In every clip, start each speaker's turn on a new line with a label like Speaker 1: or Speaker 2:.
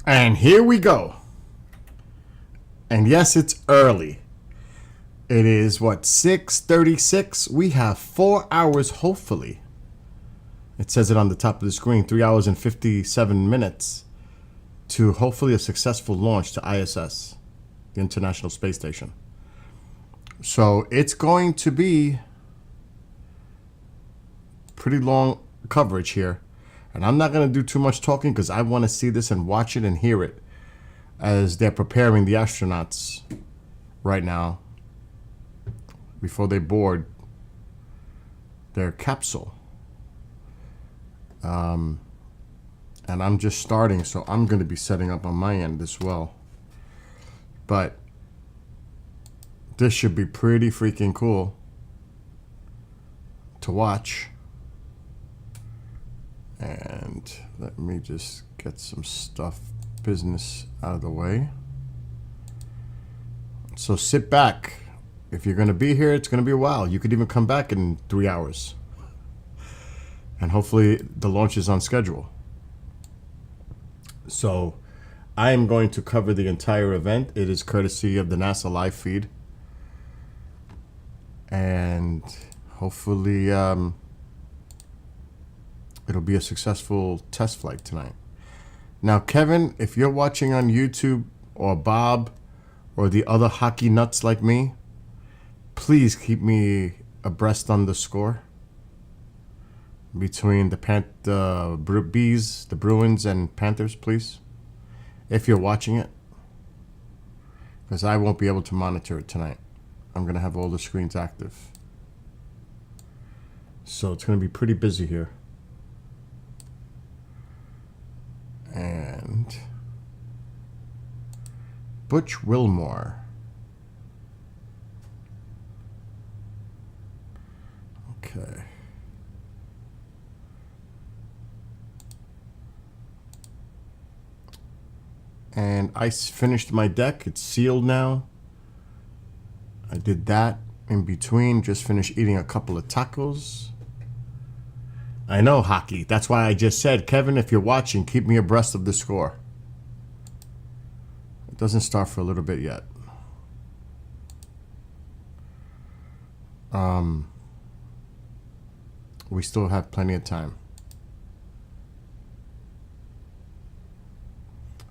Speaker 1: And here we go. And yes, it's early. It is what, 6:36? We have 4 hours, hopefully. It says it on the top of the screen, 3 hours and 57 minutes to hopefully a successful launch to ISS, the International Space Station. So it's going to be pretty long coverage here. And I'm not going to do too much talking because I want to see this and watch it and hear it as they're preparing the astronauts right now before they board their capsule. And I'm just starting, so I'm going to be setting up on my end as well. But this should be pretty freaking cool to watch. And let me just get some business out of the way. So sit back. If you're going to be here, it's going to be a while. You could even come back in 3 hours. And hopefully the launch is on schedule. So I am going to cover the entire event. It is courtesy of the NASA live feed. And hopefully it'll be a successful test flight tonight. Now, Kevin, if you're watching on YouTube, or Bob, or the other hockey nuts like me, please keep me abreast on the score between the Bees, the Bruins, and Panthers, please, if you're watching it, because I won't be able to monitor it tonight. I'm going to have all the screens active. So it's going to be pretty busy here. And Butch Wilmore. Okay. And I finished my deck. It's sealed now. I did that in between. Just finished eating a couple of tacos. I know, hockey. That's why I just said, Kevin, if you're watching, keep me abreast of the score. It doesn't start for a little bit yet. We still have plenty of time.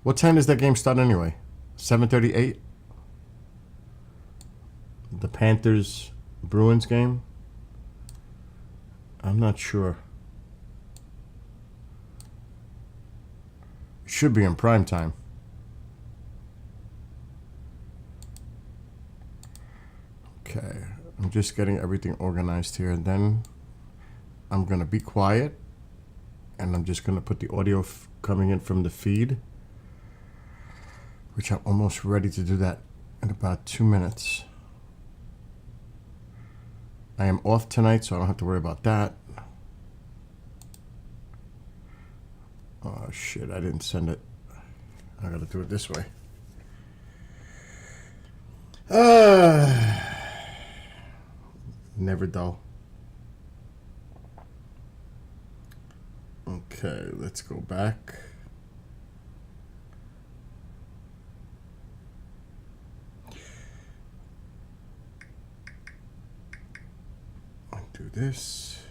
Speaker 1: What time does that game start anyway? 7:38? The Panthers Bruins game? I'm not sure. It should be in prime time. Okay, I'm just getting everything organized here, and then I'm going to be quiet, and I'm just going to put the audio coming in from the feed, which I'm almost ready to do that in about 2 minutes. I am off tonight, so I don't have to worry about that. Oh, shit, I didn't send it. I got to do it this way. Never dull. Okay, let's go back. Do this.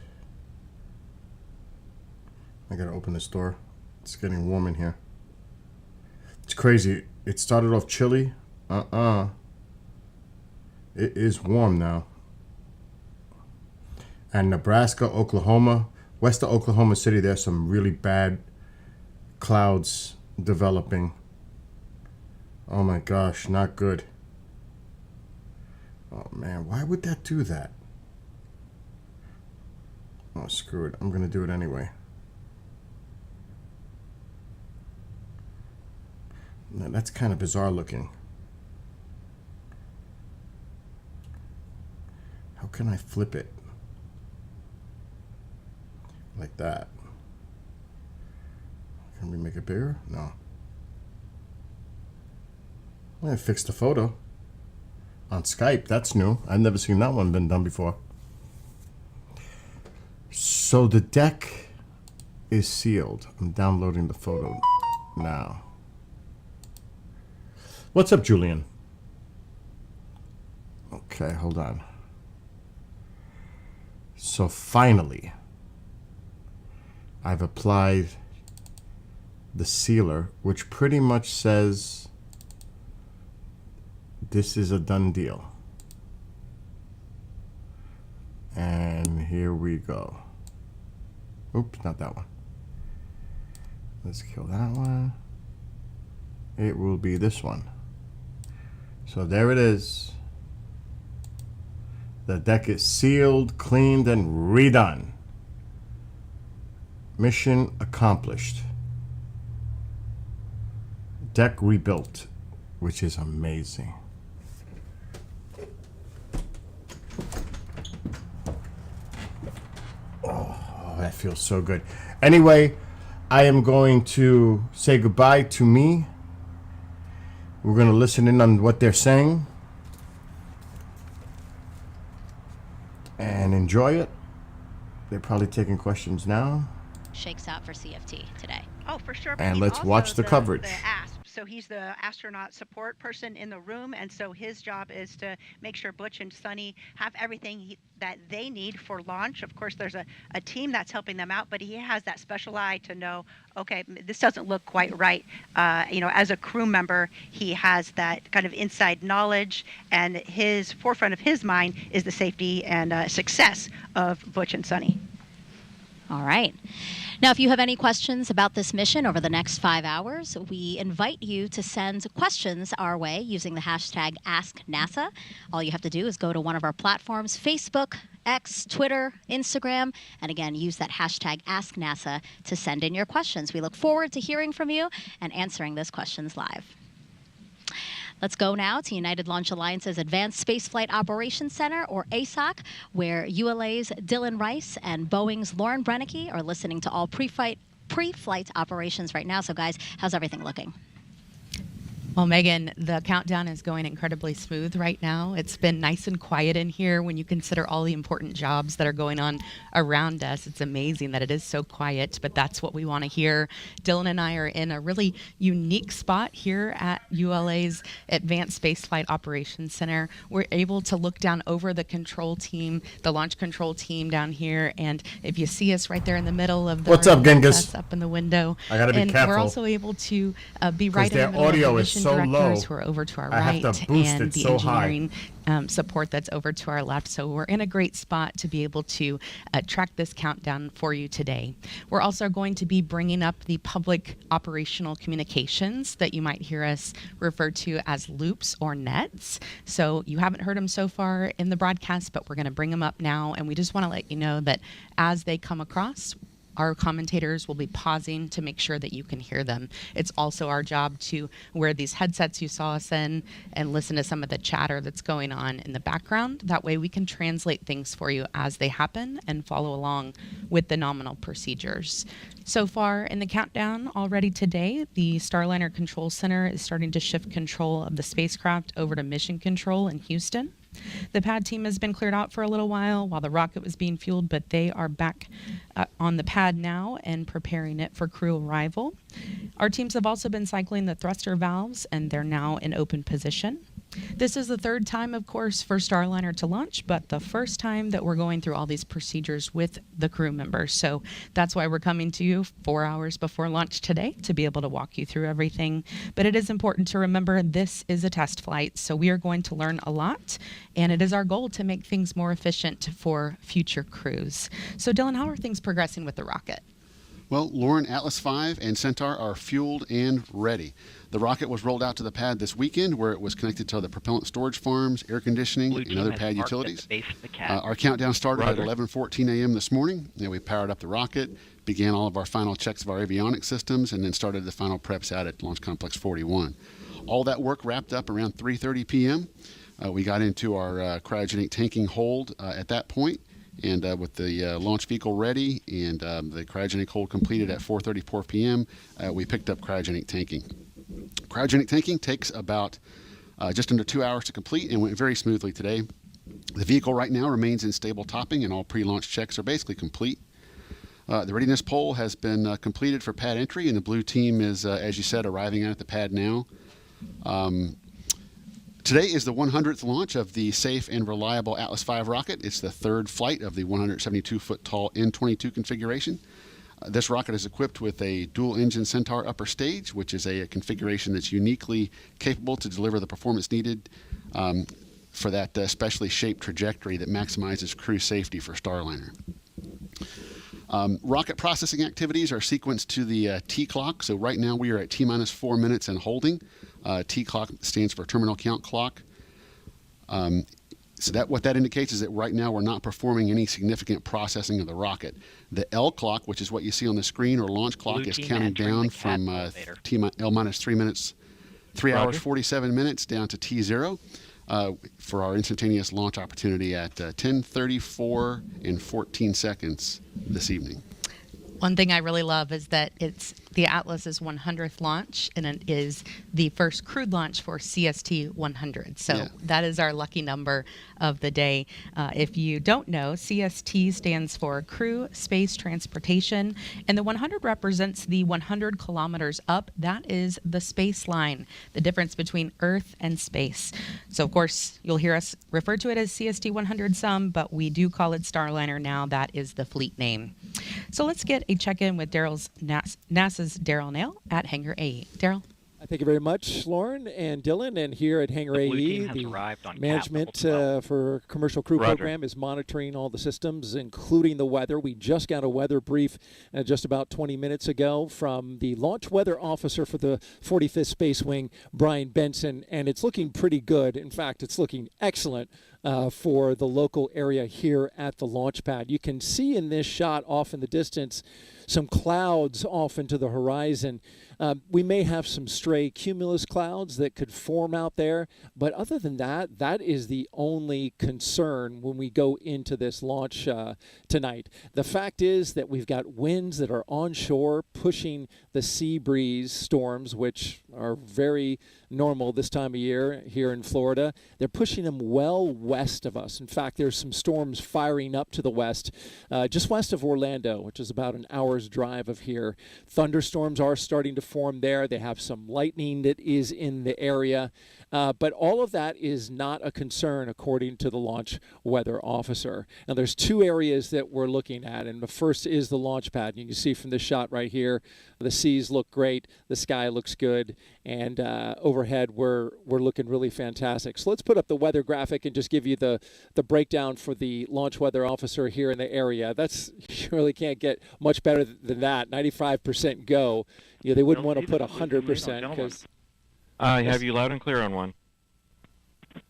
Speaker 1: I gotta open this door. It's getting warm in here. It's crazy. It started off chilly. It is warm now. And Nebraska, Oklahoma, west of Oklahoma City, there's some really bad clouds developing. Oh my gosh, not good. Oh man, why would that do that? Oh, screw it. I'm going to do it anyway. Now, that's kind of bizarre looking. How can I flip it? Like that. Can we make it bigger? No. I fixed the photo. On Skype. That's new. I've never seen that one been done before. So the deck is sealed. I'm downloading the photo now. What's up, Julian? Okay, hold on. So finally, I've applied the sealer, which pretty much says this is a done deal. And here we go. Oops, not that one. Let's kill that one. It will be this one. So there it is. The deck is sealed, cleaned, and redone. Mission accomplished. Deck rebuilt, which is amazing. Oh, that feels so good. Anyway, I am going to say goodbye to me. We're going to listen in on what they're saying and enjoy it. They're probably taking questions now.
Speaker 2: Shakes out for CFT today.
Speaker 3: Oh, for sure.
Speaker 1: And let's watch the coverage.
Speaker 3: The I.S.S. So he's the astronaut support person in the room, and so his job is to make sure Butch and Sunny have everything that they need for launch. Of course, there's a team that's helping them out, but he has that special eye to know, okay, this doesn't look quite right. As a crew member, he has that kind of inside knowledge, and his forefront of his mind is the safety and success of Butch and Sunny.
Speaker 2: All right. Now, if you have any questions about this mission over the next 5 hours, we invite you to send questions our way using the hashtag AskNASA. All you have to do is go to one of our platforms, Facebook, X, Twitter, Instagram, and again, use that hashtag AskNASA to send in your questions. We look forward to hearing from you and answering those questions live. Let's go now to United Launch Alliance's Advanced Spaceflight Operations Center, or ASOC, where ULA's Dylan Rice and Boeing's Lauren Brennicke are listening to all pre-flight operations right now. So, guys, how's everything looking?
Speaker 4: Well, Megan, the countdown is going incredibly smooth right now. It's been nice and quiet in here when you consider all the important jobs that are going on around us. It's amazing that it is so quiet, but that's what we want to hear. Dylan and I are in a really unique spot here at ULA's Advanced Spaceflight Operations Center. We're able to look down over the control team, the launch control team down here, and if you see us right there in the middle of the
Speaker 1: What's up, Genghis?
Speaker 4: That's up in the window.
Speaker 1: I gotta be
Speaker 4: and
Speaker 1: careful.
Speaker 4: We're also able to be right in the middle
Speaker 1: audio
Speaker 4: of the
Speaker 1: is
Speaker 4: mission
Speaker 1: so
Speaker 4: directors
Speaker 1: low.
Speaker 4: who are over to our
Speaker 1: I
Speaker 4: right,
Speaker 1: have to boost
Speaker 4: and
Speaker 1: it
Speaker 4: the
Speaker 1: so high.
Speaker 4: engineering support that's over to our left. So we're in a great spot to be able to track this countdown for you today. We're also going to be bringing up the public operational communications that you might hear us refer to as loops or nets. So you haven't heard them so far in the broadcast, but we're going to bring them up now. And we just want to let you know that as they come across, our commentators will be pausing to make sure that you can hear them. It's also our job to wear these headsets you saw us in and listen to some of the chatter that's going on in the background. That way we can translate things for you as they happen and follow along with the nominal procedures. So far in the countdown already today, the Starliner Control Center is starting to shift control of the spacecraft over to mission control in Houston. The pad team has been cleared out for a little while the rocket was being fueled, but they are back on the pad now and preparing it for crew arrival. Our teams have also been cycling the thruster valves, and they're now in open position. This is the third time, of course, for Starliner to launch, but the first time that we're going through all these procedures with the crew members. So that's why we're coming to you 4 hours before launch today to be able to walk you through everything. But it is important to remember this is a test flight, so we are going to learn a lot, and it is our goal to make things more efficient for future crews. So Dylan, how are things progressing with the rocket?
Speaker 5: Well, Lauren, Atlas V and Centaur are fueled and ready. The rocket was rolled out to the pad this weekend, where it was connected to the propellant storage farms, air conditioning, and other pad utilities. Our countdown started at 11:14 a.m. this morning, and we powered up the rocket, began all of our final checks of our avionics systems, and then started the final preps out at Launch Complex 41. All that work wrapped up around 3:30 p.m. We got into our cryogenic tanking hold at that point. And with the launch vehicle ready and the cryogenic hold completed at 4:34 p.m., we picked up cryogenic tanking. Cryogenic tanking takes about just under 2 hours to complete and went very smoothly today. The vehicle right now remains in stable topping, and all pre-launch checks are basically complete. The readiness poll has been completed for pad entry, and the blue team is, as you said, arriving at the pad now. Today is the 100th launch of the safe and reliable Atlas V rocket. It's the third flight of the 172-foot tall N-22 configuration. This rocket is equipped with a dual-engine Centaur upper stage, which is a configuration that's uniquely capable to deliver the performance needed for that specially shaped trajectory that maximizes crew safety for Starliner. Rocket processing activities are sequenced to the T clock. So right now we are at T-minus 4 minutes and holding. T clock stands for terminal count clock. So what that indicates is that right now we're not performing any significant processing of the rocket. The L clock, which is what you see on the screen, or launch clock, is counting down from L-minus 3 minutes, 3 hours 47 minutes down to T0 for our instantaneous launch opportunity at 10:34 and 14 seconds this evening.
Speaker 4: One thing I really love is that it's the Atlas's 100th launch, and it is the first crewed launch for CST 100. So that is our lucky number of the day. If you don't know, CST stands for Crew Space Transportation, and the 100 represents the 100 kilometers up. That is the space line, the difference between Earth and space. So, of course, you'll hear us refer to it as CST 100 some, but we do call it Starliner now. That is the fleet name. So let's get a check-in with NASA's Daryl Nail at Hangar AE. Daryl?
Speaker 6: Thank you very much, Lauren and Dylan. And here at Hangar AE, the management for Commercial Crew Program is monitoring all the systems, including the weather. We just got a weather brief just about 20 minutes ago from the launch weather officer for the 45th Space Wing, Brian Benson, and it's looking pretty good. In fact, it's looking excellent for the local area here at the launch pad. You can see in this shot off in the distance some clouds off into the horizon. We may have some stray cumulus clouds that could form out there, but other than that, that is the only concern when we go into this launch tonight. The fact is that we've got winds that are onshore pushing the sea breeze storms, which are very normal this time of year here in Florida. They're pushing them well west of us. In fact, there's some storms firing up to the west, just west of Orlando, which is about an hour's drive of here. Thunderstorms are starting to form there. They have some lightning that is in the area. But all of that is not a concern, according to the launch weather officer. Now, there's two areas that we're looking at, and the first is the launch pad. You can see from this shot right here, the seas look great, the sky looks good, and overhead we're looking really fantastic. So let's put up the weather graphic and just give you the breakdown for the launch weather officer here in the area. You really can't get much better than that. 95% go. They wouldn't want to put 100% because...
Speaker 7: I have you loud and clear on one.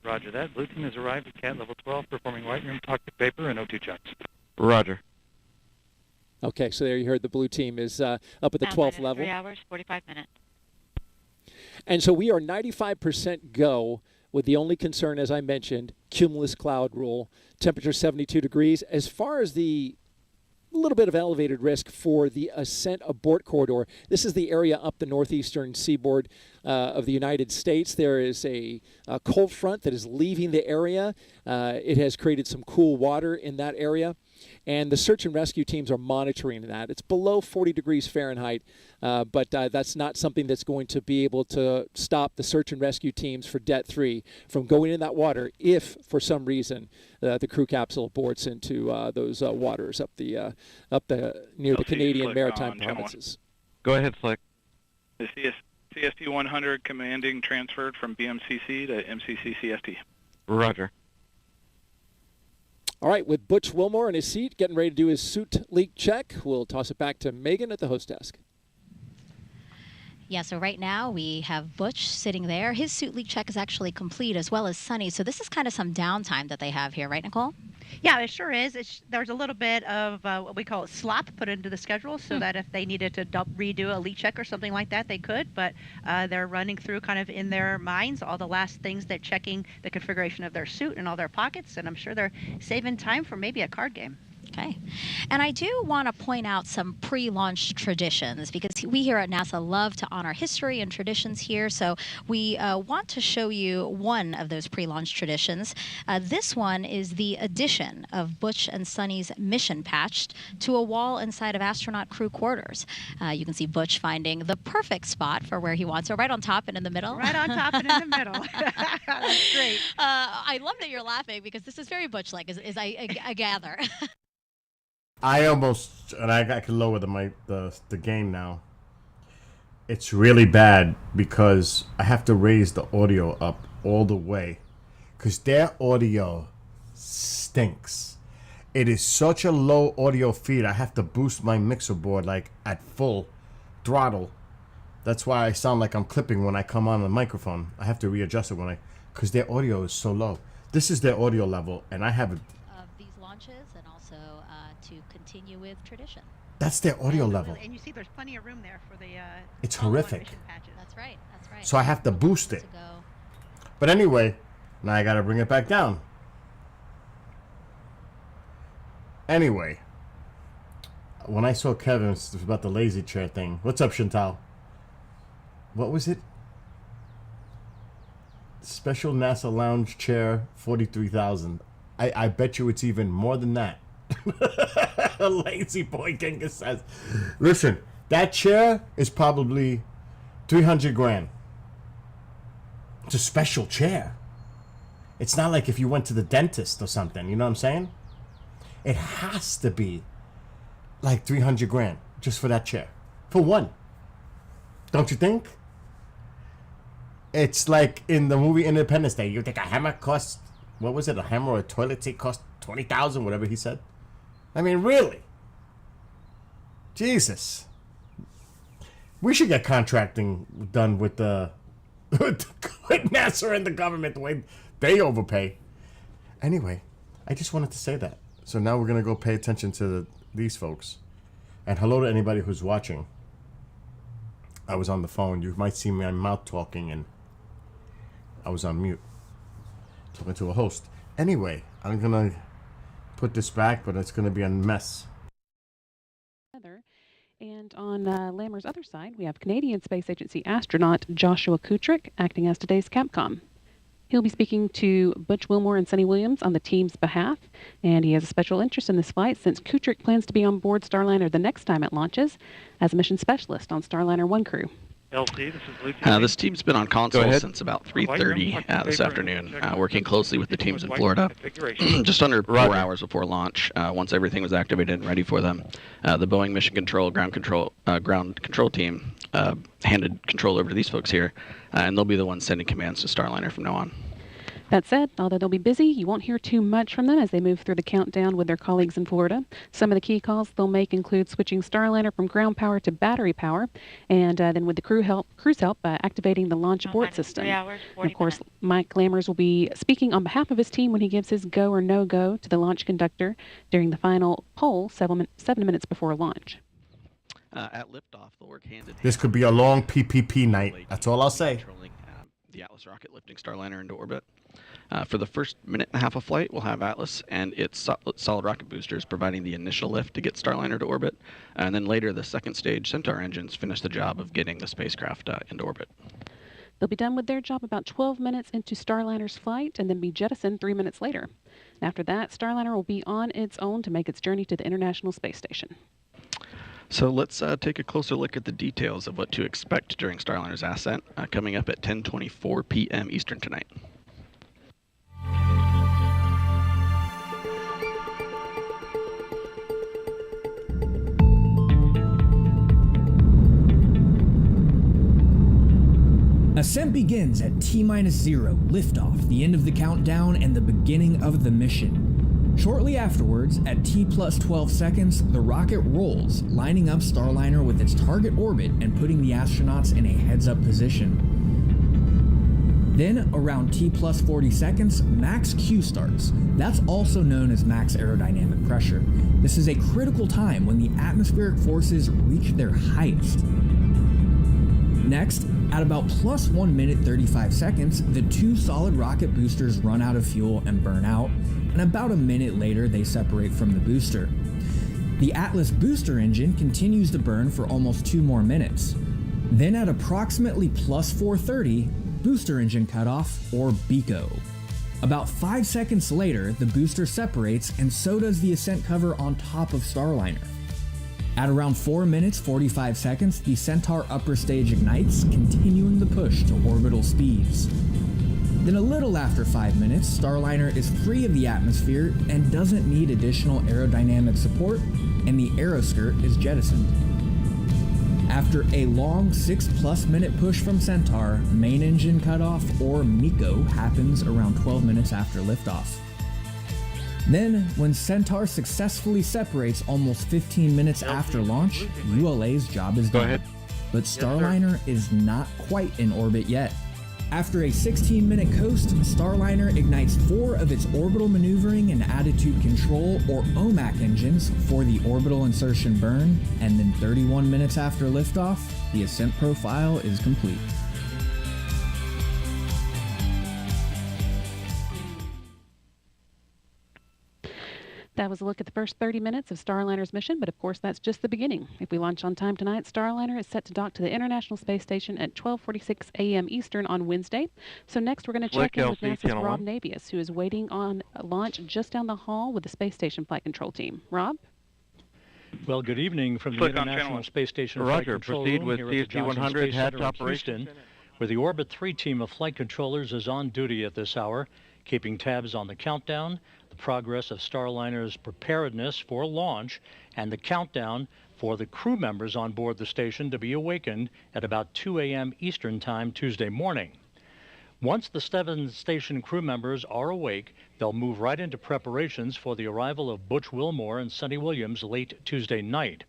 Speaker 8: Roger that. Blue team has arrived at CAT level 12, performing white room toxic vapor and O2 checks.
Speaker 7: Roger.
Speaker 6: Okay, so there you heard the blue team is up at the 12th level.
Speaker 9: 3 hours, 45 minutes.
Speaker 6: And so we are 95% go, with the only concern, as I mentioned, cumulus cloud rule, temperature 72 degrees. As far as the little bit of elevated risk for the ascent abort corridor. This is the area up the northeastern seaboard of the United States. There is a cold front that is leaving the area. It has created some cool water in that area. And the search and rescue teams are monitoring that. It's below 40 degrees Fahrenheit, but that's not something that's going to be able to stop the search and rescue teams for Det 3 from going in that water if, for some reason, the crew capsule aborts into those waters up the near the Canadian Maritime Provinces.
Speaker 7: Go ahead, Slick.
Speaker 8: The CST 100 commanding transferred from BMCC to MCC CST.
Speaker 7: Roger.
Speaker 6: All right, with Butch Wilmore in his seat, getting ready to do his suit leak check, we'll toss it back to Megan at the host desk.
Speaker 2: Yeah, so right now we have Butch sitting there. His suit leak check is actually complete, as well as Sunny. So this is kind of some downtime that they have here, right, Nicole?
Speaker 3: Yeah, it sure is. There's a little bit of what we call slop put into the schedule so that if they needed to redo a leak check or something like that, they could. But they're running through kind of in their minds all the last things. They're checking the configuration of their suit and all their pockets, and I'm sure they're saving time for maybe a card game.
Speaker 2: Okay. And I do want to point out some pre-launch traditions because we here at NASA love to honor history and traditions here. So we want to show you one of those pre-launch traditions. This one is the addition of Butch and Sunny's mission patch to a wall inside of astronaut crew quarters. You can see Butch finding the perfect spot for where he wants, so right on top and in the middle.
Speaker 3: Right on top and in the middle. That's great.
Speaker 2: I love that you're laughing because this is very Butch-like, as I gather.
Speaker 1: I almost, and I can lower the gain now. It's really bad because I have to raise the audio up all the way because their audio stinks. It is such a low audio feed. I have to boost my mixer board like at full throttle. That's why I sound like I'm clipping when I come on the microphone. I have to readjust it because their audio is so low. This is their audio level, and I have it.
Speaker 2: Of these launches, and also to continue with tradition.
Speaker 1: That's their audio level.
Speaker 3: And you see there's plenty of room there for the
Speaker 1: it's horrific.
Speaker 3: Patches.
Speaker 2: That's right.
Speaker 1: So I have to boost it. But anyway, now I got to bring it back down. Anyway, when I saw Kevin about the lazy chair thing, what's up, Chantal? What was it? Special NASA lounge chair, 43,000. I bet you it's even more than that. Lazy boy Genghis says. Listen, that chair is probably 300 grand. It's a special chair. It's not like if you went to the dentist or something, you know what I'm saying? It has to be like 300 grand just for that chair. For one. Don't you think? It's like in the movie Independence Day. You think a hammer costs, what was it? A hammer or a toilet seat cost 20,000, whatever he said. I mean, really? Jesus. We should get contracting done with with NASA and the government the way they overpay. Anyway, I just wanted to say that. So now we're going to go pay attention to these folks. And hello to anybody who's watching. I was on the phone. You might see my mouth talking and I was on mute. Talking to a host. Anyway, I'm going to put this back, but it's going to be a mess.
Speaker 9: And on Lammer's other side, we have Canadian Space Agency astronaut Joshua Kutrick acting as today's Capcom. He'll be speaking to Butch Wilmore and Sunny Williams on the team's behalf, and he has a special interest in this flight since Kutrick plans to be on board Starliner the next time it launches as a mission specialist on Starliner 1 crew.
Speaker 10: LC, this is Luke. This team's been on console since about 3:30 this afternoon, working closely with the teams in Florida. Just under 4 hours before launch, once everything was activated and ready for them, the Boeing Mission Control ground control team handed control over to these folks here, and they'll be the ones sending commands to Starliner from now on.
Speaker 9: That said, although they'll be busy, you won't hear too much from them as they move through the countdown with their colleagues in Florida. Some of the key calls they'll make include switching Starliner from ground power to battery power, and then with the crew's help, activating the launch abort system.
Speaker 3: 3 hours, 40
Speaker 9: and of course,
Speaker 3: minutes.
Speaker 9: Mike Lammers will be speaking on behalf of his team when he gives his go or no-go to the launch conductor during the final poll 7 minutes before launch.
Speaker 10: At liftoff, they'll work hand in hand.
Speaker 1: This could be a long PPP night. That's all I'll say.
Speaker 10: Controlling the Atlas rocket lifting Starliner into orbit. For the first minute and a half of flight, we'll have Atlas and its solid rocket boosters providing the initial lift to get Starliner to orbit. And then later, the second stage Centaur engines finish the job of getting the spacecraft into orbit.
Speaker 9: They'll be done with their job about 12 minutes into Starliner's flight and then be jettisoned 3 minutes later. After that, Starliner will be on its own to make its journey to the International Space Station.
Speaker 10: So let's take a closer look at the details of what to expect during Starliner's ascent, coming up at 10:24 p.m. Eastern tonight.
Speaker 11: Ascent begins at T-0, liftoff, the end of the countdown, and the beginning of the mission. Shortly afterwards, at T+12 seconds, the rocket rolls, lining up Starliner with its target orbit and putting the astronauts in a heads-up position. Then, around T+40 seconds, max Q starts. That's also known as max aerodynamic pressure. This is a critical time when the atmospheric forces reach their highest. Next, at about +1 minute 35 seconds, the two solid rocket boosters run out of fuel and burn out, and about a minute later they separate from the booster. The Atlas booster engine continues to burn for almost 2 more minutes. Then at approximately plus 430, booster engine cutoff, or BECO. About 5 seconds later, the booster separates and so does the ascent cover on top of Starliner. At around 4 minutes 45 seconds, the Centaur upper stage ignites, continuing the push to orbital speeds. Then a little after 5 minutes, Starliner is free of the atmosphere and doesn't need additional aerodynamic support, and the aeroskirt is jettisoned. After a long 6+ minute push from Centaur, main engine cutoff, or MECO, happens around 12 minutes after liftoff. Then, when Centaur successfully separates almost 15 minutes after launch, ULA's job is done. But Starliner is not quite in orbit yet. After a 16-minute coast, Starliner ignites 4 of its orbital maneuvering and attitude control, or OMAC engines, for the orbital insertion burn, and then 31 minutes after liftoff, the ascent profile is complete.
Speaker 9: That was a look at the first 30 minutes of Starliner's mission, but of course that's just the beginning. If we launch on time tonight, Starliner is set to dock to the International Space Station at 12:46 a.m. Eastern on Wednesday. So next we're going to check in with NASA's Rob Navius, who is waiting on launch just down the hall with the Space Station Flight Control Team. Rob?
Speaker 12: Well, good evening from the International Space Station Flight Control
Speaker 7: Proceed
Speaker 12: Room
Speaker 7: with
Speaker 12: here at the Johnson
Speaker 7: CST-100
Speaker 12: Space
Speaker 7: head
Speaker 12: Center
Speaker 7: to
Speaker 12: in
Speaker 7: operation.
Speaker 12: Houston, where the Orbit 3 team of flight controllers is on duty at this hour, keeping tabs on the countdown, the progress of Starliner's preparedness for launch, and the countdown for the crew members on board the station to be awakened at about 2 a.m. Eastern Time Tuesday morning. Once the 7 station crew members are awake, they'll move right into preparations for the arrival of Butch Wilmore and Sonny Williams late Tuesday night.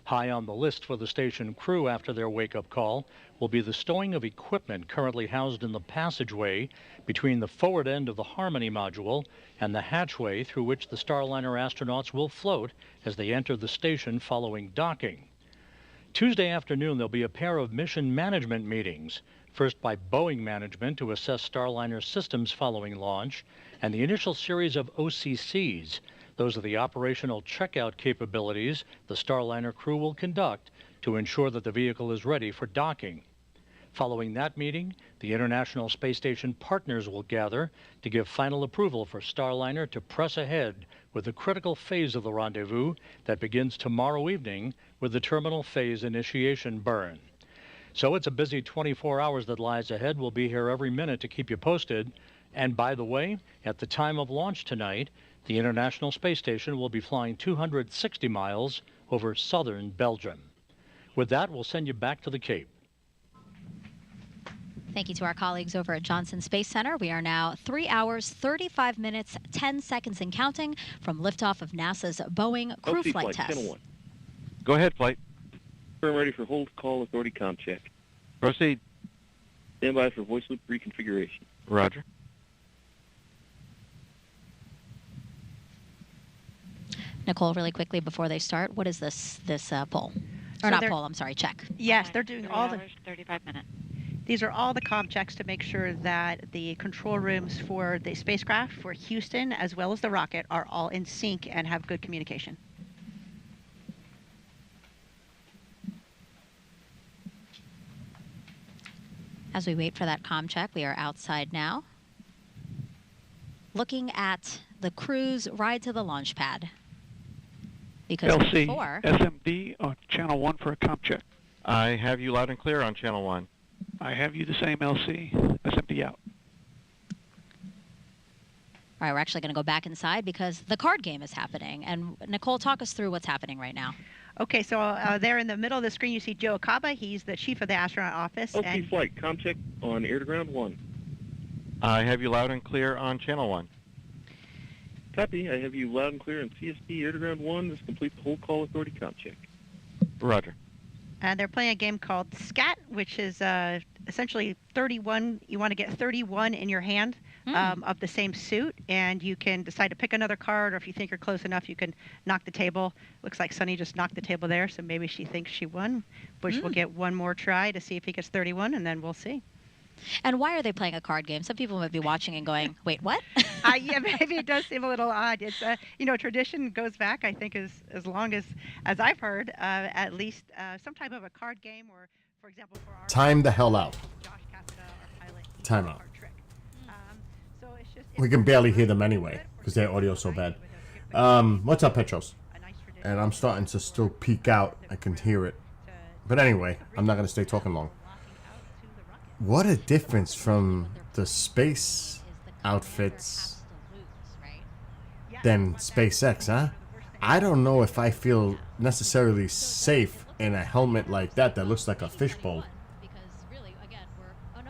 Speaker 12: High on the list for the station crew after their wake-up call will be the stowing of equipment currently housed in the passageway between the forward end of the Harmony module and the hatchway through which the Starliner astronauts will float as they enter the station following docking. Tuesday afternoon, there'll be a pair of mission management meetings, first by Boeing management to assess Starliner systems following launch, and the initial series of OCCs. Those are the operational checkout capabilities the Starliner crew will conduct to ensure that the vehicle is ready for docking. Following that meeting, the International Space Station partners will gather to give final approval for Starliner to press ahead with the critical phase of the rendezvous that begins tomorrow evening with the terminal phase initiation burn. So it's a busy 24 hours that lies ahead. We'll be here every minute to keep you posted. And by the way, at the time of launch tonight, the International Space Station will be flying 260 miles over southern Belgium. With that, we'll send you back to the Cape.
Speaker 2: Thank you to our colleagues over at Johnson Space Center. We are now 3 hours, 35 minutes, 10 seconds and counting from liftoff of NASA's Boeing crew flight test.
Speaker 7: Go ahead, flight.
Speaker 13: Firm ready for hold call authority com check.
Speaker 7: Proceed.
Speaker 13: Stand by for voice loop reconfiguration.
Speaker 7: Roger.
Speaker 2: Nicole, really quickly before they start, what is this poll? Or
Speaker 3: So
Speaker 2: not
Speaker 3: they're-
Speaker 2: poll, I'm sorry, check.
Speaker 3: Yes, they're doing all the
Speaker 14: 35 minutes.
Speaker 3: These are all the comm checks to make sure that the control rooms for the spacecraft, for Houston, as well as the rocket, are all in sync and have good communication.
Speaker 2: As we wait for that comm check, we are outside now, looking at the crew's ride to the launch pad. Because
Speaker 8: LC,
Speaker 2: before,
Speaker 8: SMD on channel 1 for a comm check.
Speaker 7: I have you loud and clear on channel 1.
Speaker 8: I have you the same, LC. SMD out.
Speaker 2: all right, we're actually going to go back inside because the card game is happening. And Nicole, talk us through what's happening right now.
Speaker 3: Okay, so there in the middle of the screen, you see Joe Acaba. He's the chief of the astronaut office.
Speaker 13: LC
Speaker 3: and
Speaker 13: flight, comm check on air to ground 1.
Speaker 7: I have you loud and clear on channel 1.
Speaker 13: Copy. I have you loud and clear on CST air to ground 1. This completes the hold call authority comm check.
Speaker 7: Roger.
Speaker 3: And they're playing a game called SCAT, which is essentially 31. You want to get 31 in your hand of the same suit, and you can decide to pick another card, or if you think you're close enough, you can knock the table. Looks like Sunny just knocked the table there, so maybe she thinks she won. Bush will get one more try to see if he gets 31, and then we'll see.
Speaker 2: And why are they playing a card game? Some people might be watching and going, wait, what?
Speaker 3: Yeah, maybe it does seem a little odd. It's tradition goes back, I think, as long as I've heard, at least some type of a card game, or for example, for our
Speaker 1: Time the hell out.
Speaker 3: Josh Cassada, our pilot,
Speaker 1: Time out.
Speaker 3: card trick. So it's just
Speaker 1: We can barely hear them anyway because their audio's so bad. What's up, Petros? And I'm starting to still peek out. I can hear it. But anyway, I'm not going to stay talking long. What a difference from the space outfits than SpaceX, huh? I don't know if I feel necessarily safe in a helmet like that looks like a fishbowl.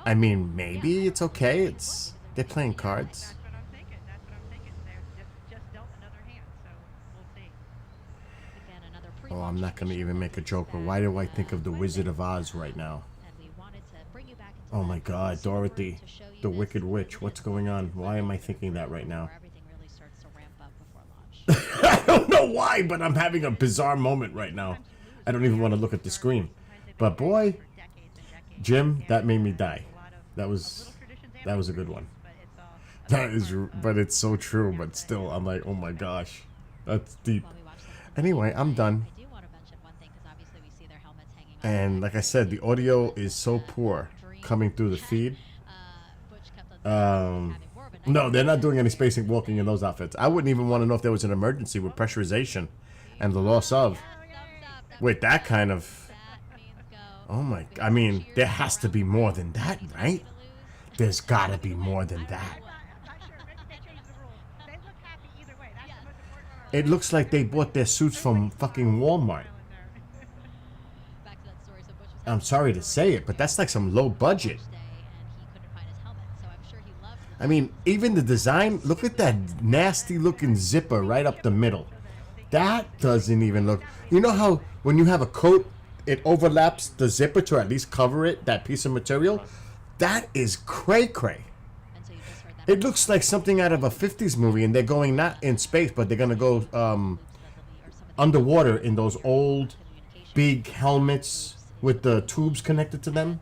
Speaker 1: I mean, maybe it's okay. They're playing cards. Oh, I'm not going to even make a joke, but why do I think of the Wizard of Oz right now? Oh my God, Dorothy, the Wicked Witch. What's going on? Why am I thinking that right now? I don't know why, but I'm having a bizarre moment right now. I don't even want to look at the screen. But boy, Jim, that made me die. That was a good one. But it's so true. But still, I'm like, oh my gosh, that's deep. Anyway, I'm done. And like I said, the audio is so poor coming through the feed. No, they're not doing any spacing walking in those outfits. I wouldn't even want to know if there was an emergency with pressurization and the loss of. With that kind of... Oh my... I mean, there has to be more than that, right? There's gotta be more than that. It looks like they bought their suits from fucking Walmart. I'm sorry to say it, but that's like some low budget. I mean, even the design, look at that nasty looking zipper right up the middle. That doesn't even look... You know how when you have a coat, it overlaps the zipper to at least cover it, that piece of material? That is cray-cray. It looks like something out of a 50s movie, and they're going not in space, but they're going to go underwater in those old big helmets with the tubes connected to them.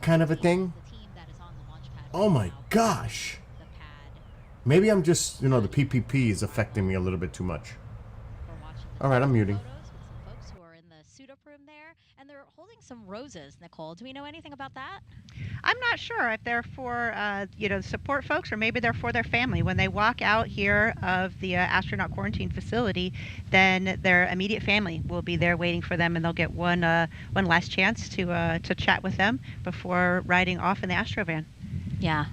Speaker 1: Kind of a thing. Oh my gosh. Maybe I'm just, the PPP is affecting me a little bit too much. All right, I'm muting.
Speaker 2: Folks who are in the suit-up room there, and they're holding some roses. Nicole, do we know anything about that?
Speaker 3: I'm not sure if they're for, support folks, or maybe they're for their family. When they walk out here of the astronaut quarantine facility, then their immediate family will be there waiting for them, and they'll get one last chance to chat with them before riding off in the Astrovan.
Speaker 2: Yeah.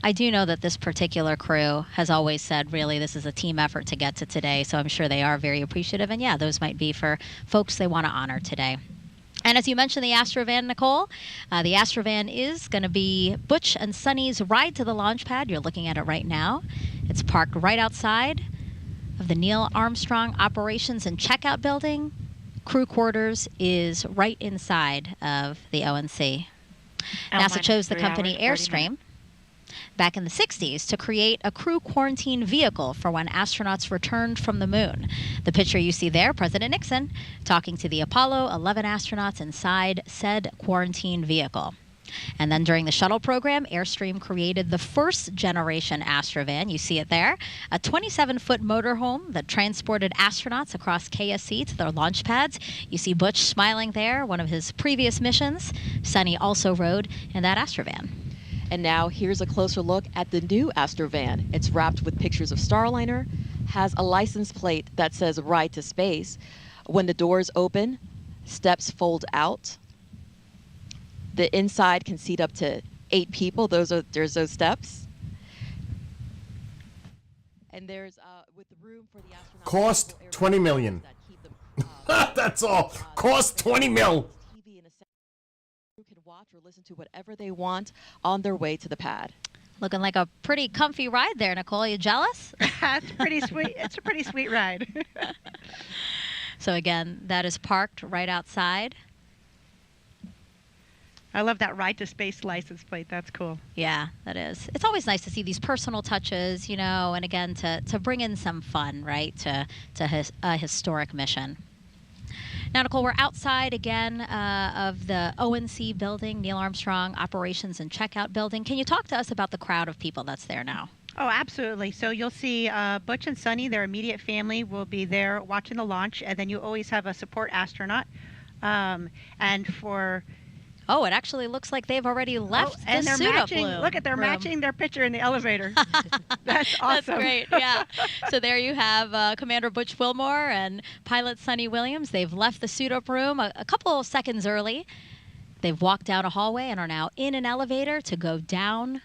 Speaker 2: I do know that this particular crew has always said, really, this is a team effort to get to today, so I'm sure they are very appreciative. And yeah, those might be for folks they want to honor today. And as you mentioned, the Astrovan, Nicole, the Astrovan is going to be Butch and Sunny's ride to the launch pad. You're looking at it right now. It's parked right outside of the Neil Armstrong Operations and Checkout Building. Crew quarters is right inside of the ONC. NASA chose the company Airstream back in the 60s to create a crew quarantine vehicle for when astronauts returned from the moon. The picture you see there, President Nixon talking to the Apollo 11 astronauts inside said quarantine vehicle. And then during the shuttle program, Airstream created the first generation Astrovan. You see it there, a 27-foot motorhome that transported astronauts across KSC to their launch pads. You see Butch smiling there, one of his previous missions. Sunny also rode in that Astrovan.
Speaker 14: And now here's a closer look at the new Astrovan. It's wrapped with pictures of Starliner, has a license plate that says Ride to Space. When the doors open, steps fold out. The inside can seat up to 8 people. There's those steps. And there's with the room for the astronauts.
Speaker 1: Cost $20 million. That's all. Cost $20 million.
Speaker 14: Who can watch or listen to whatever they want on their way to the pad.
Speaker 2: Looking like a pretty comfy ride there, Nicole. You jealous?
Speaker 3: It's pretty sweet. It's a pretty sweet ride.
Speaker 2: So again, that is parked right outside.
Speaker 3: I love that Ride to Space license plate. That's cool.
Speaker 2: Yeah, that is. It's always nice to see these personal touches, and again, to bring in some fun, right, to a historic mission. Now, Nicole, we're outside again of the ONC building, Neil Armstrong Operations and Checkout building. Can you talk to us about the crowd of people that's there now?
Speaker 3: Oh, absolutely. So you'll see Butch and Sunny, their immediate family, will be there watching the launch, and then you always have a support astronaut. And for
Speaker 2: Oh, it actually looks like they've already left
Speaker 3: and
Speaker 2: the
Speaker 3: they're
Speaker 2: suit-up
Speaker 3: matching.
Speaker 2: room.
Speaker 3: Look at they're matching their picture in the elevator. That's awesome.
Speaker 2: That's great. Yeah. So there you have Commander Butch Wilmore and pilot Sunny Williams. They've left the suit-up room a couple of seconds early. They've walked down a hallway and are now in an elevator to go down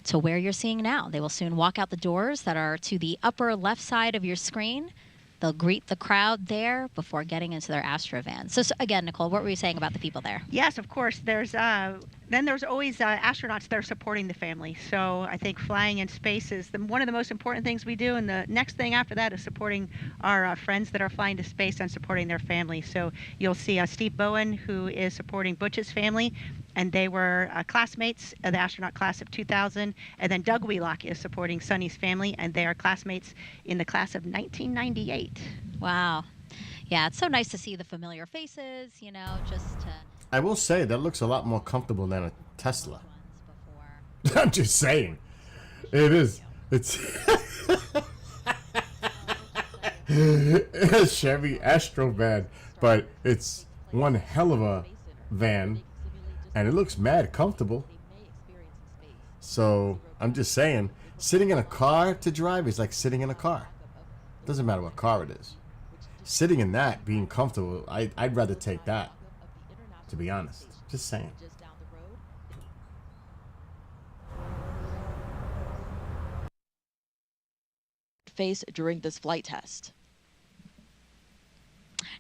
Speaker 2: to where you're seeing now. They will soon walk out the doors that are to the upper left side of your screen. They'll greet the crowd there before getting into their Astrovan. So again, Nicole, what were you saying about the people there?
Speaker 3: Yes, of course. There's always astronauts there supporting the family. So I think flying in space is one of the most important things we do. And the next thing after that is supporting our friends that are flying to space and supporting their family. So you'll see Steve Bowen, who is supporting Butch's family, and they were classmates of the astronaut class of 2000. And then Doug Wheelock is supporting Sunny's family, and they are classmates in the class of 1998.
Speaker 2: Wow. Yeah, it's so nice to see the familiar faces, you know, just to...
Speaker 1: I will say that looks a lot more comfortable than a Tesla. I'm just saying. It is. It's a Chevy Astrovan, but it's one hell of a van, and it looks mad comfortable. So I'm just saying, sitting in a car to drive is like sitting in a car. Doesn't matter what car it is. Sitting in that, being comfortable, I'd rather take that, to be honest. Just saying.
Speaker 14: Face during this flight test.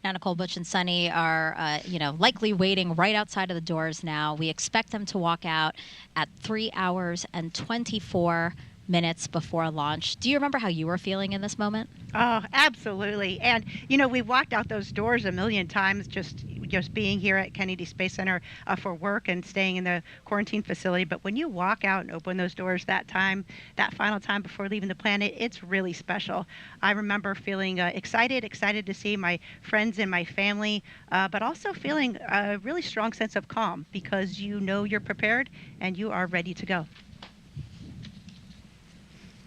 Speaker 2: Now, Nicole, Butch and Sunny are, likely waiting right outside of the doors now. We expect them to walk out at 3 hours and 24 minutes before launch. Do you remember how you were feeling in this moment?
Speaker 3: Oh, absolutely. And, we've walked out those doors a million times just being here at Kennedy Space Center for work and staying in the quarantine facility. But when you walk out and open those doors that final time before leaving the planet, it's really special. I remember feeling excited to see my friends and my family, but also feeling a really strong sense of calm because you're prepared and you are ready to go.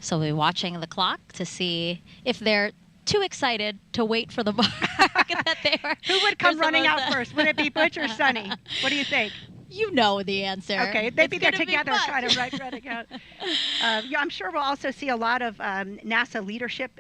Speaker 2: So we'll be watching the clock to see if they're too excited to wait for the mark that they were.
Speaker 3: Who would come running out first? Would it be Butch or Sunny? What do you think?
Speaker 2: You know the answer.
Speaker 3: Okay, maybe they're together kind of running out. I'm sure we'll also see a lot of NASA leadership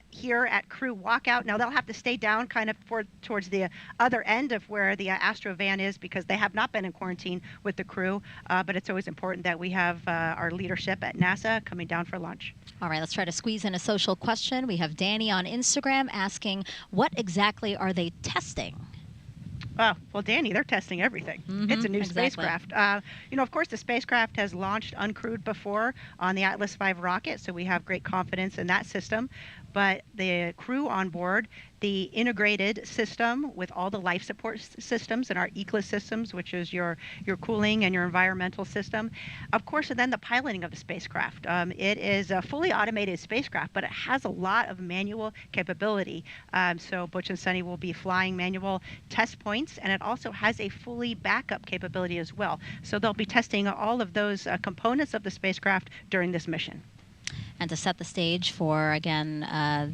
Speaker 3: here at crew walkout. Now, they'll have to stay down kind of towards the other end of where the Astrovan is because they have not been in quarantine with the crew. But it's always important that we have our leadership at NASA coming down for lunch.
Speaker 2: All right, let's try to squeeze in a social question. We have Danny on Instagram asking, what exactly are they testing?
Speaker 3: Well, Danny, they're testing everything. It's a new spacecraft. Of course, the spacecraft has launched uncrewed before on the I.S.S. 5 rocket, so we have great confidence in that system. But the crew on board, the integrated system with all the life support systems and our ECLIS systems, which is your cooling and your environmental system. Of course, and then the piloting of the spacecraft. It is a fully automated spacecraft, but it has a lot of manual capability. So Butch and Sunny will be flying manual test points, and it also has a fully backup capability as well. So they'll be testing all of those components of the spacecraft during this mission.
Speaker 2: And to set the stage for, again,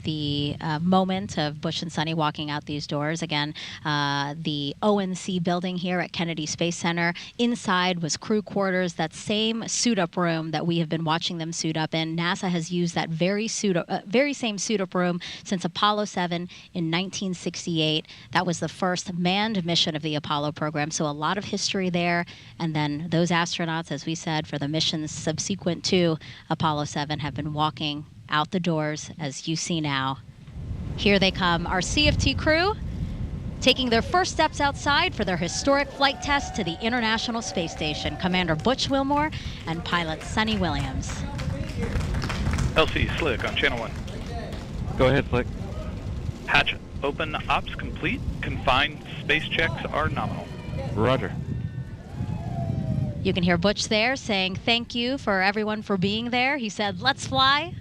Speaker 2: the moment of Butch and Sunny walking out these doors, again, the ONC building here at Kennedy Space Center. Inside was crew quarters, that same suit-up room that we have been watching them suit up in. NASA has used that very same suit-up room since Apollo 7 in 1968. That was the first manned mission of the Apollo program, so a lot of history there. And then those astronauts, as we said, for the missions subsequent to Apollo 7 have been walking out the doors as you see now. Here they come, our CFT crew taking their first steps outside for their historic flight test to the International Space Station. Commander Butch Wilmore and pilot Sunny Williams.
Speaker 8: LC Slick on Channel 1.
Speaker 7: Go ahead, Slick.
Speaker 8: Hatch open, ops complete. Confined space checks are nominal.
Speaker 7: Roger.
Speaker 2: You can hear Butch there saying thank you for everyone for being there. He said, let's fly.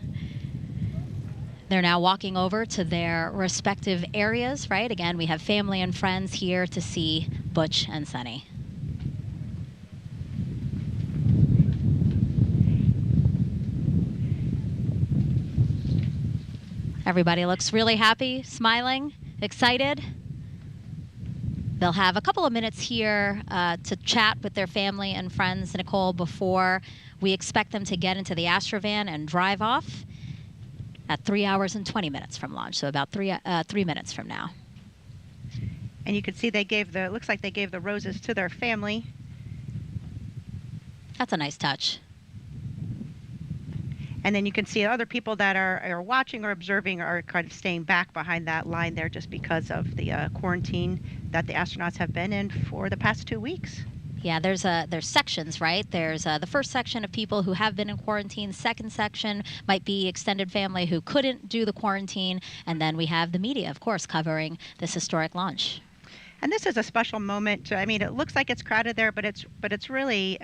Speaker 2: They're now walking over to their respective areas, right? Again, we have family and friends here to see Butch and Sunny. Everybody looks really happy, smiling, excited. They'll have a couple of minutes here to chat with their family and friends, Nicole, before we expect them to get into the Astrovan and drive off at 3 hours and 20 minutes from launch, so about 3 minutes from now.
Speaker 3: And you can see they gave the, looks like they gave the roses to their family.
Speaker 2: That's a nice touch.
Speaker 3: And then you can see other people that are watching or observing are kind of staying back behind that line there just because of the quarantine that the astronauts have been in for the past 2 weeks.
Speaker 2: Yeah, there's sections, right? There's the first section of people who have been in quarantine. Second section might be extended family who couldn't do the quarantine. And then we have the media, of course, covering this historic launch.
Speaker 3: And this is a special moment. I mean, it looks like it's crowded there, but it's really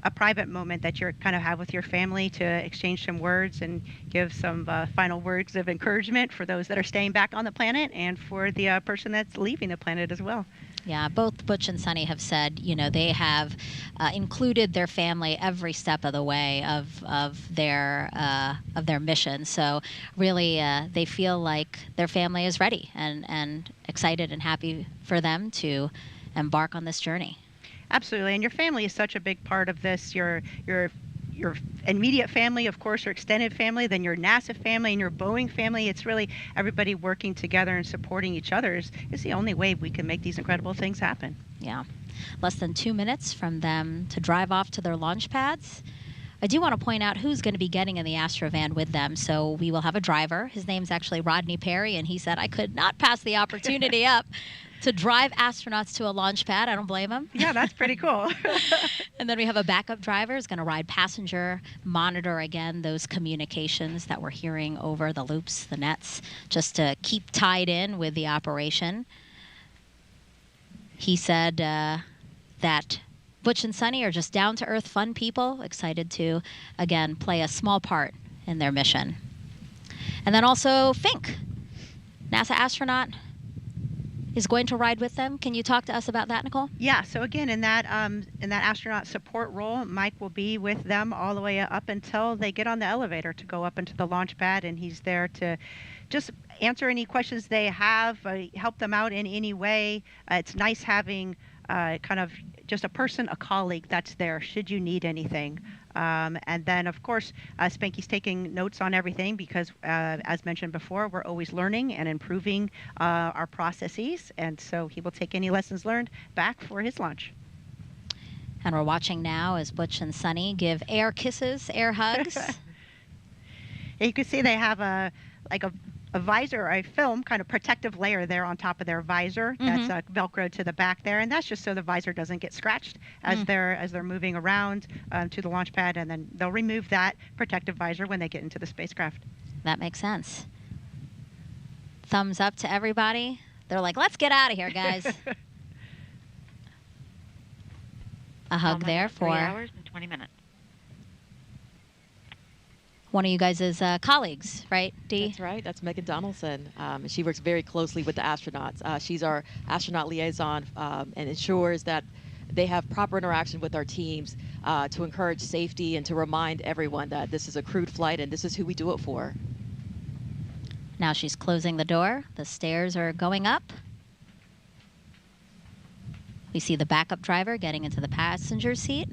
Speaker 3: a private moment that you kind of have with your family to exchange some words and give some final words of encouragement for those that are staying back on the planet and for the person that's leaving the planet as well.
Speaker 2: Yeah, both Butch and Sunny have said, you know, they have included their family every step of the way of their mission. So really, they feel like their family is ready and excited and happy for them to embark on this journey.
Speaker 3: Absolutely, and your family is such a big part of this. Your immediate family, of course, your extended family, then your NASA family and your Boeing family. It's really everybody working together and supporting each other is the only way we can make these incredible things happen.
Speaker 2: Yeah. Less than 2 minutes from them to drive off to their launch pads. I do want to point out who's going to be getting in the Astrovan with them. So we will have a driver. His name's actually Rodney Perry, and he said, I could not pass the opportunity up to drive astronauts to a launch pad. I don't blame him.
Speaker 3: Yeah, that's pretty cool.
Speaker 2: And then we have a backup driver who's going to ride passenger, monitor again those communications that we're hearing over the loops, the nets, just to keep tied in with the operation. He said that Butch and Sunny are just down-to-earth, fun people, excited to, again, play a small part in their mission. And then also Fink, NASA astronaut, is going to ride with them. Can you talk to us about that, Nicole?
Speaker 3: Yeah, so again, in that astronaut support role, Mike will be with them all the way up until they get on the elevator to go up into the launch pad, and he's there to just answer any questions they have, help them out in any way. It's nice having kind of just a person, a colleague that's there should you need anything. And then, of course, Spanky's taking notes on everything because, as mentioned before, we're always learning and improving our processes. And so he will take any lessons learned back for his launch.
Speaker 2: And we're watching now as Butch and Sunny give air kisses, air hugs.
Speaker 3: You can see they have a visor, a film kind of protective layer there on top of their visor that's velcroed to the back there, and that's just so the visor doesn't get scratched as they're moving around to the launch pad, and then they'll remove that protective visor when they get into the spacecraft.
Speaker 2: That makes sense. Thumbs up to everybody. They're like, let's get out of here, guys. A hug there for
Speaker 15: 3 hours and 20 minutes.
Speaker 2: One of you guys' colleagues, right, Dee?
Speaker 14: That's right. That's Megan Donaldson. She works very closely with the astronauts. She's our astronaut liaison and ensures that they have proper interaction with our teams to encourage safety and to remind everyone that this is a crewed flight and this is who we do it for.
Speaker 2: Now she's closing the door. The stairs are going up. We see the backup driver getting into the passenger seat.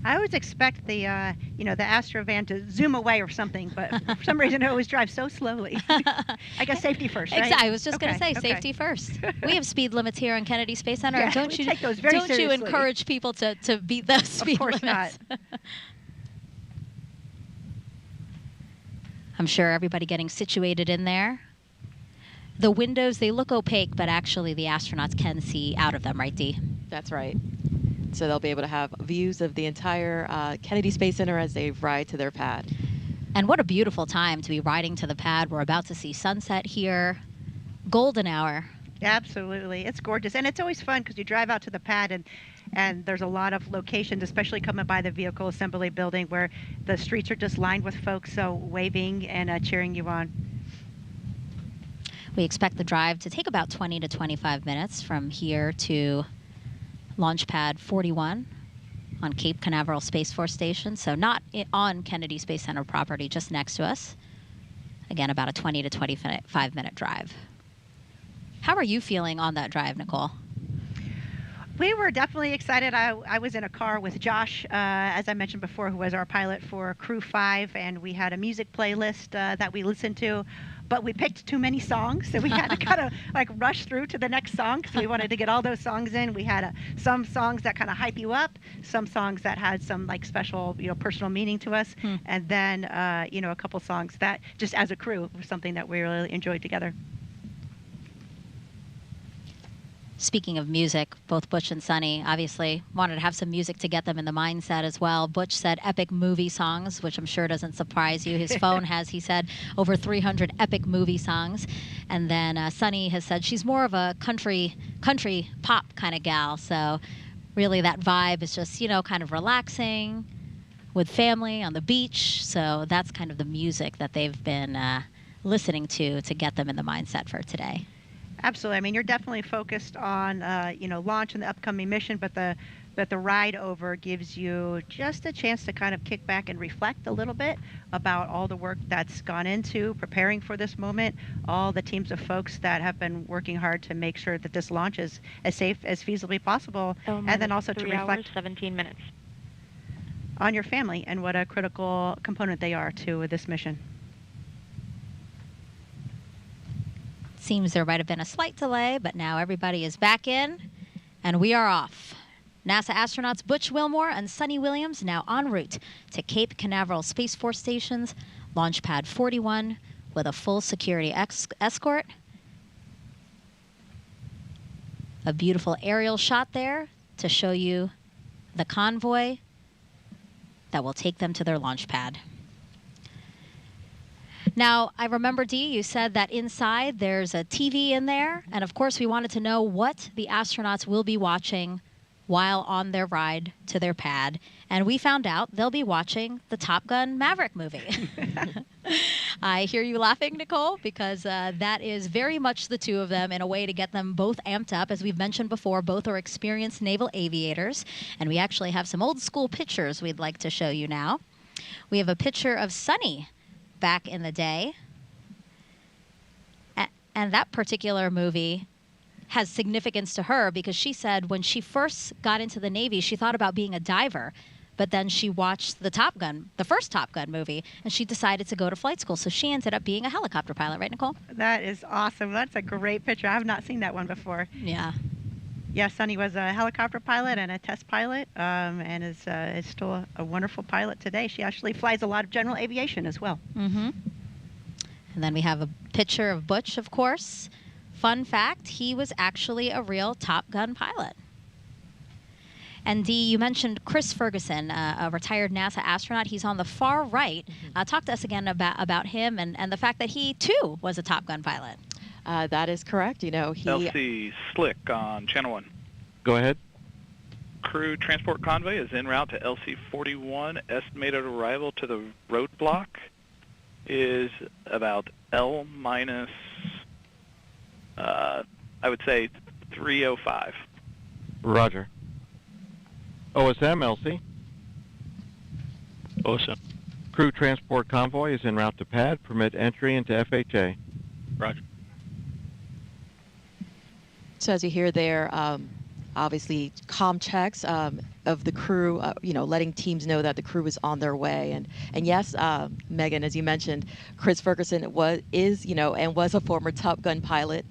Speaker 3: I always expect the Astrovan to zoom away or something, but for some reason it always drives so slowly. I guess safety first, right?
Speaker 2: Exactly. I was just going to say safety first. We have speed limits here on Kennedy Space Center.
Speaker 3: Yeah,
Speaker 2: don't you
Speaker 3: take those very
Speaker 2: don't you
Speaker 3: seriously.
Speaker 2: encourage people to beat those speed limits?
Speaker 3: Of course not.
Speaker 2: I'm sure everybody getting situated in there. The windows, they look opaque, but actually the astronauts can see out of them, right, Dee?
Speaker 14: That's right. So they'll be able to have views of the entire Kennedy Space Center as they ride to their pad.
Speaker 2: And what a beautiful time to be riding to the pad. We're about to see sunset here. Golden hour.
Speaker 3: Absolutely. It's gorgeous. And it's always fun because you drive out to the pad and there's a lot of locations, especially coming by the vehicle assembly building where the streets are just lined with folks so waving and cheering you on.
Speaker 2: We expect the drive to take about 20 to 25 minutes from here to Launch Pad 41 on Cape Canaveral Space Force Station. So not on Kennedy Space Center property, just next to us. Again, about a 20 to 25-minute drive. How are you feeling on that drive, Nicole?
Speaker 3: We were definitely excited. I was in a car with Josh, as I mentioned before, who was our pilot for Crew 5, and we had a music playlist that we listened to, but we picked too many songs, so we had to kind of like rush through to the next song because we wanted to get all those songs in. We had some songs that kind of hype you up, some songs that had some like special, personal meaning to us, and then, a couple songs that just as a crew was something that we really enjoyed together.
Speaker 2: Speaking of music, both Butch and Sunny obviously wanted to have some music to get them in the mindset as well. Butch said epic movie songs, which I'm sure doesn't surprise you. His phone has, he said, over 300 epic movie songs. And then Sunny has said she's more of a country pop kind of gal. So really that vibe is just, kind of relaxing with family on the beach. So that's kind of the music that they've been listening to get them in the mindset for today.
Speaker 3: Absolutely. I mean, you're definitely focused on, launch and the upcoming mission, but the ride over gives you just a chance to kind of kick back and reflect a little bit about all the work that's gone into preparing for this moment, all the teams of folks that have been working hard to make sure that this launch is as safe as feasibly possible, and then also to reflect
Speaker 15: 17 minutes
Speaker 3: on your family and what a critical component they are to this mission.
Speaker 2: Seems there might have been a slight delay, but now everybody is back in, and we are off. NASA astronauts Butch Wilmore and Sunny Williams now en route to Cape Canaveral Space Force Station's Launch Pad 41 with a full security escort. A beautiful aerial shot there to show you the convoy that will take them to their launch pad. Now, I remember, Dee, you said that inside there's a TV in there, and of course we wanted to know what the astronauts will be watching while on their ride to their pad, and we found out they'll be watching the Top Gun Maverick movie. I hear you laughing, Nicole, because that is very much the two of them in a way to get them both amped up. As we've mentioned before, both are experienced naval aviators, and we actually have some old school pictures we'd like to show you now. We have a picture of Sunny back in the day, and that particular movie has significance to her because she said when she first got into the Navy, she thought about being a diver, but then she watched the first Top Gun movie, and she decided to go to flight school. So she ended up being a helicopter pilot, right, Nicole?
Speaker 3: That is awesome. That's a great picture. I have not seen that one before.
Speaker 2: Yeah.
Speaker 3: Yeah, Sunny was a helicopter pilot and a test pilot, and is still a wonderful pilot today. She actually flies a lot of general aviation as well.
Speaker 2: Mm-hmm. And then we have a picture of Butch, of course. Fun fact, he was actually a real Top Gun pilot. And Dee, you mentioned Chris Ferguson, a retired NASA astronaut. He's on the far right. Talk to us again about him and the fact that he, too, was a Top Gun pilot.
Speaker 14: That is correct. He
Speaker 8: LC Slick on Channel 1.
Speaker 7: Go ahead.
Speaker 8: Crew transport convoy is en route to LC 41. Estimated arrival to the roadblock is about L minus, I would say 3:05.
Speaker 7: Roger. OSM, LC.
Speaker 13: OSM.
Speaker 7: Crew transport convoy is en route to pad. Permit entry into FHA.
Speaker 13: Roger.
Speaker 14: So as you hear there, obviously comm checks of the crew, letting teams know that the crew is on their way. And yes, Megan, as you mentioned, Chris Ferguson is a former Top Gun pilot.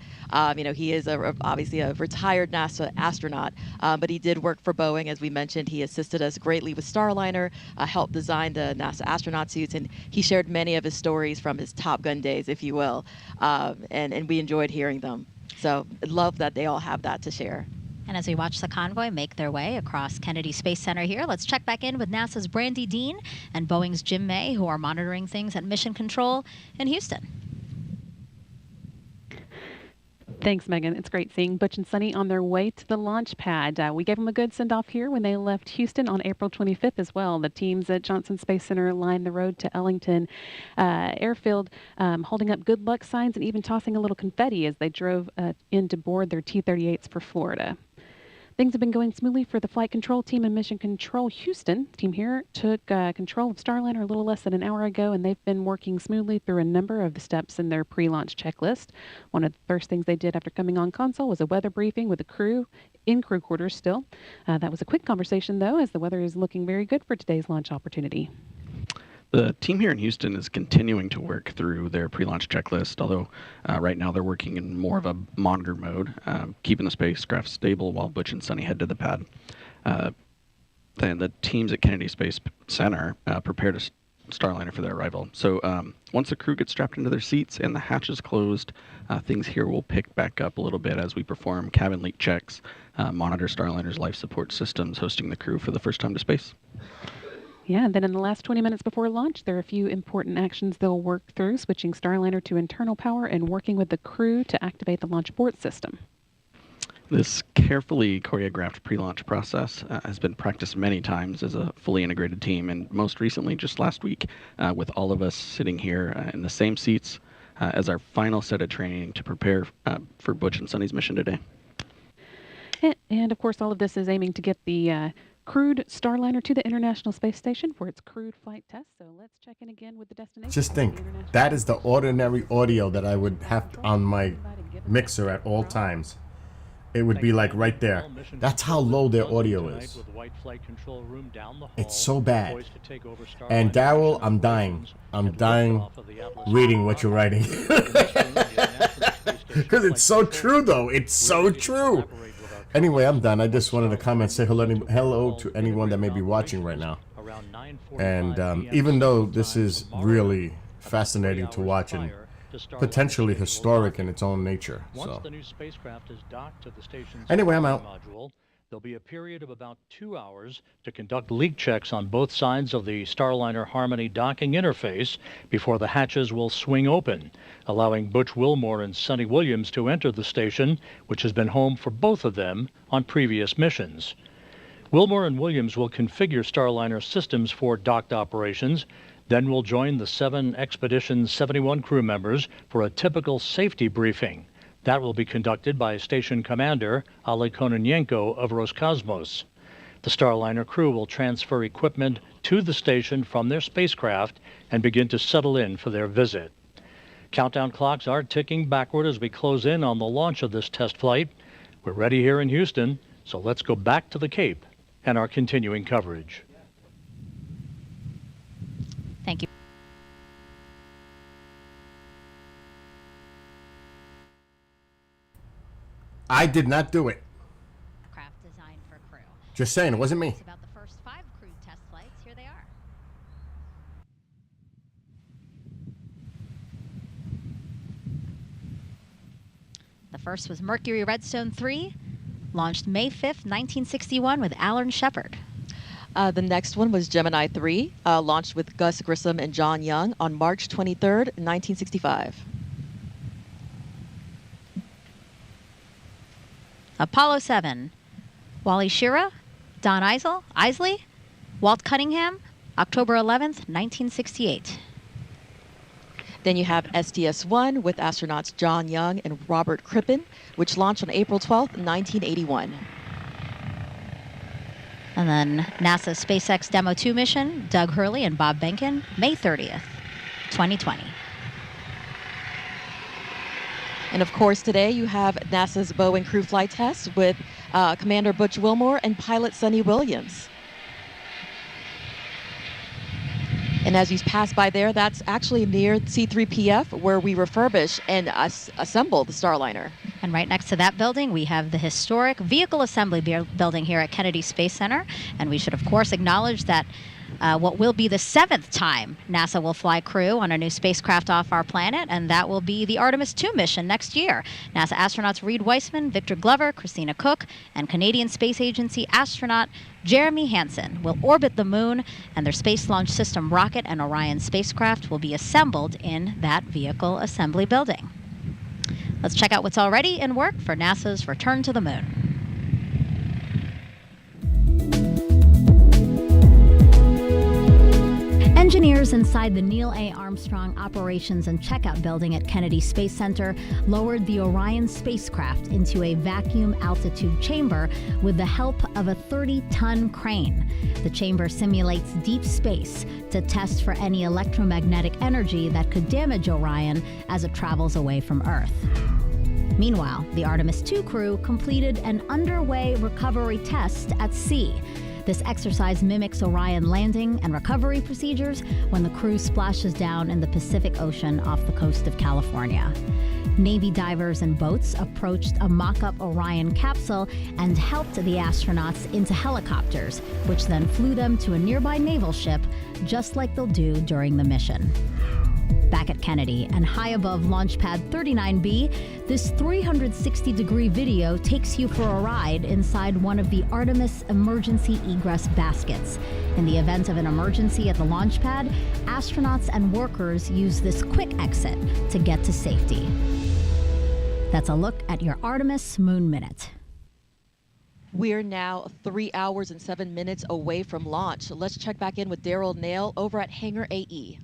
Speaker 14: He is obviously a retired NASA astronaut, but he did work for Boeing. As we mentioned, he assisted us greatly with Starliner, helped design the NASA astronaut suits, and he shared many of his stories from his Top Gun days, if you will, and we enjoyed hearing them. So I love that they all have that to share.
Speaker 2: And as we watch the convoy make their way across Kennedy Space Center here, let's check back in with NASA's Brandy Dean and Boeing's Jim May, who are monitoring things at Mission Control in Houston.
Speaker 9: Thanks, Megan. It's great seeing Butch and Sunny on their way to the launch pad. We gave them a good send-off here when they left Houston on April 25th as well. The teams at Johnson Space Center lined the road to Ellington Airfield, holding up good luck signs and even tossing a little confetti as they drove in to board their T-38s for Florida. Things have been going smoothly for the flight control team and mission control Houston. The team here took control of Starliner a little less than an hour ago, and they've been working smoothly through a number of the steps in their pre-launch checklist. One of the first things they did after coming on console was a weather briefing with the crew in crew quarters still. That was a quick conversation, though, as the weather is looking very good for today's launch opportunity.
Speaker 10: The team here in Houston is continuing to work through their pre-launch checklist, although right now they're working in more of a monitor mode, keeping the spacecraft stable while Butch and Sunny head to the pad. Then the teams at Kennedy Space Center prepared a Starliner for their arrival. So once the crew gets strapped into their seats and the hatch is closed, things here will pick back up a little bit as we perform cabin leak checks, monitor Starliner's life support systems, hosting the crew for the first time to space.
Speaker 9: Yeah, and then in the last 20 minutes before launch, there are a few important actions they'll work through, switching Starliner to internal power and working with the crew to activate the launch abort system.
Speaker 10: This carefully choreographed pre-launch process has been practiced many times as a fully integrated team, and most recently just last week with all of us sitting here in the same seats as our final set of training to prepare for Butch and Sunny's mission today.
Speaker 9: And of course, all of this is aiming to get the crewed Starliner to the International Space Station for its crewed flight test. So let's check in again with the destination.
Speaker 1: Just think, that is the ordinary audio that I would have on my mixer at all times. It would be like right there. That's how low their audio is. It's so bad. And Daryl, I'm dying. I'm dying reading what you're writing. Because it's so true, though. It's so true. Anyway, I'm done. I just wanted to comment, say hello to anyone that may be watching right now. And even though this is really fascinating to watch and potentially historic in its own nature. So anyway, I'm out.
Speaker 12: There'll be a period of about 2 hours to conduct leak checks on both sides of the Starliner Harmony docking interface before the hatches will swing open, allowing Butch Wilmore and Sunny Williams to enter the station, which has been home for both of them on previous missions. Wilmore and Williams will configure Starliner systems for docked operations, then will join the 7 Expedition 71 crew members for a typical safety briefing. That will be conducted by Station Commander Ale Kononenko of Roscosmos. The Starliner crew will transfer equipment to the station from their spacecraft and begin to settle in for their visit. Countdown clocks are ticking backward as we close in on the launch of this test flight. We're ready here in Houston, so let's go back to the Cape and our continuing coverage.
Speaker 2: Thank you.
Speaker 1: I did not do it.
Speaker 2: Craft designed for crew.
Speaker 1: Just saying, it wasn't me.
Speaker 2: It's about the first 5 crewed test flights. Here they are. The first was Mercury Redstone 3, launched May 5th, 1961 with Alan Shepard.
Speaker 14: The next one was Gemini 3, launched with Gus Grissom and John Young on March 23rd, 1965.
Speaker 2: Apollo 7, Wally Schirra, Don Isley, Walt Cunningham, October 11th, 1968.
Speaker 14: Then you have STS-1 with astronauts John Young and Robert Crippen, which launched on April 12th, 1981.
Speaker 2: And then NASA SpaceX Demo 2 mission, Doug Hurley and Bob Behnken, May 30th, 2020.
Speaker 14: And of course, today you have NASA's Boeing crew flight test with Commander Butch Wilmore and pilot Sunny Williams. And as you pass by there, that's actually near C3PF, where we refurbish and assemble the Starliner.
Speaker 2: And right next to that building, we have the historic Vehicle Assembly Building here at Kennedy Space Center. And we should, of course, acknowledge that what will be the 7th time NASA will fly crew on a new spacecraft off our planet, and that will be the Artemis II mission next year. NASA astronauts Reed Weissman, Victor Glover, Christina Cook, and Canadian Space Agency astronaut Jeremy Hansen will orbit the moon, and their Space Launch System rocket and Orion spacecraft will be assembled in that Vehicle Assembly Building. Let's check out what's already in work for NASA's return to the moon. Engineers inside the Neil A. Armstrong Operations and Checkout Building at Kennedy Space Center lowered the Orion spacecraft into a vacuum altitude chamber with the help of a 30-ton crane. The chamber simulates deep space to test for any electromagnetic energy that could damage Orion as it travels away from Earth. Meanwhile, the Artemis II crew completed an underway recovery test at sea. This exercise mimics Orion landing and recovery procedures when the crew splashes down in the Pacific Ocean off the coast of California. Navy divers and boats approached a mock-up Orion capsule and helped the astronauts into helicopters, which then flew them to a nearby naval ship, just like they'll do during the mission. Back at Kennedy and high above Launch Pad 39B, this 360-degree video takes you for a ride inside one of the Artemis emergency egress baskets. In the event of an emergency at the launch pad, astronauts and workers use this quick exit to get to safety. That's a look at your Artemis Moon Minute.
Speaker 14: We're now 3 hours and 7 minutes away from launch. So let's check back in with Daryl Nail over at Hangar AE.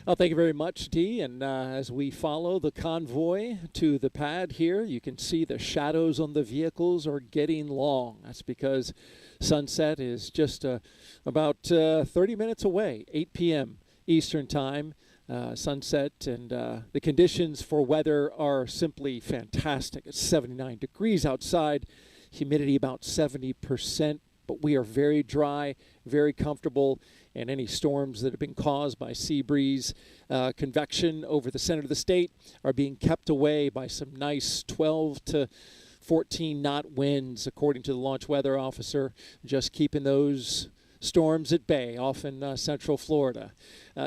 Speaker 6: Well, thank you very much, Dee. And as we follow the convoy to the pad here, you can see the shadows on the vehicles are getting long. That's because sunset is just about 30 minutes away, 8 p.m. Eastern Time. Sunset, and the conditions for weather are simply fantastic. It's 79 degrees outside, humidity about 70%, but we are very dry, very comfortable, and any storms that have been caused by sea breeze, convection over the center of the state are being kept away by some nice 12 to 14 knot winds, according to the launch weather officer, just keeping those storms at bay off in central Florida.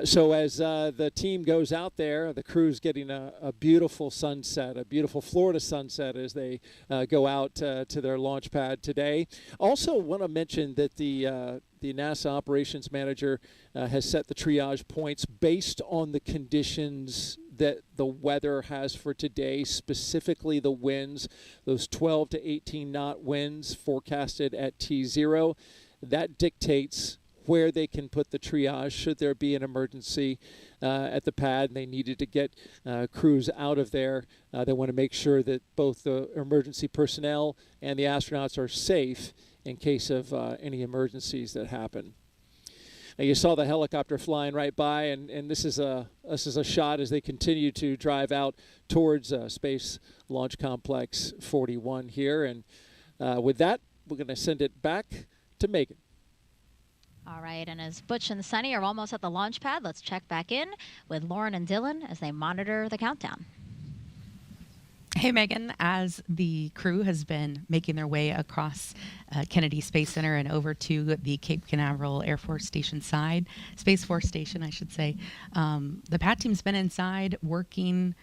Speaker 6: So as the team goes out there, the crew's getting a beautiful sunset, a beautiful Florida sunset as they go out to their launch pad today. Also want to mention that the NASA operations manager has set the triage points based on the conditions that the weather has for today, specifically the winds, those 12 to 18 knot winds forecasted at T0. That dictates where they can put the triage should there be an emergency at the pad and they needed to get crews out of there. They want to make sure that both the emergency personnel and the astronauts are safe in case of any emergencies that happen. Now you saw the helicopter flying right by, and this is a shot as they continue to drive out towards Space Launch Complex 41 here. And with that, we're going to send it back to Megan.
Speaker 2: All right, and as Butch and Sunny are almost at the launch pad, let's check back in with Lauren and Dylan as they monitor the countdown.
Speaker 4: Hey, Megan, as the crew has been making their way across Kennedy Space Center and over to the Cape Canaveral Air Force Station side, Space Force Station, I should say, the pad team's been inside working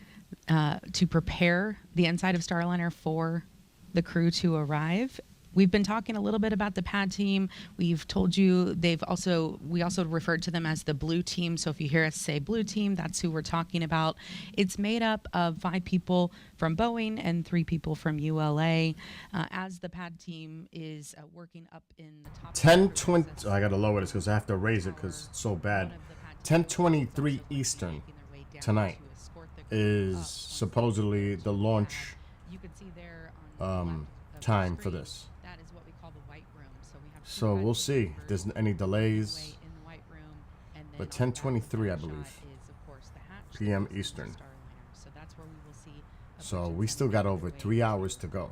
Speaker 4: to prepare the inside of Starliner for the crew to arrive. We've been talking a little bit about the pad team. We've told you we also referred to them as the blue team. So if you hear us say blue team, that's who we're talking about. It's made up of 5 people from Boeing and 3 people from ULA. As the pad team is working up in the top.
Speaker 1: 10:20. I gotta lower this because I have to raise it because it's so bad. 10:23 Eastern tonight is supposedly the launch time for this. So we'll see if there's any delays. But 10:23, I believe, p.m. Eastern. So we still got over 3 hours to go.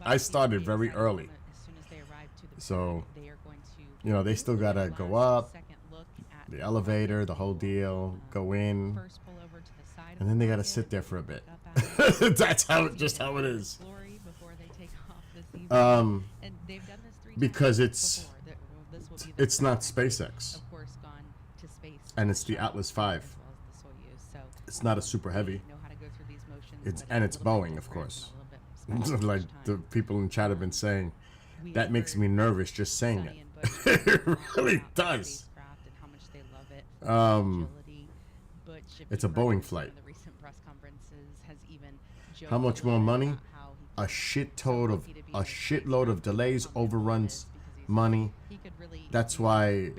Speaker 1: I started very early. So, you know, they still gotta go up, the elevator, the whole deal, go in, and then they gotta sit there for a bit. That's how it is. Because it's not SpaceX, and it's the Atlas V. It's not a super heavy. It's Boeing, of course. Like the people in chat have been saying, that makes me nervous just saying it. It really does. It's a Boeing flight. How much more money? A shitload of delays, overruns, money. That's why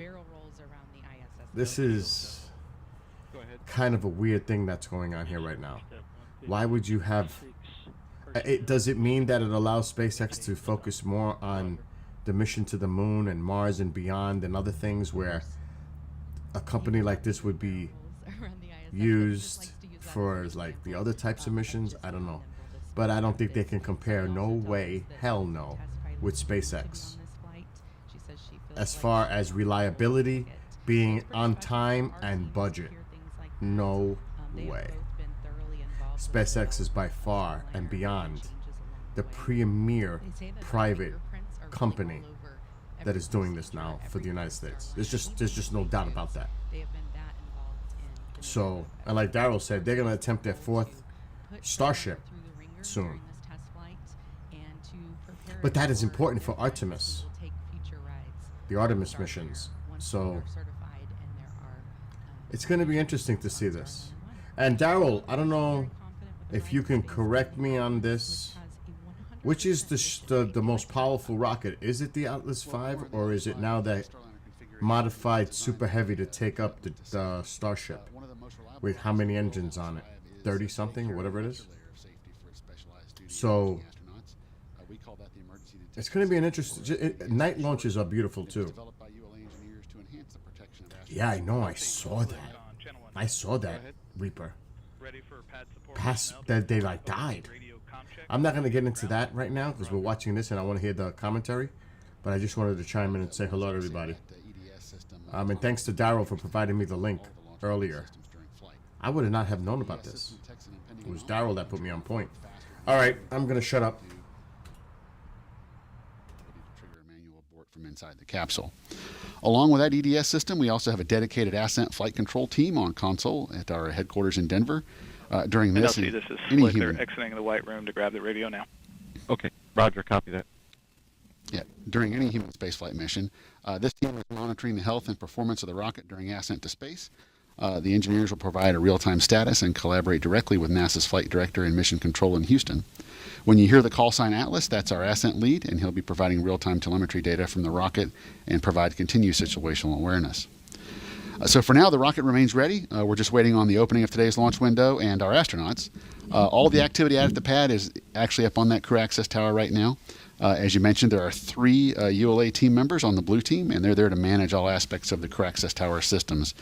Speaker 1: this is kind of a weird thing that's going on here right now. Why would you have... Does it mean that it allows SpaceX to focus more on the mission to the moon and Mars and beyond and other things where a company like this would be used for like the other types of missions? I don't know. But I don't think they can compare, no way, hell no, with SpaceX. As far as reliability, being on time and budget, no way. SpaceX is by far and beyond the premier private company that is doing this now for the United States. There's just no doubt about that. So, and like Daryl said, they're going to attempt their 4th Starship soon. But that is important for Artemis, the Artemis missions. So it's going to be interesting to see this. And Daryl, I don't know if you can correct me on this. Which is the most powerful rocket? Is it the Atlas V, or is it now that modified Super Heavy to take up the Starship? With how many engines on it? 30 something, whatever it is. So it's going to be an interesting... Night launches are beautiful too. Yeah, I know. I saw that Reaper. Past that they like died. I'm not going to get into that right now because we're watching this and I want to hear the commentary. But I just wanted to chime in and say hello to everybody. And thanks to Daryl for providing me the link earlier. I would not have known about this. It was Daryl that put me on point. All right, I'm going to shut up.
Speaker 5: Trigger a manual abort from inside the capsule. Along with that EDS system, we also have a dedicated Ascent flight control team on console at our headquarters in Denver. During this,
Speaker 8: this is Slick. They're exiting the White Room to grab the radio now.
Speaker 7: Okay, Roger, copy that.
Speaker 5: Yeah, during any human spaceflight mission, this team is monitoring the health and performance of the rocket during ascent to space. The engineers will provide a real-time status and collaborate directly with NASA's flight director and mission control in Houston. When you hear the call sign Atlas, that's our ascent lead, and he'll be providing real-time telemetry data from the rocket and provide continued situational awareness. So for now, the rocket remains ready. We're just waiting on the opening of today's launch window and our astronauts. All the activity out at the pad is actually up on that crew access tower right now. As you mentioned, there are 3 ULA team members on the blue team, and they're there to manage all aspects of the crew access tower systems.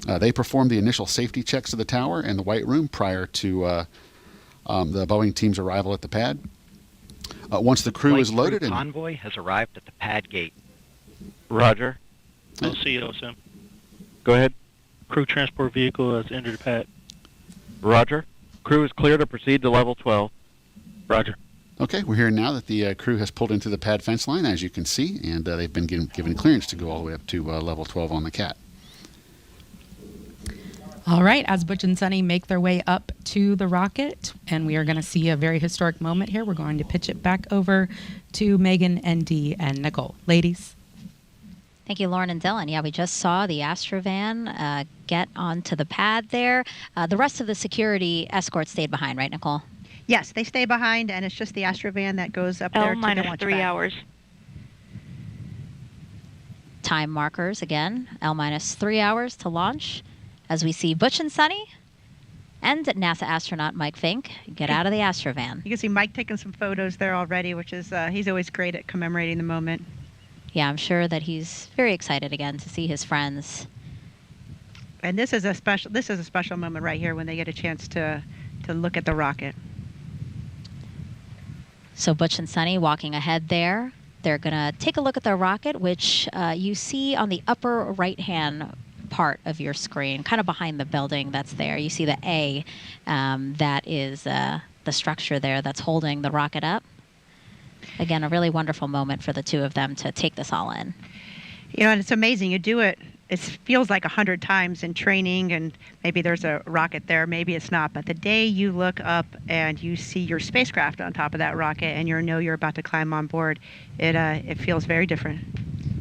Speaker 5: They performed the initial safety checks of the tower and the White Room prior to the Boeing team's arrival at the pad. Once the crew is loaded...
Speaker 15: The convoy has arrived at the pad gate.
Speaker 7: Roger.
Speaker 13: LCOSM.
Speaker 7: Go ahead.
Speaker 13: Crew transport vehicle has entered the pad.
Speaker 7: Roger. Crew is clear to proceed to level 12.
Speaker 13: Roger.
Speaker 5: Okay, we're hearing now that the crew has pulled into the pad fence line, as you can see, and they've been given clearance to go all the way up to level 12 on the CAT.
Speaker 4: All right, as Butch and Sunny make their way up to the rocket, and we are going to see a very historic moment here, we're going to pitch it back over to Megan and Dee and Nicole. Ladies.
Speaker 2: Thank you, Lauren and Dylan. Yeah, we just saw the Astrovan get onto the pad there. The rest of the security escort stayed behind, right, Nicole?
Speaker 3: Yes, they stay behind, and it's just the Astrovan that goes up there to the launch
Speaker 16: L-3
Speaker 3: pad.
Speaker 16: hours.
Speaker 2: Time markers again, L-3 hours to launch. As we see Butch and Sunny and NASA astronaut Mike Fink get out of the Astrovan.
Speaker 3: You can see Mike taking some photos there already, which is he's always great at commemorating the moment.
Speaker 2: Yeah, I'm sure that he's very excited again to see his friends.
Speaker 3: And this is a special moment right here when they get a chance to look at the rocket.
Speaker 2: So Butch and Sunny walking ahead there. They're going to take a look at the rocket, which you see on the upper right-hand part of your screen, kind of behind the building that's there. You see the A, that is the structure there that's holding the rocket up. Again, a really wonderful moment for the two of them to take this all in.
Speaker 3: You know, and it's amazing. You do it, it feels like 100 times in training, and maybe there's a rocket there, maybe it's not. But the day you look up and you see your spacecraft on top of that rocket and you know you're about to climb on board, it feels very different.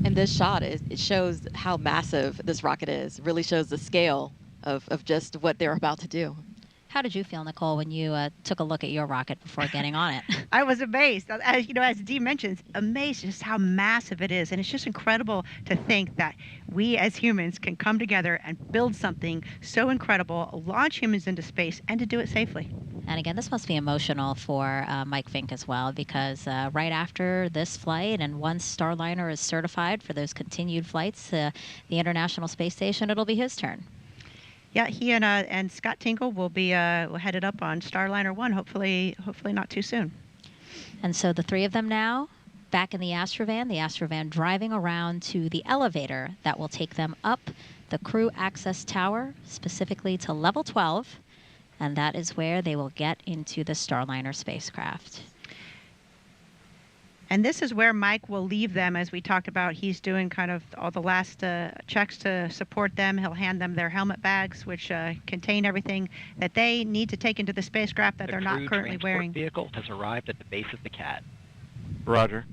Speaker 14: And this shot, it shows how massive this rocket is. It really shows the scale of just what they're about to do.
Speaker 2: How did you feel, Nicole, when you took a look at your rocket before getting on it?
Speaker 3: I was amazed. As as Dee mentions, amazed just how massive it is. And it's just incredible to think that we as humans can come together and build something so incredible, launch humans into space, and to do it safely.
Speaker 2: And again, this must be emotional for Mike Fink as well, because right after this flight, and once Starliner is certified for those continued flights to the International Space Station, it'll be his turn.
Speaker 3: Yeah, he and Scott Tinkle will be headed up on Starliner 1, hopefully not too soon.
Speaker 2: And so the three of them now back in the Astrovan driving around to the elevator that will take them up the crew access tower, specifically to level 12, and that is where they will get into the Starliner spacecraft.
Speaker 3: And this is where Mike will leave them, as we talked about. He's doing kind of all the last checks to support them. He'll hand them their helmet bags, which contain everything that they need to take into the spacecraft that they're not currently wearing.
Speaker 15: The vehicle has arrived at the base of the CAT.
Speaker 7: Roger.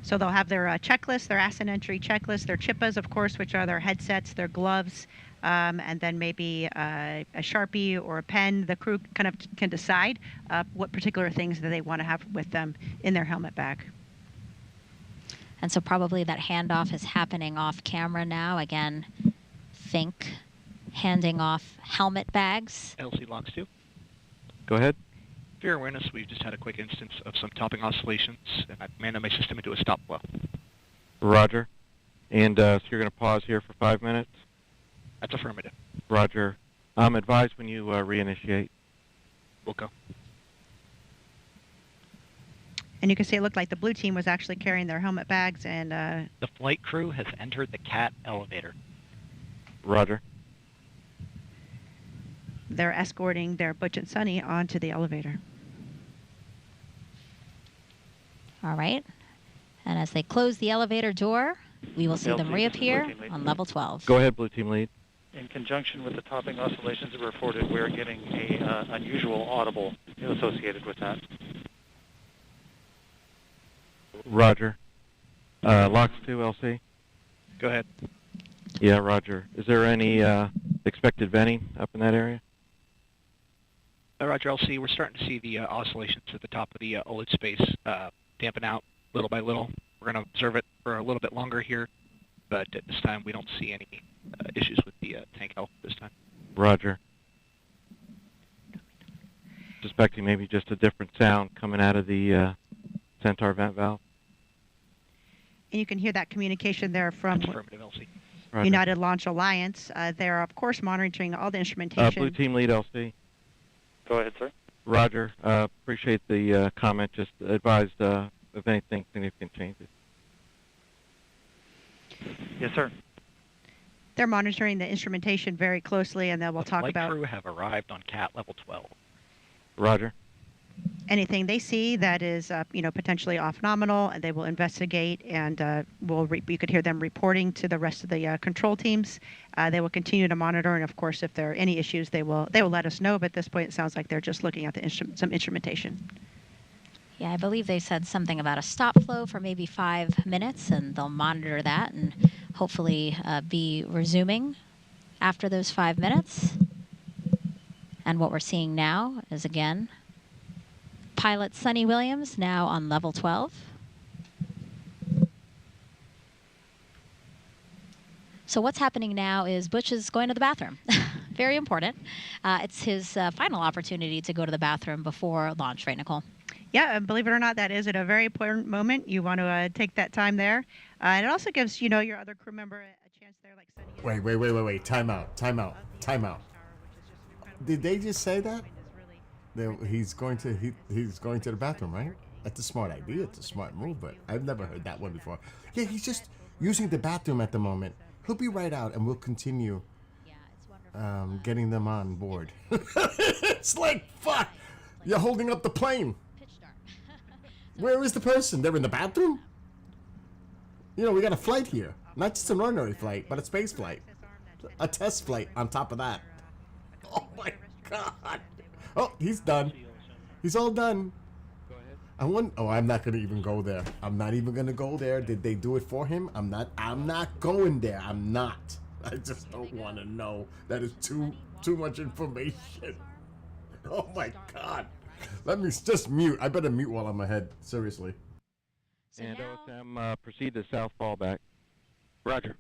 Speaker 3: So they'll have their checklist, their ascent entry checklist, their chippas, of course, which are their headsets, their gloves, and then maybe a Sharpie or a pen. The crew kind of can decide what particular things that they want to have with them in their helmet bag.
Speaker 2: And so probably that handoff is happening off camera now. Again, Fink handing off helmet bags.
Speaker 8: LC Locks 2.
Speaker 7: Go ahead.
Speaker 8: For your awareness, we've just had a quick instance of some topping oscillations, and I've commanded my system into a stop flow.
Speaker 7: Roger. And so you're going to pause here for 5 minutes?
Speaker 8: That's affirmative.
Speaker 7: Roger. Advise when you reinitiate.
Speaker 8: We'll go.
Speaker 3: And you can see it looked like the blue team was actually carrying their helmet bags and...
Speaker 15: The flight crew has entered the CAT elevator.
Speaker 7: Roger.
Speaker 3: They're escorting their Butch and Sunny onto the elevator.
Speaker 2: All right. And as they close the elevator door, we will see them reappear on level 12.
Speaker 7: Go ahead, Blue Team Lead.
Speaker 16: In conjunction with the topping oscillations that were reported, we're getting a unusual audible associated with that.
Speaker 7: Roger. Locks 2, LC.
Speaker 8: Go ahead.
Speaker 7: Yeah, Roger. Is there any expected venting up in that area?
Speaker 8: Roger, LC. We're starting to see the oscillations at the top of the OLED space dampen out little by little. We're going to observe it for a little bit longer here, but at this time we don't see any issues with the tank health this time.
Speaker 7: Roger. Suspecting maybe just a different sound coming out of the Centaur vent valve.
Speaker 3: And you can hear that communication there from
Speaker 7: Roger.
Speaker 3: United Launch Alliance. They're, of course, monitoring all the instrumentation.
Speaker 7: Blue Team Lead, LC.
Speaker 16: Go ahead, sir.
Speaker 7: Roger. Appreciate the comment. Just advised if anything significant changes.
Speaker 16: Yes, sir.
Speaker 3: They're monitoring the instrumentation very closely, and then we'll talk about...
Speaker 15: The flight crew have arrived on CAT level 12.
Speaker 7: Roger.
Speaker 3: Anything they see that is, potentially off-nominal, and they will investigate, and you could hear them reporting to the rest of the control teams. They will continue to monitor, and of course, if there are any issues, they will let us know. But at this point, it sounds like they're just looking at some instrumentation.
Speaker 2: Yeah, I believe they said something about a stop flow for maybe 5 minutes, and they'll monitor that and hopefully be resuming after those 5 minutes. And what we're seeing now is, again, pilot Sunny Williams now on level 12. So what's happening now is Butch is going to the bathroom. Very important. It's his final opportunity to go to the bathroom before launch, right, Nicole?
Speaker 3: Yeah, and believe it or not, that is at a very important moment. You want to take that time there. And it also gives, your other crew member a chance there, like Sunny.
Speaker 1: Wait. Time out. Did they just say that? He's going to the bathroom, right? That's a smart idea. It's a smart move, but I've never heard that one before. Yeah, he's just using the bathroom at the moment. He'll be right out, and we'll continue getting them on board. It's like, fuck! You're holding up the plane. Where is the person? They're in the bathroom? We got a flight here. Not just an ordinary flight, but a space flight. A test flight on top of that. Oh my God. Oh, he's done. He's all done. I'm not gonna even go there. I'm not even gonna go there. Did they do it for him? I'm not going there. I'm not. I just don't want to know. That is too much information. Oh my God. Let me just mute. I better mute while I'm ahead. Seriously.
Speaker 7: And OSM, proceed to south fallback. Roger.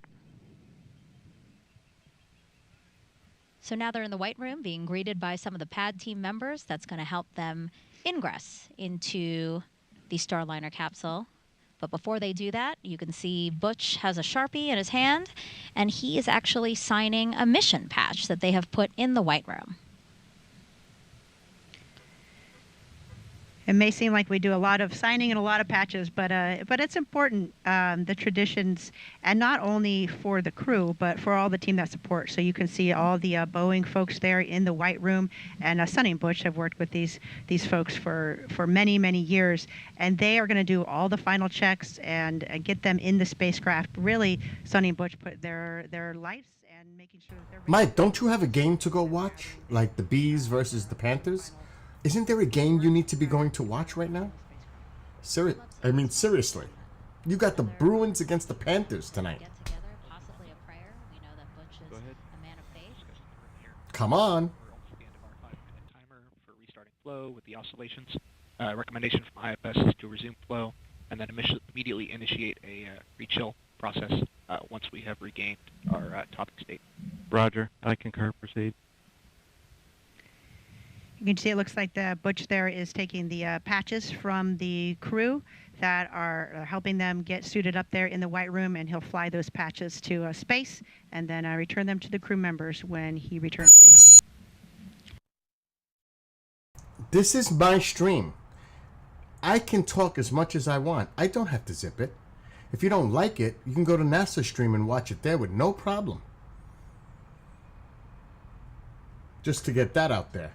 Speaker 2: So now they're in the white room being greeted by some of the pad team members. That's going to help them ingress into the Starliner capsule. But before they do that, you can see Butch has a Sharpie in his hand, and he is actually signing a mission patch that they have put in the white room.
Speaker 3: It may seem like we do a lot of signing and a lot of patches, but it's important, the traditions, and not only for the crew, but for all the team that supports. So you can see all the Boeing folks there in the white room, and Sonny and Butch have worked with these folks for many, many years, and they are going to do all the final checks and get them in the spacecraft. Really, Sonny and Butch put their lives and making sure that they're ready.
Speaker 1: Mike, don't you have a game to go watch? Like the Bees versus the Panthers? Isn't there a game you need to be going to watch right now? Seriously. You got the Bruins against the Panthers tonight.
Speaker 2: Go ahead. A man of faith.
Speaker 1: Come on.
Speaker 8: Timer for restarting flow with the oscillations. Recommendation from I.S.S. is to resume flow and then immediately initiate a rechill process once we have regained our topic state.
Speaker 7: Roger. I concur. Proceed.
Speaker 3: You can see it looks like the Butch there is taking the patches from the crew that are helping them get suited up there in the white room, and he'll fly those patches to space and then return them to the crew members when he returns safely.
Speaker 1: This is my stream. I can talk as much as I want. I don't have to zip it. If you don't like it, you can go to NASA stream and watch it there with no problem. Just to get that out there.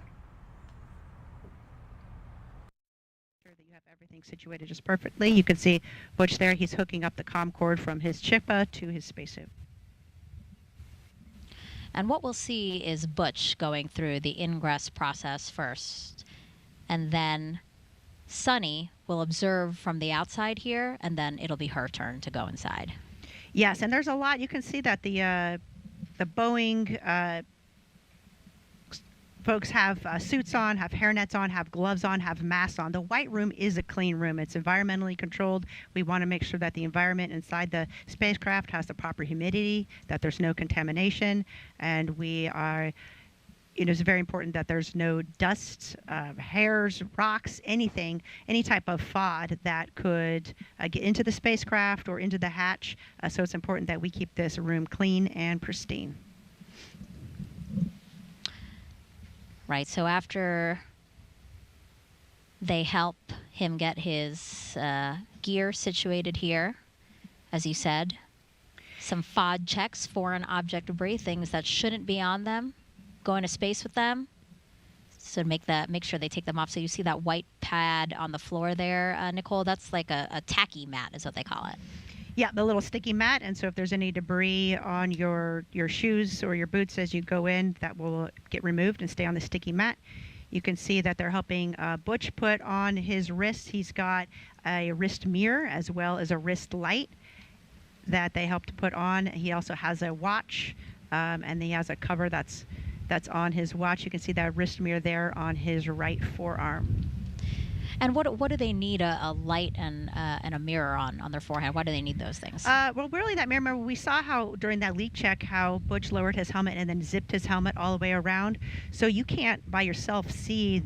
Speaker 3: Everything situated just perfectly. You can see Butch there. He's hooking up the comm cord from his chippa to his spacesuit.
Speaker 2: And what we'll see is Butch going through the ingress process first. And then Sunny will observe from the outside here, and then it'll be her turn to go inside.
Speaker 3: Yes, and there's a lot. You can see that the Boeing folks have suits on, have hairnets on, have gloves on, have masks on. The white room is a clean room. It's environmentally controlled. We want to make sure that the environment inside the spacecraft has the proper humidity, that there's no contamination, and it's very important that there's no dust, hairs, rocks, anything, any type of FOD that could get into the spacecraft or into the hatch. So it's important that we keep this room clean and pristine.
Speaker 2: Right, so after they help him get his gear situated here, as you said, some FOD checks, foreign object debris, things that shouldn't be on them, go into space with them. So make sure they take them off. So you see that white pad on the floor there, Nicole, that's like a tacky mat is what they call it.
Speaker 3: Yeah, the little sticky mat, and so if there's any debris on your shoes or your boots as you go in, that will get removed and stay on the sticky mat. You can see that they're helping Butch put on his wrist. He's got a wrist mirror as well as a wrist light that they help to put on. He also has a watch, and he has a cover that's on his watch. You can see that wrist mirror there on his right forearm.
Speaker 2: And what do they need a light and a mirror on their forehead? Why do they need those things?
Speaker 3: Well, really, that mirror, remember, we saw how during that leak check how Butch lowered his helmet and then zipped his helmet all the way around. So you can't by yourself see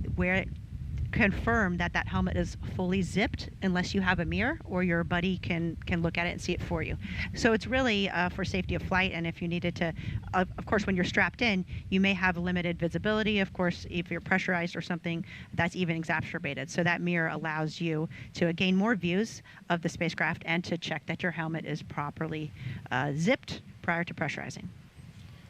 Speaker 3: confirm that helmet is fully zipped unless you have a mirror or your buddy can look at it and see it for you. So it's really for safety of flight, and if you needed to, of course, when you're strapped in, you may have limited visibility. Of course, if you're pressurized or something, that's even exacerbated. So that mirror allows you to gain more views of the spacecraft and to check that your helmet is properly zipped prior to pressurizing.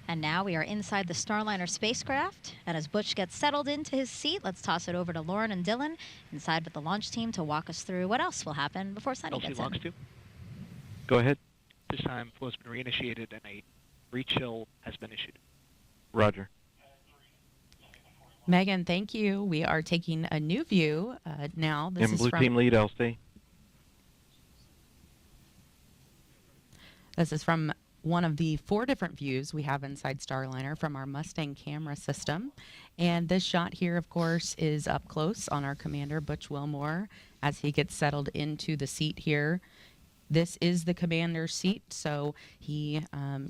Speaker 2: And now we are inside the Starliner spacecraft. And as Butch gets settled into his seat, let's toss it over to Lauren and Dylan inside with the launch team to walk us through what else will happen before Sunny gets in.
Speaker 8: Two.
Speaker 7: Go ahead.
Speaker 8: This time, flow has been reinitiated and a rechill has been issued.
Speaker 7: Roger.
Speaker 4: Megan, thank you. We are taking a new view now. This
Speaker 7: and
Speaker 4: is
Speaker 7: Blue
Speaker 4: from
Speaker 7: Team Lead, LC.
Speaker 4: This is from one of the 4 different views we have inside Starliner from our Mustang camera system. And this shot here, of course, is up close on our commander, Butch Wilmore, as he gets settled into the seat here. This is the commander's seat, so he,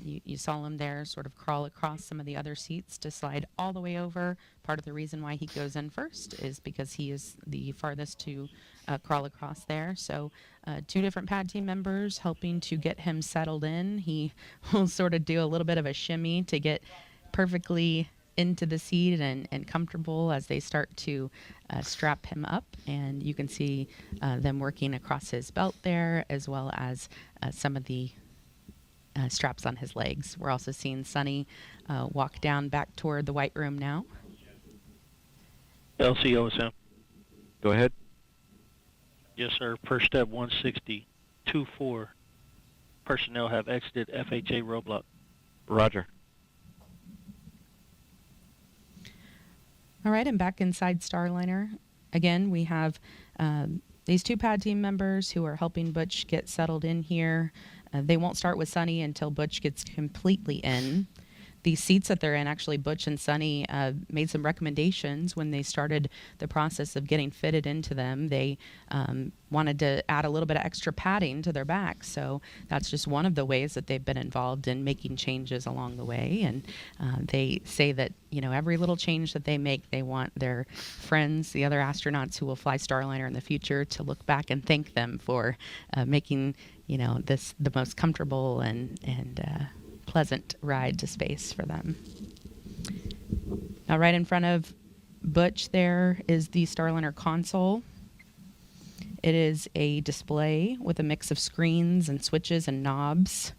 Speaker 4: you saw him there sort of crawl across some of the other seats to slide all the way over. Part of the reason why he goes in first is because he is the farthest to crawl across there. So 2 different pad team members helping to get him settled in. He will sort of do a little bit of a shimmy to get perfectly into the seat and comfortable as they start to strap him up. And you can see them working across his belt there, as well as some of the straps on his legs. We're also seeing Sonny walk down back toward the white room now.
Speaker 17: LCOSM.
Speaker 7: Go ahead.
Speaker 17: Yes, sir. First step 160-24. Personnel have exited FHA roadblock.
Speaker 7: Roger.
Speaker 4: All right, and back inside Starliner. Again, we have these 2 pad team members who are helping Butch get settled in here. They won't start with Sonny until Butch gets completely in. These seats that they're in, actually, Butch and Sonny made some recommendations when they started the process of getting fitted into them. They wanted to add a little bit of extra padding to their back. So that's just one of the ways that they've been involved in making changes along the way. And they say that, you know, every little change that they make, they want their friends, the other astronauts who will fly Starliner in the future, to look back and thank them for making, you know, this the most comfortable and pleasant ride to space for them. Now, right in front of Butch there is the Starliner console. It is a display with a mix of screens and switches and knobs.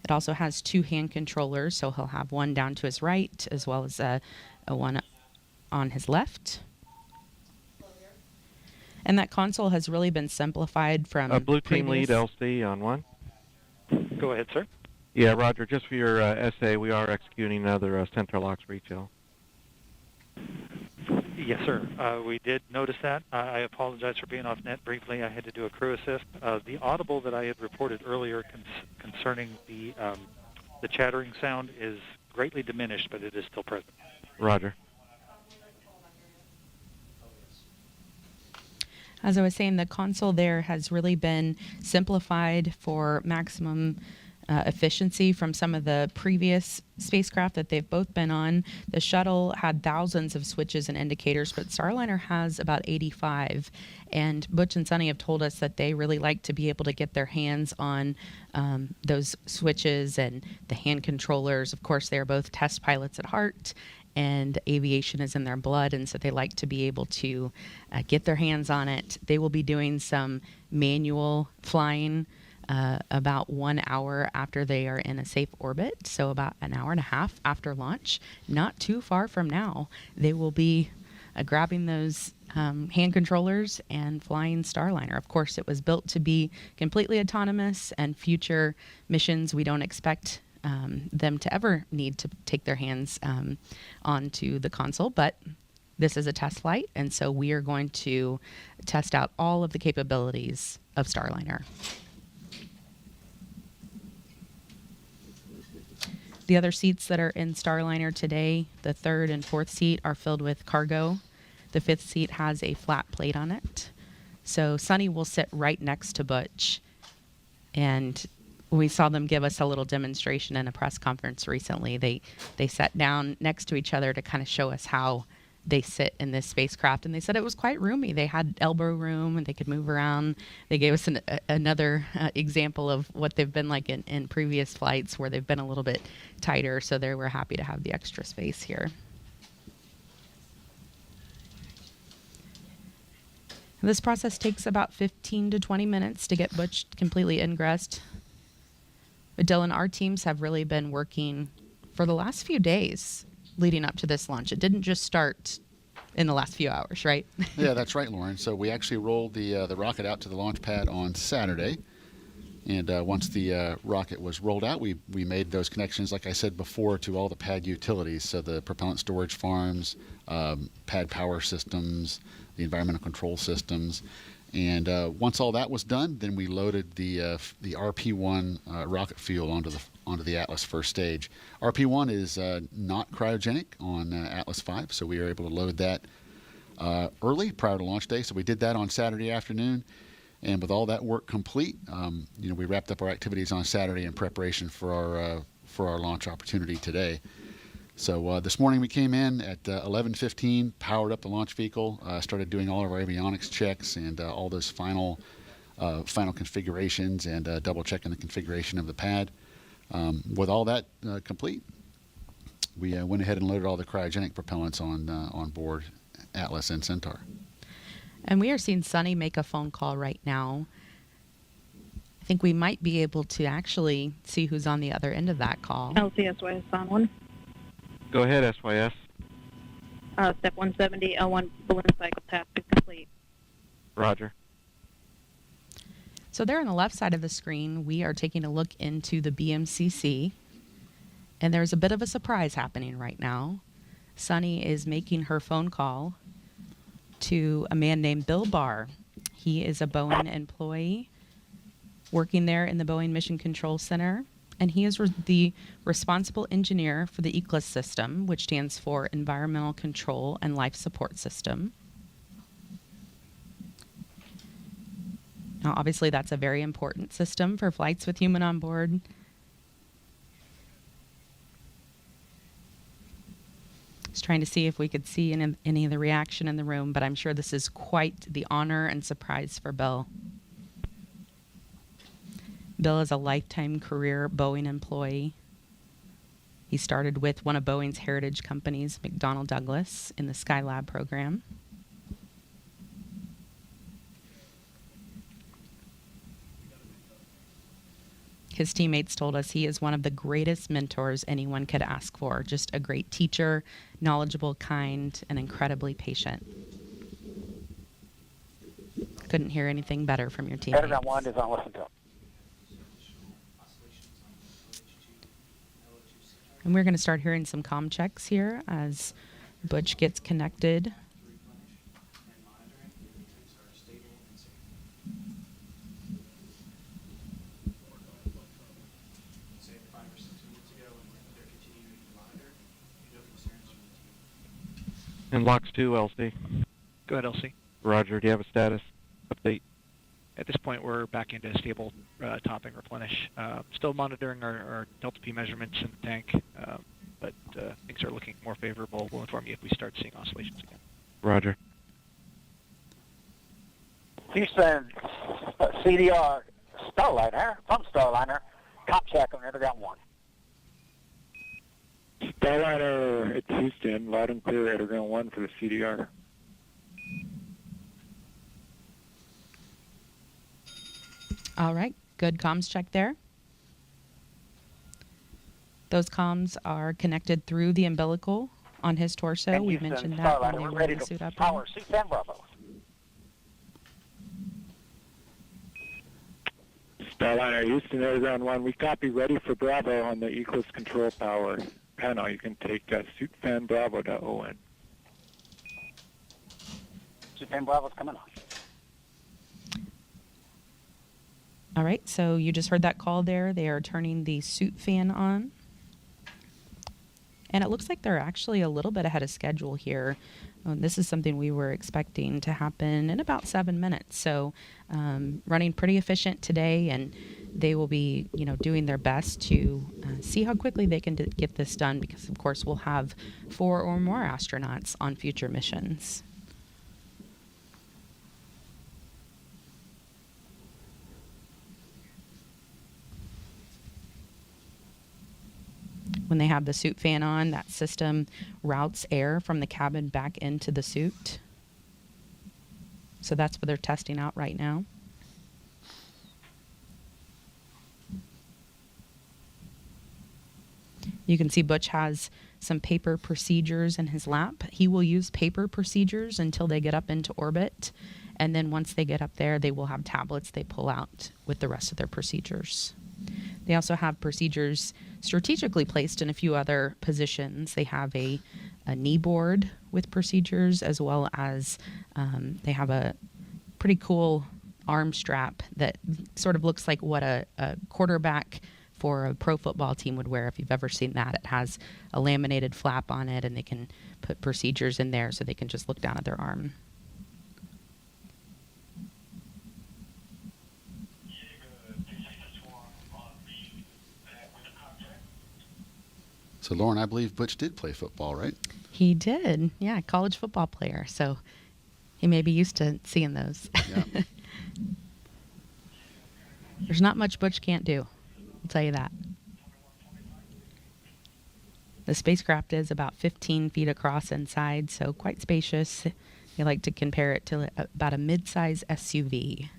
Speaker 4: It also has 2 hand controllers, so he'll have one down to his right as well as a one on his left. And that console has really been simplified from
Speaker 7: Blue team lead LC on 1.
Speaker 16: Go ahead, sir.
Speaker 7: Yeah, Roger, just for your essay, we are executing another center locks retail.
Speaker 16: Yes, sir. We did notice that. I apologize for being off net briefly. I had to do a crew assist. The audible that I had reported earlier concerning the chattering sound is greatly diminished, but it is still present.
Speaker 7: Roger.
Speaker 4: As I was saying, the console there has really been simplified for maximum efficiency from some of the previous spacecraft that they've both been on. The shuttle had thousands of switches and indicators, but Starliner has about 85. And Butch and Sonny have told us that they really like to be able to get their hands on those switches and the hand controllers. Of course, they're both test pilots at heart, and aviation is in their blood, and so they like to be able to get their hands on it. They will be doing some manual flying about 1 hour after they are in a safe orbit, so about an hour and a half after launch. Not too far from now, they will be grabbing those hand controllers and flying Starliner. Of course, it was built to be completely autonomous, and future missions we don't expect them to ever need to take their hands onto the console, but this is a test flight, and so we are going to test out all of the capabilities of Starliner. The other seats that are in Starliner today, the 3rd and 4th seat, are filled with cargo. The 5th seat has a flat plate on it. So Sonny will sit right next to Butch. And we saw them give us a little demonstration in a press conference recently. They sat down next to each other to kind of show us how they sit in this spacecraft, and they said it was quite roomy. They had elbow room and they could move around. They gave us another example of what they've been like in previous flights where they've been a little bit tighter, so they were happy to have the extra space here. This process takes about 15 to 20 minutes to get Butch completely ingressed. But Dylan, our teams have really been working for the last few days leading up to this launch. It didn't just start in the last few hours, right?
Speaker 5: Yeah, that's right, Lauren. So we actually rolled the rocket out to the launch pad on Saturday. And once the rocket was rolled out, we made those connections, like I said before, to all the pad utilities. So the propellant storage farms, pad power systems, the environmental control systems. And once all that was done, then we loaded the RP-1 rocket fuel onto the Atlas first stage. RP1 is not cryogenic on Atlas V, so we are able to load that early prior to launch day. So we did that on Saturday afternoon. And with all that work complete, we wrapped up our activities on Saturday in preparation for our launch opportunity today. So this morning we came in at 11:15, powered up the launch vehicle, started doing all of our avionics checks and all those final configurations and double checking the configuration of the pad. With all that complete, we went ahead and loaded all the cryogenic propellants on board Atlas and Centaur.
Speaker 4: And we are seeing Sunny make a phone call right now. I think we might be able to actually see who's on the other end of that call.
Speaker 18: LCSYS on one.
Speaker 7: Go ahead, SYS.
Speaker 18: Step 170, L1 balloon cycle task is complete.
Speaker 7: Roger.
Speaker 4: So there on the left side of the screen, we are taking a look into the BMCC. And there's a bit of a surprise happening right now. Sunny is making her phone call to a man named Bill Barr. He is a Boeing employee working there in the Boeing Mission Control Center, and he is the responsible engineer for the I.S.S system, which stands for Environmental Control and Life Support System. Now, obviously, that's a very important system for flights with human on board. Just trying to see if we could see any of the reaction in the room, but I'm sure this is quite the honor and surprise for Bill. Bill is a lifetime career Boeing employee. He started with one of Boeing's heritage companies, McDonnell Douglas, in the Skylab program. His teammates told us he is one of the greatest mentors anyone could ask for. Just a great teacher, knowledgeable, kind, and incredibly patient. Couldn't hear anything better from your teammates.
Speaker 19: Pentagon 1 is on listen to.
Speaker 4: And we're going to start hearing some comm checks here as Butch gets connected.
Speaker 7: And LOX 2, LC.
Speaker 8: Go ahead, LC.
Speaker 7: Roger, do you have a status update?
Speaker 8: At this point, we're back into stable topping replenish. Still monitoring our Delta P measurements in the tank, but things are looking more favorable. We'll inform you if we start seeing oscillations again.
Speaker 7: Roger.
Speaker 19: Houston, CDR, Starliner, from Starliner, cop check on Underground 1.
Speaker 13: Starliner, it's Houston, loud and clear, Underground 1 for the CDR.
Speaker 4: All right, good comms check there. Those comms are connected through the umbilical on his torso.
Speaker 19: And
Speaker 4: We
Speaker 19: Houston,
Speaker 4: mentioned that when
Speaker 19: Starliner,
Speaker 4: they
Speaker 19: we're
Speaker 4: were
Speaker 19: ready
Speaker 4: in the
Speaker 19: to
Speaker 4: suit up.
Speaker 19: power suit and Bravo.
Speaker 13: Starliner, Houston, Underground 1, we copy, ready for Bravo on the Eclipse control power panel. You can take suit fan Bravo to ON.
Speaker 19: Suit fan Bravo's coming on.
Speaker 4: All right, so you just heard that call there. They are turning the suit fan on. And it looks like they're actually a little bit ahead of schedule here. This is something we were expecting to happen in about 7 minutes. So running pretty efficient today, and they will be, doing their best to see how quickly they can get this done, because of course we'll have 4 or more astronauts on future missions. When they have the suit fan on, that system routes air from the cabin back into the suit. So that's what they're testing out right now. You can see Butch has some paper procedures in his lap. He will use paper procedures until they get up into orbit. And then once they get up there, they will have tablets they pull out with the rest of their procedures. They also have procedures strategically placed in a few other positions. They have a knee board with procedures, as well as they have a pretty cool arm strap that sort of looks like what a quarterback for a pro football team would wear. If you've ever seen that, it has a laminated flap on it, and they can put procedures in there so they can just look down at their arm.
Speaker 5: So, Lauren, I believe Butch did play football, right?
Speaker 4: He did. Yeah, college football player. So he may be used to seeing those.
Speaker 5: Yeah.
Speaker 4: There's not much Butch can't do. I'll tell you that. The spacecraft is about 15 feet across inside, so quite spacious. I like to compare it to about a mid-size SUV.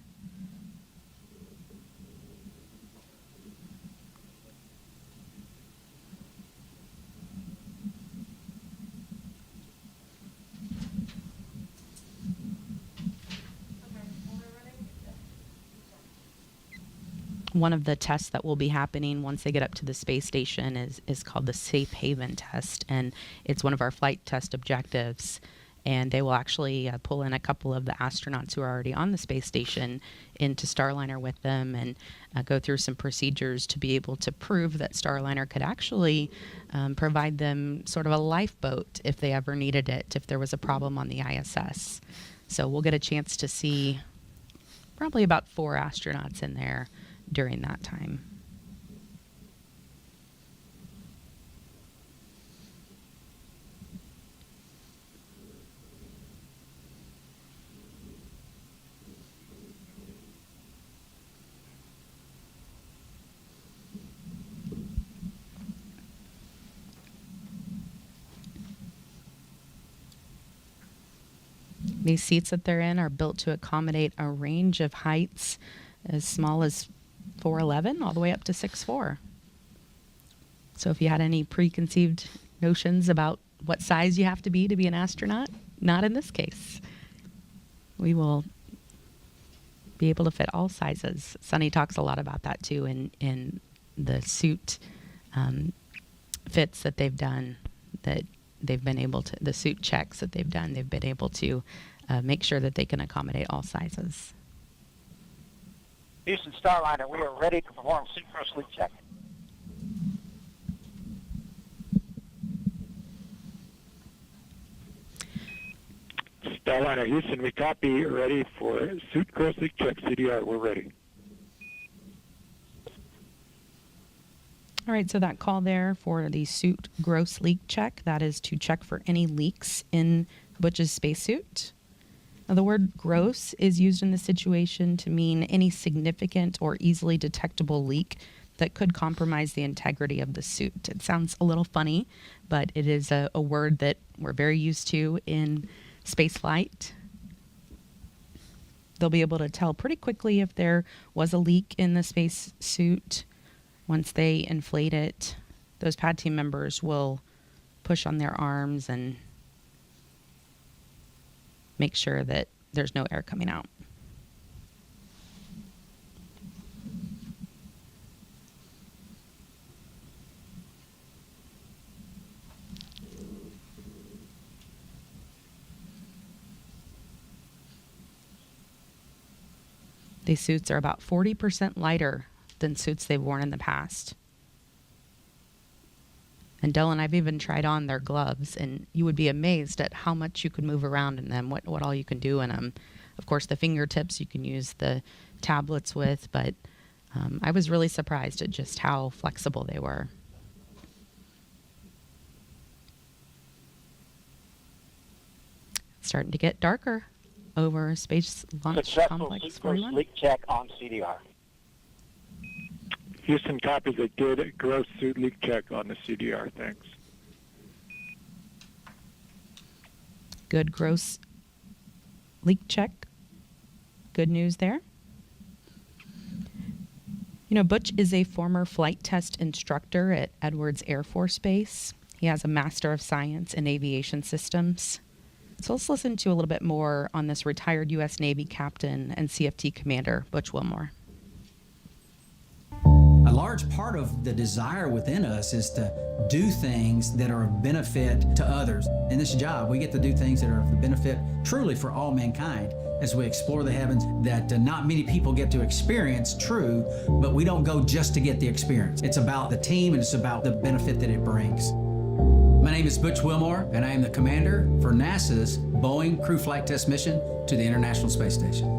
Speaker 4: One of the tests that will be happening once they get up to the space station is called the Safe Haven test, and it's one of our flight test objectives. And they will actually pull in a couple of the astronauts who are already on the space station into Starliner with them and go through some procedures to be able to prove that Starliner could actually provide them sort of a lifeboat if they ever needed it, if there was a problem on the I.S.S. So we'll get a chance to see probably about 4 astronauts in there during that time. These seats that they're in are built to accommodate a range of heights as small as 4'11" all the way up to 6'4". So if you had any preconceived notions about what size you have to be an astronaut, not in this case. We will be able to fit all sizes. Sunny talks a lot about that too in the suit fits that they've done, that they've been able to, the suit checks that they've done, they've been able to make sure that they can accommodate all sizes.
Speaker 19: Houston Starliner, we are ready to perform synchro sleep check.
Speaker 13: Starliner Houston, we copy. Ready for suit gross leak check. CDR, we're ready.
Speaker 4: All right, so that call there for the suit gross leak check, that is to check for any leaks in Butch's spacesuit. Now, the word gross is used in this situation to mean any significant or easily detectable leak that could compromise the integrity of the suit. It sounds a little funny, but it is a word that we're very used to in spaceflight. They'll be able to tell pretty quickly if there was a leak in the spacesuit. Once they inflate it, those pad team members will push on their arms and make sure that there's no air coming out. These suits are about 40% lighter than suits they've worn in the past. And Dylan, I've even tried on their gloves, and you would be amazed at how much you could move around in them, what all you can do in them. Of course, the fingertips you can use the tablets with, but I was really surprised at just how flexible they were. It's starting to get darker over Space Launch
Speaker 19: Successful
Speaker 4: Complex 41.
Speaker 19: leak check on CDR.
Speaker 13: Houston copies a good gross suit leak check on the CDR. Thanks.
Speaker 4: Good gross leak check. Good news there. You know, Butch is a former flight test instructor at Edwards Air Force Base. He has a Master of Science in Aviation Systems. So let's listen to a little bit more on this retired U.S. Navy captain and CFT commander, Butch Wilmore.
Speaker 20: A large part of the desire within us is to do things that are of benefit to others. In this job, we get to do things that are of benefit truly for all mankind. as we explore the heavens that not many people get to experience, true, but we don't go just to get the experience. It's about the team and it's about the benefit that it brings. My name is Butch Wilmore, and I am the commander for NASA's Boeing Crew Flight Test mission to the International Space Station.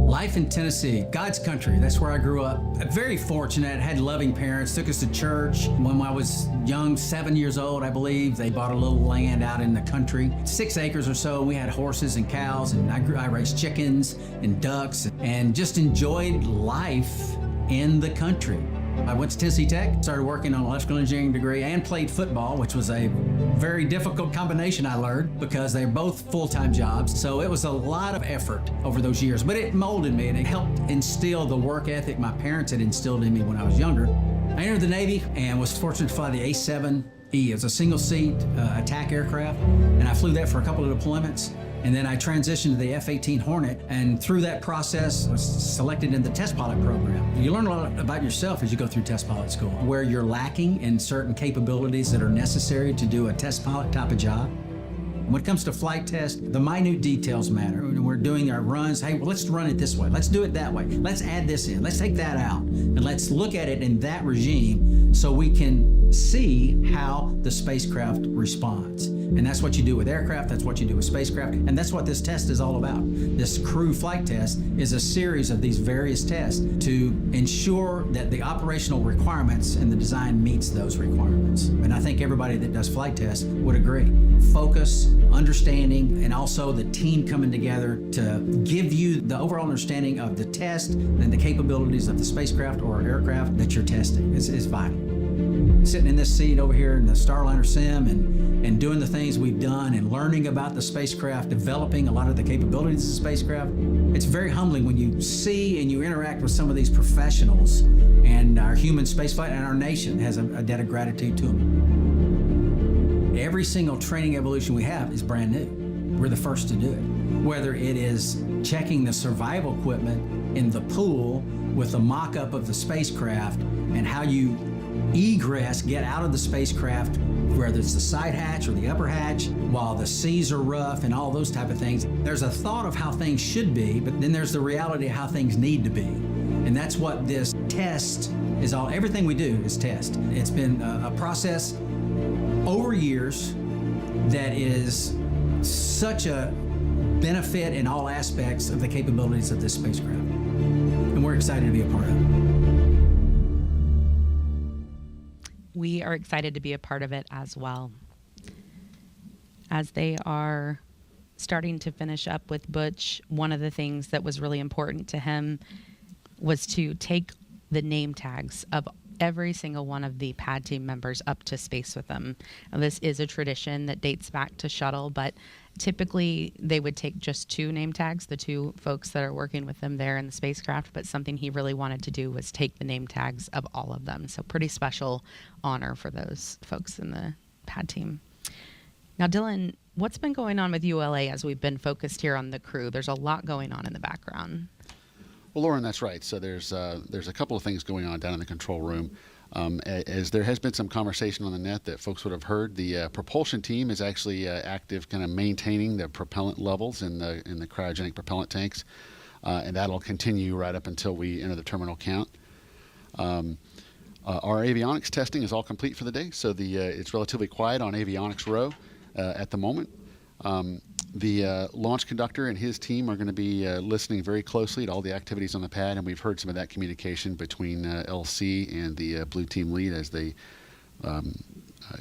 Speaker 20: Life in Tennessee, God's country, that's where I grew up. Very fortunate, had loving parents, took us to church. When I was young, 7 years old, I believe, they bought a little land out in the country, 6 acres or so. We had horses and cows, and I raised chickens and ducks, and just enjoyed life in the country. I went to Tennessee Tech, started working on an electrical engineering degree, and played football, which was a very difficult combination, I learned, because they're both full-time jobs. So it was a lot of effort over those years, but it molded me and it helped instill the work ethic my parents had instilled in me when I was younger. I entered the Navy and was fortunate to fly the A-7E. It was a single-seat attack aircraft, and I flew that for a couple of deployments. And then I transitioned to the F-18 Hornet, and through that process was selected in the test pilot program. You learn a lot about yourself as you go through test pilot school, where you're lacking in certain capabilities that are necessary to do a test pilot type of job. When it comes to flight test, the minute details matter. When we're doing our runs, hey, well, let's run it this way. Let's do it that way. Let's add this in. Let's take that out. And let's look at it in that regime so we can see how the spacecraft responds. And that's what you do with aircraft, that's what you do with spacecraft, and that's what this test is all about. This crew flight test is a series of these various tests to ensure that the operational requirements and the design meets those requirements. And I think everybody that does flight tests would agree. Focus, understanding, and also the team coming together to give you the overall understanding of the test and the capabilities of the spacecraft or aircraft that you're testing is vital. Sitting in this seat over here in the Starliner sim and doing the things we've done and learning about the spacecraft, developing a lot of the capabilities of the spacecraft, it's very humbling when you see and you interact with some of these professionals, and our human spaceflight and our nation has a debt of gratitude to them. Every single training evolution we have is brand new. We're the first to do it. Whether it is checking the survival equipment in the pool with a mock-up of the spacecraft and how you egress, get out of the spacecraft, whether it's the side hatch or the upper hatch, while the seas are rough and all those type of things. There's a thought of how things should be, but then there's the reality of how things need to be. And that's what this test is all. Everything we do is test. It's been a process over years that is such a benefit in all aspects of the capabilities of this spacecraft. And we're excited to be a part of it.
Speaker 4: We are excited to be a part of it as well. As they are starting to finish up with Butch, one of the things that was really important to him was to take the name tags of every single one of the pad team members up to space with them. Now, this is a tradition that dates back to shuttle, but typically they would take just 2 name tags, the 2 folks that are working with them there in the spacecraft, but something he really wanted to do was take the name tags of all of them. So pretty special honor for those folks in the pad team. Now, Dylan, what's been going on with ULA as we've been focused here on the crew? There's a lot going on in the background.
Speaker 5: Well, Lauren, that's right. So there's a couple of things going on down in the control room. As there has been some conversation on the net that folks would have heard, the propulsion team is actually active, kind of maintaining the propellant levels in the cryogenic propellant tanks, and that'll continue right up until we enter the terminal count. Our avionics testing is all complete for the day, so it's relatively quiet on avionics row at the moment. The launch conductor and his team are going to be listening very closely to all the activities on the pad, and we've heard some of that communication between LC and the Blue Team lead as they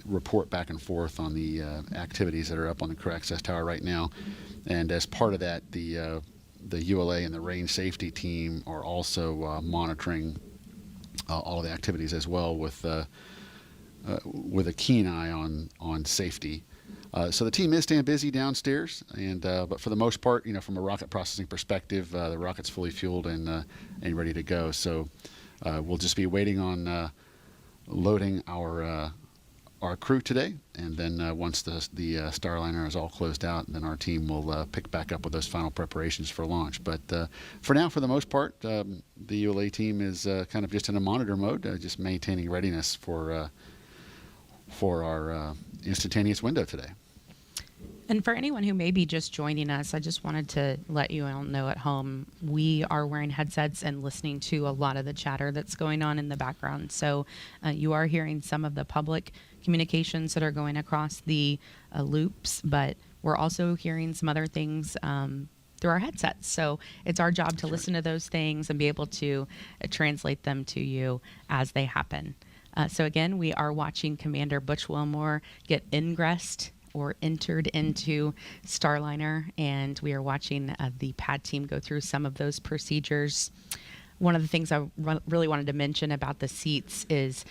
Speaker 5: report back and forth on the activities that are up on the crew access tower right now. And as part of that, the ULA and the range safety team are also monitoring all of the activities as well with a keen eye on safety. So the team is staying busy downstairs, and but for the most part, from a rocket processing perspective, the rocket's fully fueled and ready to go. So we'll just be waiting on loading our crew today, and then once the Starliner is all closed out, then our team will pick back up with those final preparations for launch. But for now, for the most part, the ULA team is kind of just in a monitor mode, just maintaining readiness for our instantaneous window today.
Speaker 4: And for anyone who may be just joining us, I just wanted to let you all know at home, we are wearing headsets and listening to a lot of the chatter that's going on in the background. So you are hearing some of the public communications that are going across the loops, but we're also hearing some other things through our headsets. So it's our job to listen to those things and be able to translate them to you as they happen. So again, we are watching Commander Butch Wilmore get ingressed or entered into Starliner, and we are watching the pad team go through some of those procedures. One of the things I really wanted to mention about the seats is,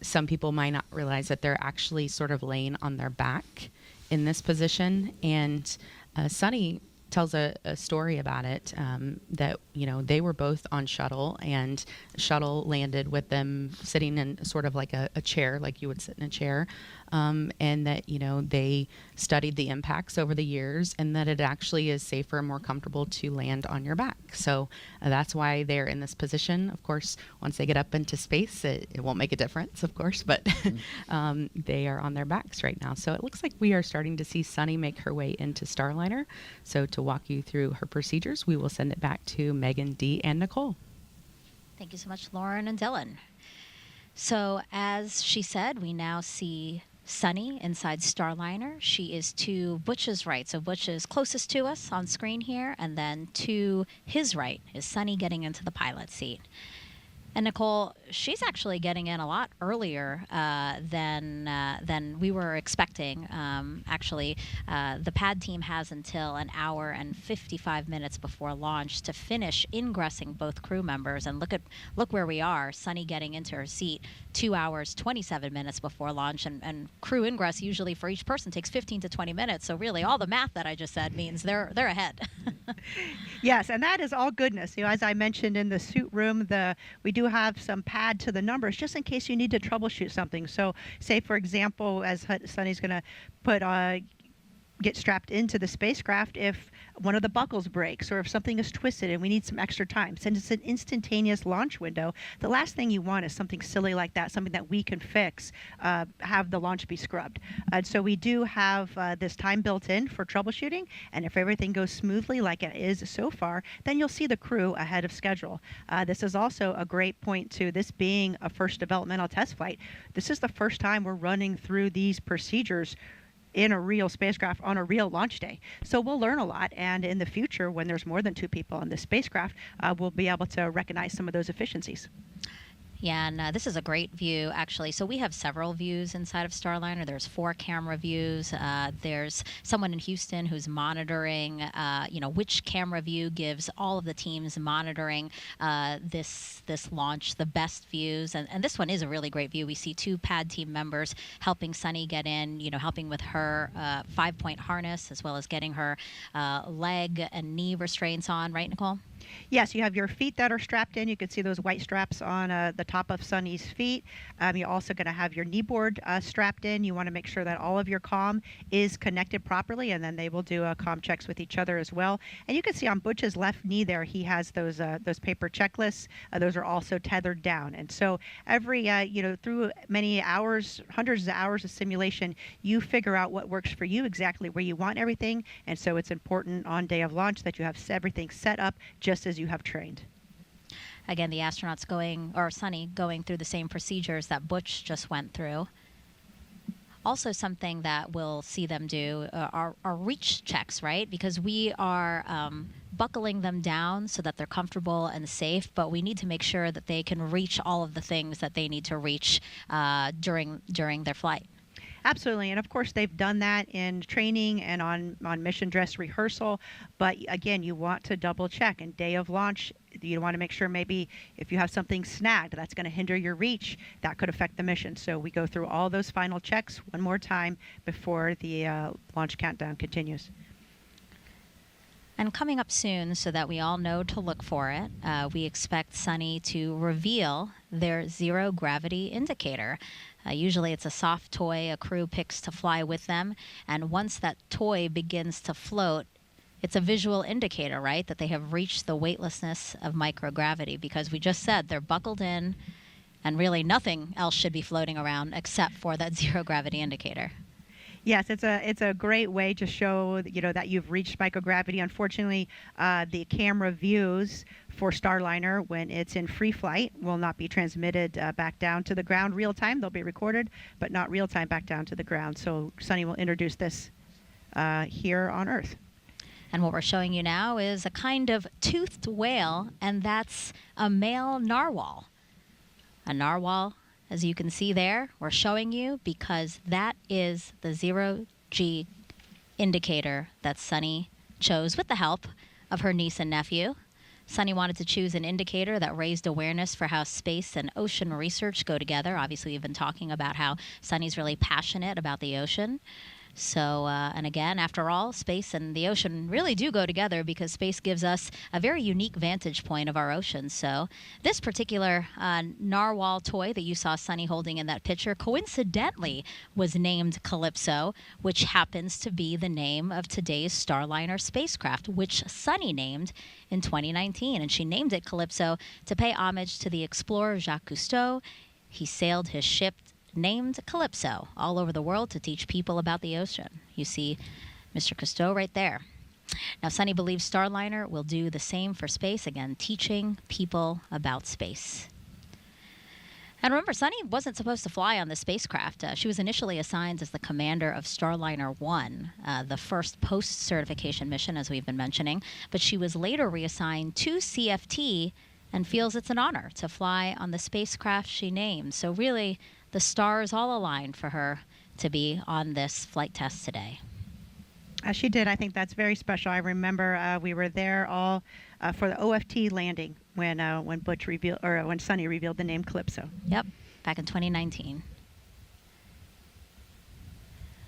Speaker 4: some people might not realize that they're actually sort of laying on their back in this position, and Sunny tells a story about it, that they were both on shuttle, and shuttle landed with them sitting in sort of like a chair, like you would sit in a chair, and that they studied the impacts over the years, and that it actually is safer and more comfortable to land on your back. So that's why they're in this position. Of course, once they get up into space, it won't make a difference, of course, but they are on their backs right now. So it looks like we are starting to see Sunny make her way into Starliner. So to walk you through her procedures, we will send it back to Megan, Dee, and Nicole.
Speaker 2: Thank you so much, Lauren and Dylan. So as she said, we now see Sunny inside Starliner. She is to Butch's right. So Butch is closest to us on screen here, and then to his right is Sunny getting into the pilot seat. And Nicole, she's actually getting in a lot earlier than we were expecting. The pad team has until an hour and 55 minutes before launch to finish ingressing both crew members. And look where we are. Sunny getting into her seat 2 hours 27 minutes before launch, and crew ingress usually for each person takes 15 to 20 minutes. So really, all the math that I just said means they're ahead.
Speaker 3: Yes, and that is all goodness. As I mentioned in the suit room, we do have some pad to the numbers just in case you need to troubleshoot something. So say, for example, as Sunny's going to get strapped into the spacecraft, if one of the buckles breaks or if something is twisted and we need some extra time, since it's an instantaneous launch window, the last thing you want is something silly like that, something that we can fix, have the launch be scrubbed. So we do have this time built in for troubleshooting, and if everything goes smoothly like it is so far, then you'll see the crew ahead of schedule. This is also a great point to this being a first developmental test flight. This is the first time we're running through these procedures in a real spacecraft on a real launch day. So we'll learn a lot, and in the future, when there's more than 2 people on this spacecraft, we'll be able to recognize some of those efficiencies.
Speaker 2: Yeah, and this is a great view, actually. So we have several views inside of Starliner. There's 4 camera views. There's someone in Houston who's monitoring, which camera view gives all of the teams monitoring this launch the best views. And this one is a really great view. We see 2 pad team members helping Sunny get in, helping with her 5-point harness, as well as getting her leg and knee restraints on. Right, Nicole?
Speaker 3: Yes, you have your feet that are strapped in. You can see those white straps on the top of Sunny's feet. You're also going to have your knee board strapped in. You want to make sure that all of your comm is connected properly, and then they will do comm checks with each other as well. And you can see on Butch's left knee there, he has those paper checklists. Those are also tethered down. And so every, through many hours, hundreds of hours of simulation, you figure out what works for you, exactly where you want everything. And so it's important on day of launch that you have everything set up just as you have trained.
Speaker 2: Again, the astronauts Sunny going through the same procedures that Butch just went through. Also, something that we'll see them do are reach checks, right? Because we are buckling them down so that they're comfortable and safe, but we need to make sure that they can reach all of the things that they need to reach during their flight.
Speaker 3: Absolutely, and of course they've done that in training and on mission dress rehearsal, but again, you want to double check. And day of launch, you want to make sure maybe if you have something snagged that's going to hinder your reach, that could affect the mission. So we go through all those final checks one more time before the launch countdown continues.
Speaker 2: And coming up soon, so that we all know to look for it, we expect Sunny to reveal their zero gravity indicator. Usually it's a soft toy a crew picks to fly with them, and once that toy begins to float, it's a visual indicator, right, that they have reached the weightlessness of microgravity, because we just said they're buckled in, and really nothing else should be floating around except for that zero gravity indicator.
Speaker 3: Yes, it's a great way to show that you've reached microgravity. Unfortunately, the camera views for Starliner when it's in free flight will not be transmitted back down to the ground real time. They'll be recorded, but not real time back down to the ground. So Sunny will introduce this here on Earth.
Speaker 2: And what we're showing you now is a kind of toothed whale, and that's a male narwhal. A narwhal, as you can see there, we're showing you because that is the 0G indicator that Sunny chose with the help of her niece and nephew. Sunny wanted to choose an indicator that raised awareness for how space and ocean research go together. Obviously, we've been talking about how Sunny's really passionate about the ocean. So, and again, after all, space and the ocean really do go together because space gives us a very unique vantage point of our oceans. So this particular narwhal toy that you saw Sunny holding in that picture coincidentally was named Calypso, which happens to be the name of today's Starliner spacecraft, which Sunny named in 2019. And she named it Calypso to pay homage to the explorer Jacques Cousteau. He sailed his ship named Calypso all over the world to teach people about the ocean. You see Mr. Cousteau right there. Now, Sunny believes Starliner will do the same for space, again, teaching people about space. And remember, Sunny wasn't supposed to fly on the spacecraft. She was initially assigned as the commander of Starliner 1, the first post-certification mission, as we've been mentioning, but she was later reassigned to CFT and feels it's an honor to fly on the spacecraft she named. So really, the stars all aligned for her to be on this flight test today.
Speaker 3: She did. I think that's very special. I remember we were there all for the OFT landing when Butch revealed, or when Sunny revealed the name Calypso.
Speaker 2: Yep, back in 2019.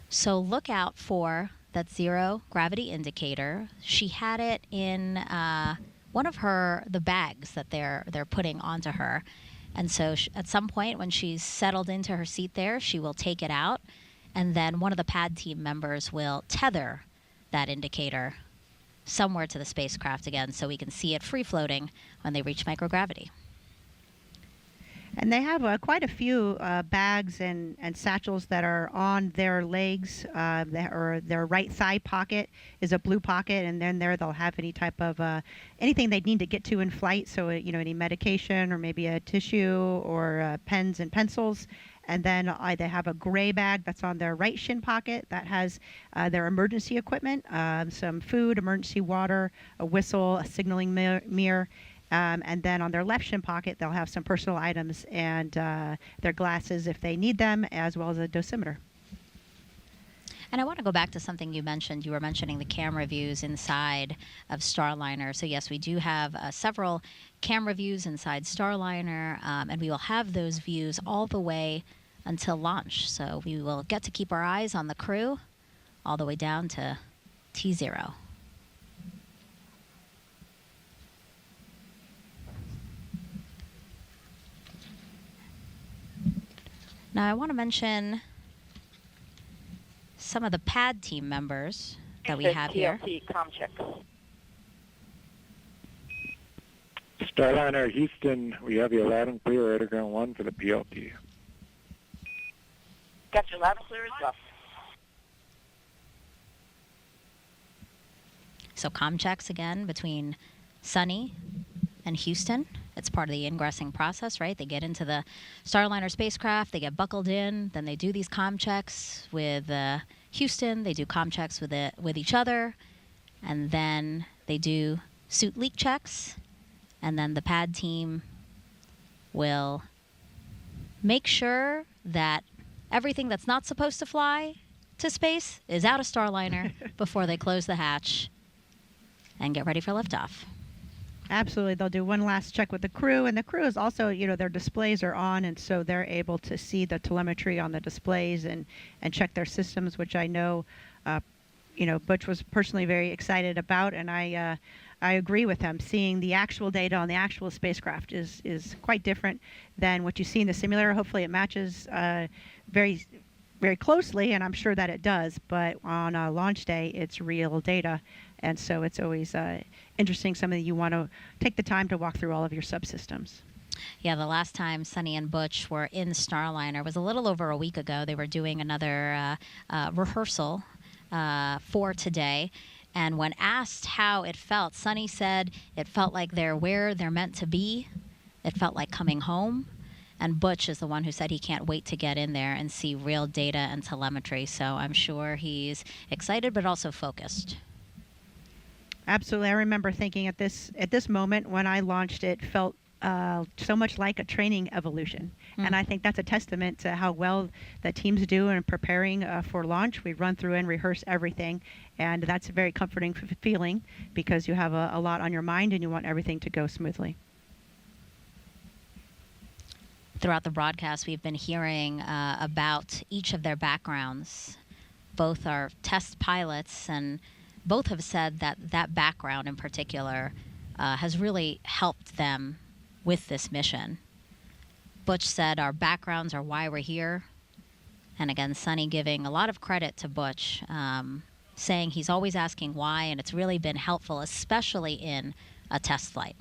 Speaker 2: So look out for that zero gravity indicator. She had it in one of the bags that they're putting onto her. And so at some point when she's settled into her seat there, she will take it out, and then one of the pad team members will tether that indicator somewhere to the spacecraft again so we can see it free floating when they reach microgravity.
Speaker 3: And they have quite a few bags and satchels that are on their legs, or their right thigh pocket is a blue pocket, and then there they'll have any type of anything they need to get to in flight, so any medication or maybe a tissue or pens and pencils. And then they have a gray bag that's on their right shin pocket that has their emergency equipment, some food, emergency water, a whistle, a signaling mirror. And then on their left shin pocket, they'll have some personal items and their glasses if they need them, as well as a dosimeter.
Speaker 2: And I want to go back to something you mentioned. You were mentioning the camera views inside of Starliner. So yes, we do have several camera views inside Starliner, and we will have those views all the way until launch. So we will get to keep our eyes on the crew all the way down to T0. Now I want to mention some of the pad team members that we have here.
Speaker 13: Starliner Houston, we have you loud and clear, Radar Ground 1 for the PLT.
Speaker 19: Got you loud and clear as well.
Speaker 2: So comm checks again between Sunny and Houston. It's part of the ingressing process, right? They get into the Starliner spacecraft, they get buckled in, then they do these comm checks with Houston, they do comm checks with each other, and then they do suit leak checks, and then the pad team will make sure that everything that's not supposed to fly to space is out of Starliner before they close the hatch and get ready for liftoff.
Speaker 3: Absolutely. They'll do one last check with the crew, and the crew is also, their displays are on, and so they're able to see the telemetry on the displays and check their systems, which I know, Butch was personally very excited about, and I agree with him. Seeing the actual data on the actual spacecraft is quite different than what you see in the simulator. Hopefully it matches very, very closely, and I'm sure that it does, but on launch day, it's real data. And so it's always interesting, something you want to take the time to walk through all of your subsystems.
Speaker 2: Yeah, the last time Sonny and Butch were in Starliner was a little over a week ago. They were doing another rehearsal for today. And when asked how it felt, Sonny said it felt like they're where they're meant to be. It felt like coming home. And Butch is the one who said he can't wait to get in there and see real data and telemetry. So I'm sure he's excited but also focused.
Speaker 3: Absolutely. I remember thinking at this moment when I launched, it felt so much like a training evolution. And I think that's a testament to how well the teams do in preparing for launch. We run through and rehearse everything, and that's a very comforting feeling because you have a lot on your mind and you want everything to go smoothly.
Speaker 2: Throughout the broadcast, we've been hearing about each of their backgrounds. Both are test pilots, and both have said that that background in particular has really helped them with this mission. Butch said our backgrounds are why we're here. And again, Sonny giving a lot of credit to Butch, saying he's always asking why, and it's really been helpful, especially in a test flight.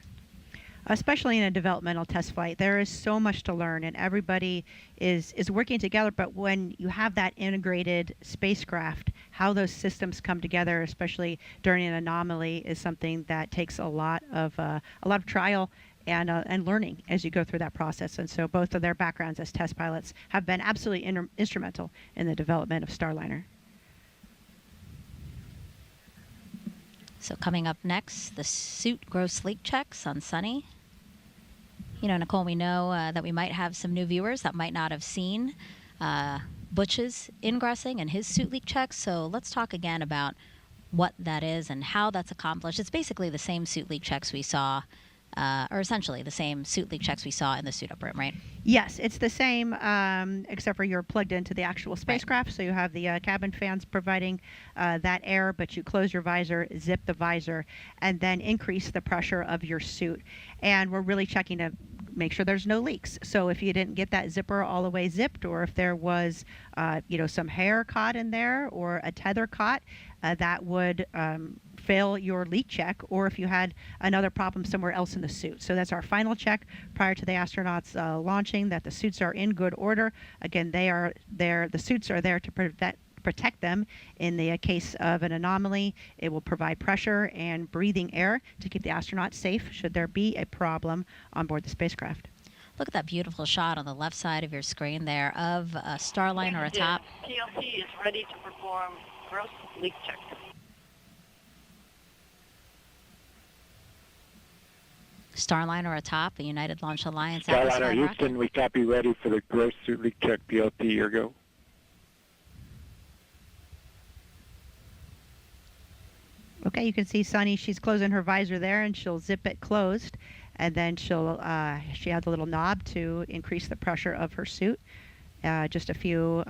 Speaker 3: Especially in a developmental test flight, there is so much to learn, and everybody is working together. But when you have that integrated spacecraft, how those systems come together, especially during an anomaly, is something that takes a lot of trial and learning as you go through that process. And so both of their backgrounds as test pilots have been absolutely instrumental in the development of Starliner.
Speaker 2: So coming up next, the suit gross leak checks on Sonny. You know, Nicole, we know that we might have some new viewers that might not have seen Butch's ingressing and his suit leak checks. So let's talk again about what that is and how that's accomplished. It's basically the same suit leak checks we saw, or essentially the same suit leak checks we saw in the suit up room, right?
Speaker 3: Yes, it's the same, except for you're plugged into the actual spacecraft. Right. So you have the cabin fans providing that air, but you close your visor, zip the visor, and then increase the pressure of your suit. And we're really checking to make sure there's no leaks. So if you didn't get that zipper all the way zipped, or if there was, some hair caught in there or a tether caught, that would fail your leak check, or if you had another problem somewhere else in the suit. So that's our final check prior to the astronauts launching, that the suits are in good order. Again, they are there. The suits are there to protect them in the case of an anomaly. It will provide pressure and breathing air to keep the astronauts safe should there be a problem on board the spacecraft.
Speaker 2: Look at that beautiful shot on the left side of your screen there of a Starliner atop.
Speaker 18: TLC is ready to perform gross leak check.
Speaker 2: Starliner atop the United Launch Alliance.
Speaker 13: Starliner Houston, we copy, ready for the gross suit leak check. PLC, your go.
Speaker 3: Okay, you can see Sonny, she's closing her visor there, and she'll zip it closed, and then she has a little knob to increase the pressure of her suit, just a few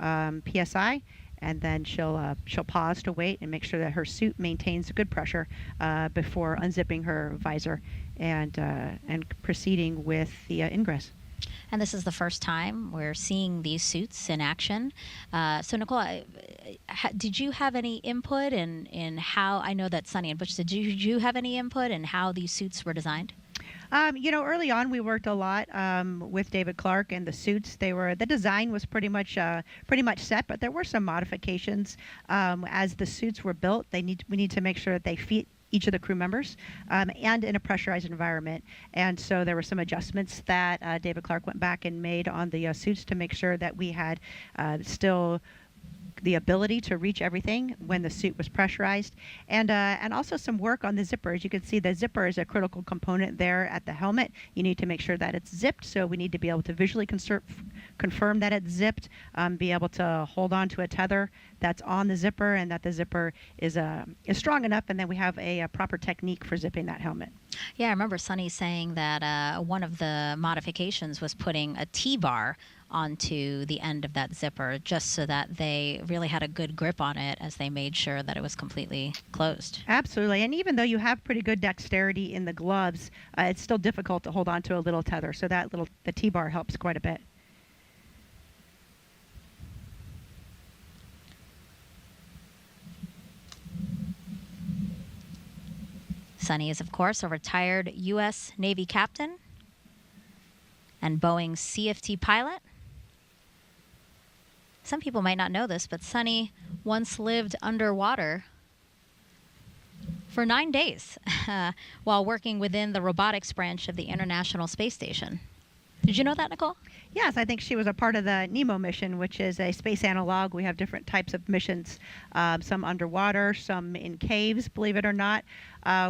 Speaker 3: psi, and then she'll pause to wait and make sure that her suit maintains good pressure before unzipping her visor and proceeding with the ingress.
Speaker 2: And this is the first time we're seeing these suits in action. So, Nicole, did you have any input in how, I know that Sonny and Butch, did you have any input in how these suits were designed?
Speaker 3: Early on we worked a lot with David Clark and the suits. The design was pretty much set, but there were some modifications as the suits were built. We need to make sure that they fit each of the crew members and in a pressurized environment. And so there were some adjustments that David Clark went back and made on the suits to make sure that we had still the ability to reach everything when the suit was pressurized, and also some work on the zipper. As you can see, the zipper is a critical component there at the helmet. You need to make sure that it's zipped, so we need to be able to visually confirm that it's zipped, be able to hold on to a tether that's on the zipper, and that the zipper is strong enough, and then we have a proper technique for zipping that helmet.
Speaker 2: Yeah, I remember Sonny saying that one of the modifications was putting a T-bar onto the end of that zipper, just so that they really had a good grip on it as they made sure that it was completely closed.
Speaker 3: Absolutely. And even though you have pretty good dexterity in the gloves, it's still difficult to hold on to a little tether. So the T-bar helps quite a bit.
Speaker 2: Sonny is, of course, a retired U.S. Navy captain. and Boeing's CFT pilot. Some people might not know this, but Sunny once lived underwater for 9 days while working within the robotics branch of the International Space Station. Did you know that, Nicole?
Speaker 3: Yes, I think she was a part of the NEMO mission, which is a space analog. We have different types of missions, some underwater, some in caves, believe it or not,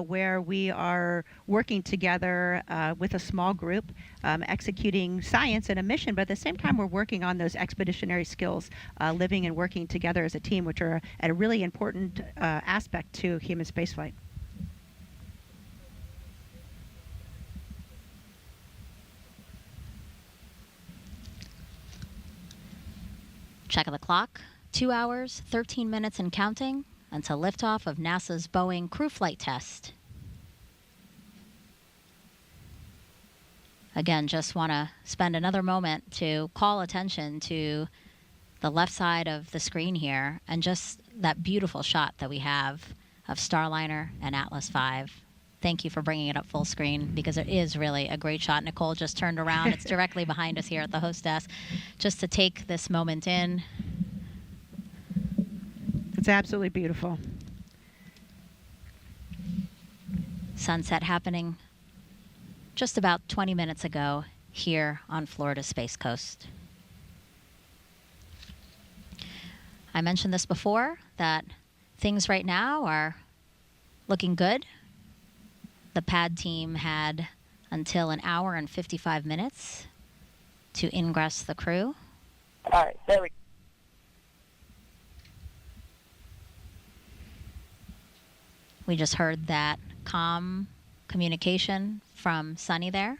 Speaker 3: where we are working together with a small group, executing science in a mission, but at the same time we're working on those expeditionary skills, living and working together as a team, which are a really important aspect to human spaceflight.
Speaker 2: Check of the clock, 2 hours, 13 minutes and counting until liftoff of NASA's Boeing crew flight test. Again, just want to spend another moment to call attention to the left side of the screen here and just that beautiful shot that we have of Starliner and Atlas V. Thank you for bringing it up full screen because it is really a great shot. Nicole just turned around. It's directly behind us here at the host desk. Just to take this moment in.
Speaker 3: It's absolutely beautiful.
Speaker 2: Sunset happening just about 20 minutes ago here on Florida's Space Coast. I mentioned this before, that things right now are looking good. The pad team had until 1 hour and 55 minutes to ingress the crew.
Speaker 19: All right, there we go.
Speaker 2: We just heard that comm communication from Sunny there.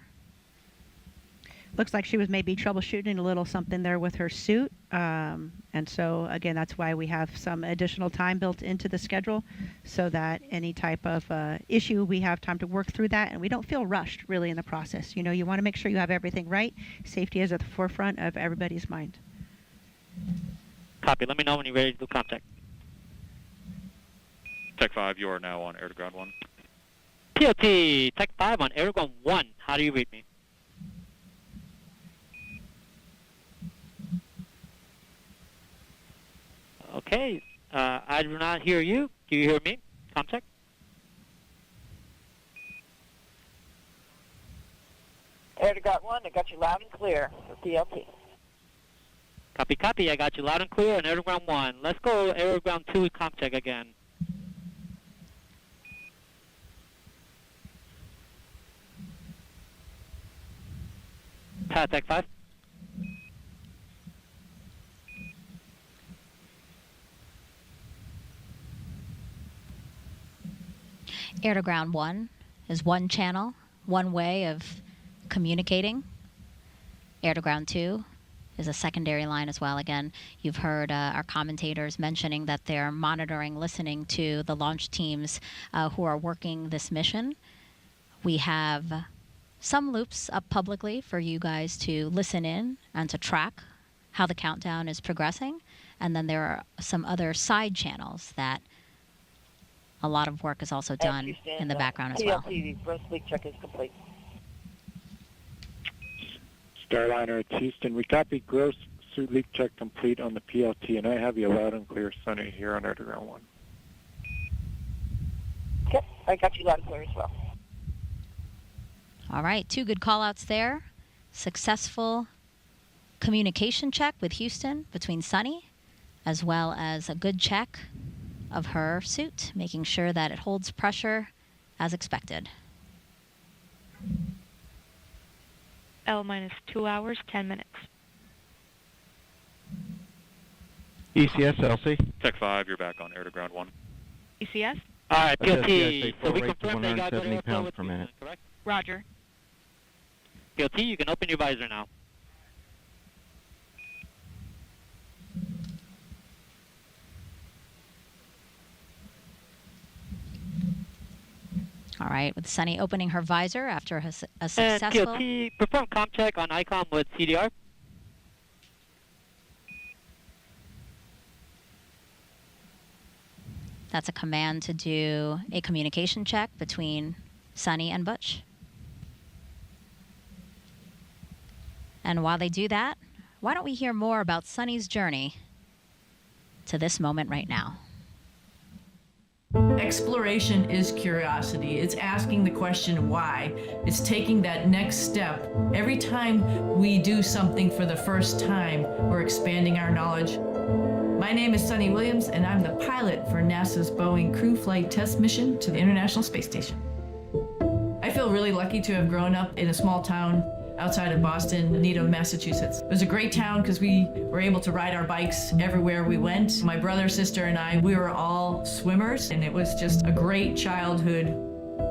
Speaker 3: Looks like she was maybe troubleshooting a little something there with her suit. And so, again, that's why we have some additional time built into the schedule so that any type of issue, we have time to work through that and we don't feel rushed really in the process. You know, you want to make sure you have everything right. Safety is at the forefront of everybody's mind.
Speaker 21: Copy. Let me know when you're ready to do contact.
Speaker 22: Tech 5, you are now on air to ground 1.
Speaker 21: POT, Tech 5 on air to ground 1. How do you read me? Okay, I do not hear you. Do you hear me? Contact.
Speaker 19: Air to ground 1, I got you loud and clear for PLT.
Speaker 21: Copy, copy. I got you loud and clear on air to ground 1. Let's go air to ground 2 contact again. Tech 5.
Speaker 2: Air to ground 1 is one channel, one way of communicating. Air to ground 2 is a secondary line as well. Again, you've heard our commentators mentioning that they're monitoring, listening to the launch teams who are working this mission. We have some loops up publicly for you guys to listen in and to track how the countdown is progressing. And then there are some other side channels that a lot of work is also done in the background as well.
Speaker 19: PLT, the gross leak check is complete.
Speaker 13: Starliner, it's Houston. We copy gross suit leak check complete on the PLT, and I have you loud and clear, Sunny, here on air to ground 1.
Speaker 19: Okay, I got you loud and clear as well.
Speaker 2: All right, 2 good call-outs there. Successful communication check with Houston between Sunny, as well as a good check of her suit, making sure that it holds pressure as expected.
Speaker 18: L minus 2 hours, 10 minutes.
Speaker 7: ECS, LC.
Speaker 22: Tech 5, you're back on air to ground 1.
Speaker 18: ECS?
Speaker 21: All right,
Speaker 7: SSCI,
Speaker 21: PLT. So we
Speaker 7: 4 rates
Speaker 21: confirmed that you got good
Speaker 7: 170
Speaker 21: airflow
Speaker 7: pounds
Speaker 21: with
Speaker 7: per
Speaker 21: Houston,
Speaker 7: minute.
Speaker 21: correct?
Speaker 18: Roger.
Speaker 21: PLT, you can open your visor now.
Speaker 2: All right, with Sunny opening her visor after a
Speaker 21: And
Speaker 2: successful...
Speaker 21: PLT, perform comm check on ICOM with CDR.
Speaker 2: That's a command to do a communication check between Sunny and Butch. And while they do that, why don't we hear more about Sunny's journey to this moment right now?
Speaker 10: Exploration is curiosity. It's asking the question why. It's taking that next step. Every time we do something for the first time, we're expanding our knowledge. My name is Sunny Williams, and I'm the pilot for NASA's Boeing Crew Flight Test Mission to the International Space Station. I feel really lucky to have grown up in a small town outside of Boston, Needham, Massachusetts. It was a great town because we were able to ride our bikes everywhere we went. My brother, sister, and I, we were all swimmers, and it was just a great childhood.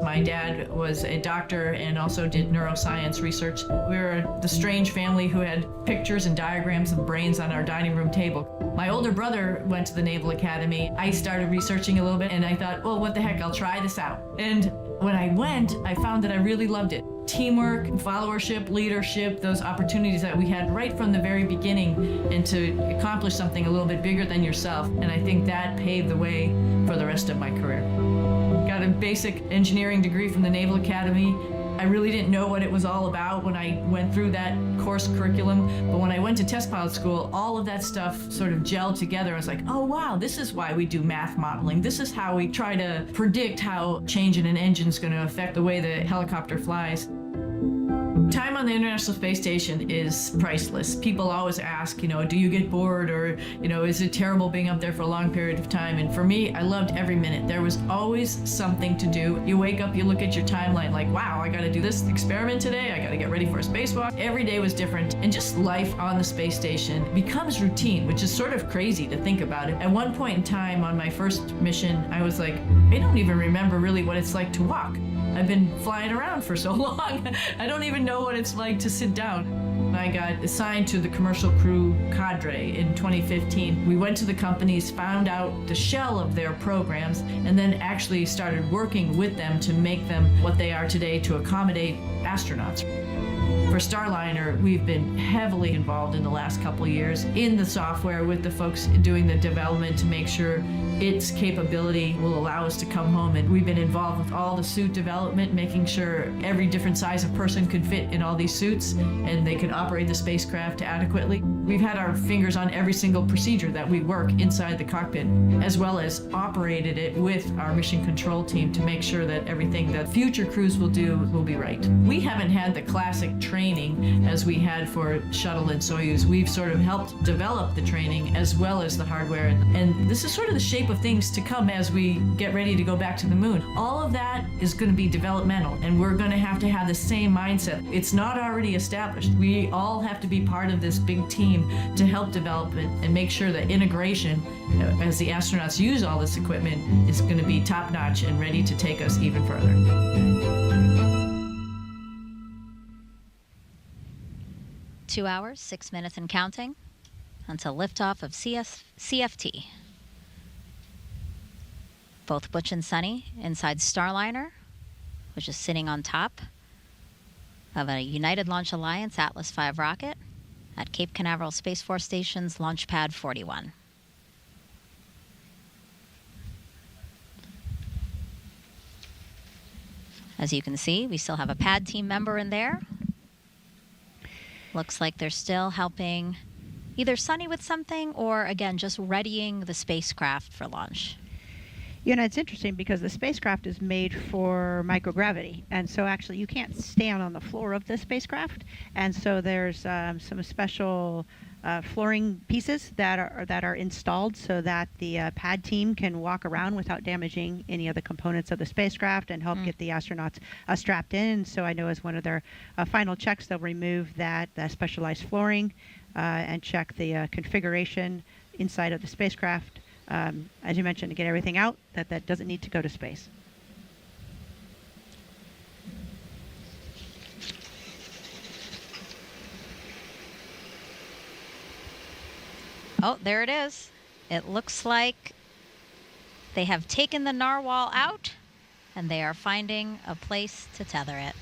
Speaker 10: My dad was a doctor and also did neuroscience research. We were the strange family who had pictures and diagrams of brains on our dining room table. My older brother went to the Naval Academy. I started researching a little bit, and I thought, well, what the heck, I'll try this out. And when I went, I found that I really loved it. Teamwork, followership, leadership, those opportunities that we had right from the very beginning, and to accomplish something a little bit bigger than yourself. And I think that paved the way for the rest of my career. Got a basic engineering degree from the Naval Academy. I really didn't know what it was all about when I went through that course curriculum, but when I went to test pilot school, all of that stuff sort of gelled together. I was like, oh wow, this is why we do math modeling. This is how we try to predict how change in an engine is going to affect the way the helicopter flies. Time on the International Space Station is priceless. People always ask, do you get bored, or, is it terrible being up there for a long period of time? And for me, I loved every minute. There was always something to do. You wake up, you look at your timeline like, wow, I got to do this experiment today. I got to get ready for a spacewalk. Every day was different. And just life on the space station becomes routine, which is sort of crazy to think about it. At one point in time on my first mission, I was like, I don't even remember really what it's like to walk. I've been flying around for so long. I don't even know what it's like to sit down. I got assigned to the commercial crew cadre in 2015. We went to the companies, found out the shell of their programs, and then actually started working with them to make them what they are today to accommodate astronauts. For Starliner, we've been heavily involved in the last couple of years in the software with the folks doing the development to make sure its capability will allow us to come home. And we've been involved with all the suit development, making sure every different size of person could fit in all these suits and they could operate the spacecraft adequately. We've had our fingers on every single procedure that we work inside the cockpit, as well as operated it with our mission control team to make sure that everything that future crews will do will be right. We haven't had the classic training as we had for Shuttle and Soyuz. We've sort of helped develop the training as well as the hardware. And this is sort of the shape of things to come as we get ready to go back to the moon. All of that is going to be developmental, and we're going to have the same mindset. It's not already established. We all have to be part of this big team to help develop it and make sure that integration, as the astronauts use all this equipment, is going to be top-notch and ready to take us even further.
Speaker 2: 2 hours, 6 minutes and counting until liftoff of CFT. Both Butch and Sunny inside Starliner, which is sitting on top of a United Launch Alliance Atlas V rocket at Cape Canaveral Space Force Station's Launch Pad 41. As you can see, we still have a pad team member in there. Looks like they're still helping either Sunny with something or, again, just readying the spacecraft for launch.
Speaker 3: It's interesting because the spacecraft is made for microgravity, and so actually you can't stand on the floor of the spacecraft, and so there's some special flooring pieces that are installed so that the pad team can walk around without damaging any of the components of the spacecraft and help get the astronauts strapped in. So I know as one of their final checks, they'll remove that specialized flooring and check the configuration inside of the spacecraft. As you mentioned, to get everything out that doesn't need to go to space.
Speaker 2: Oh, there it is. It looks like they have taken the narwhal out and they are finding a place to tether it.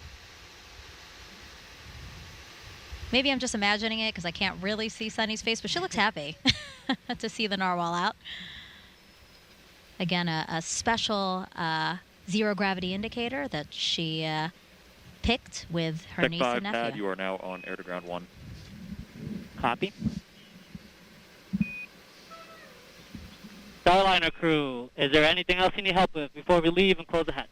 Speaker 2: Maybe I'm just imagining it because I can't really see Sunny's face, but she looks happy to see the narwhal out. Again, a special zero gravity indicator that she picked with her niece and nephew.
Speaker 22: Pad, you are now on air to ground 1.
Speaker 21: Copy. Starliner crew, is there anything else you need help with before we leave and close the hatch?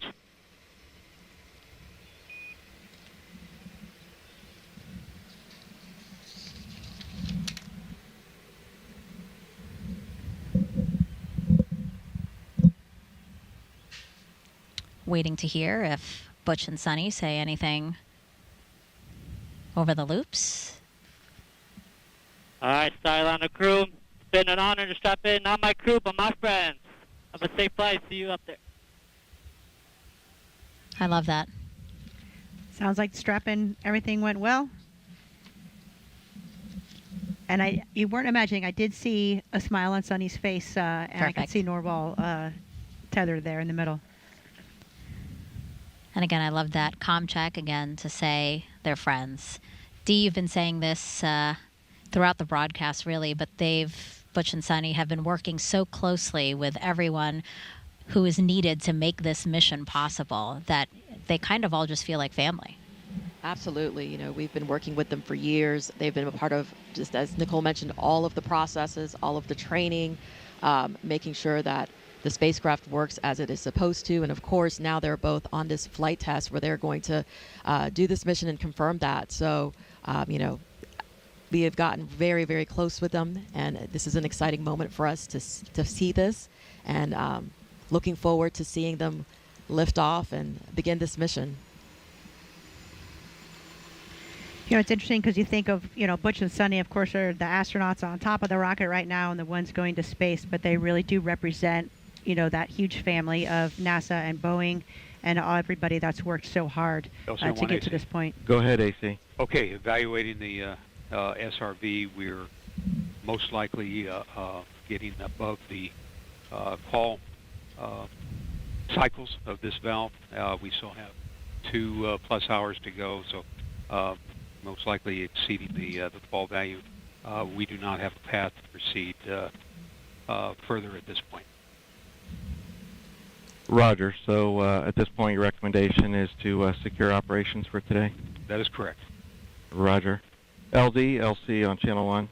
Speaker 2: Waiting to hear if Butch and Sunny say anything over the loops.
Speaker 21: All right, Starliner crew, it's been an honor to strap in. Not my crew, but my friends. Have a safe flight. See you up there.
Speaker 2: I love that.
Speaker 3: Sounds like strap-in, everything went well. And you weren't imagining, I did see a smile on Sunny's face, and I could see Norval tethered there in the middle.
Speaker 2: And again, I love that comm check again to say they're friends. Dee, you've been saying this throughout the broadcast, really, but Butch and Sunny have been working so closely with everyone who is needed to make this mission possible that they kind of all just feel like family.
Speaker 14: Absolutely. You know, we've been working with them for years. They've been a part of, just as Nicole mentioned, all of the processes, all of the training, making sure that the spacecraft works as it is supposed to. And of course, now they're both on this flight test where they're going to do this mission and confirm that. So, you know, we have gotten very, very close with them. And this is an exciting moment for us to see this. And looking forward to seeing them lift off and begin this mission.
Speaker 3: You know, it's interesting because you think of, you know, Butch and Sunny, of course, are the astronauts on top of the rocket right now and the ones going to space, but they really do represent, you know, that huge family of NASA and Boeing and everybody that's worked so hard to get to this point.
Speaker 7: Go ahead, AC.
Speaker 9: Okay, evaluating the SRV, we're most likely getting above the call cycles of this valve. We still have 2+ hours to go, so most likely exceeding the fall value. We do not have a path to proceed further at this point.
Speaker 7: Roger. So at this point, your recommendation is to secure operations for today?
Speaker 9: That is correct.
Speaker 7: Roger. LD, LC on channel 1.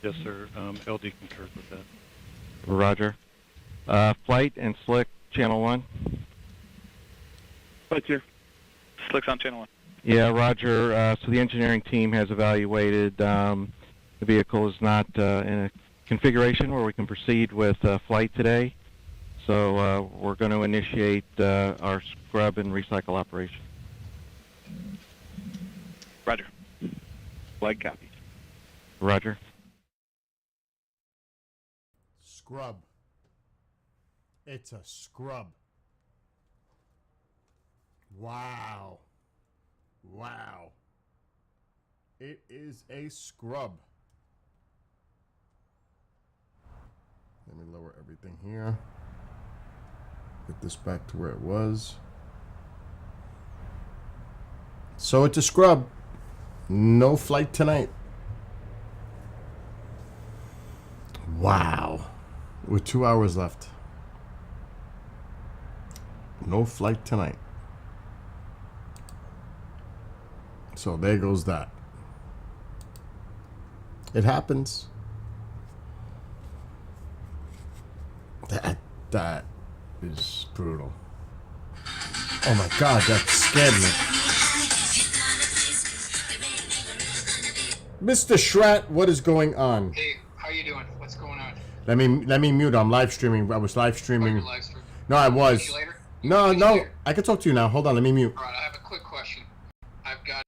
Speaker 11: Yes, sir. LD concurs with that.
Speaker 7: Roger. Flight and Slick, channel 1.
Speaker 8: Flight here. Slick's on channel 1.
Speaker 7: Yeah, Roger. So the engineering team has evaluated the vehicle is not in a configuration where we can proceed with flight today. So we're going to initiate our scrub and recycle operation.
Speaker 8: Roger. Flight copy.
Speaker 7: Roger.
Speaker 1: Scrub. It's a scrub. Wow. Wow. It is a scrub. Let me lower everything here. Get this back to where it was. So it's a scrub. No flight tonight. Wow. With 2 hours left. No flight tonight. So there goes that. It happens. That is brutal. Oh my God, that scared me. Mr. Schratt, what is going on?
Speaker 23: Hey, how you doing? What's going on?
Speaker 1: Let me mute. I'm live streaming. I was live streaming.
Speaker 23: Oh, you're live streaming.
Speaker 1: No, I was.
Speaker 23: Catch you later?
Speaker 1: No,
Speaker 23: Catch you
Speaker 1: no.
Speaker 23: later.
Speaker 1: I can talk to you now. Hold on. Let me mute.
Speaker 23: All right, I have a quick question. I've got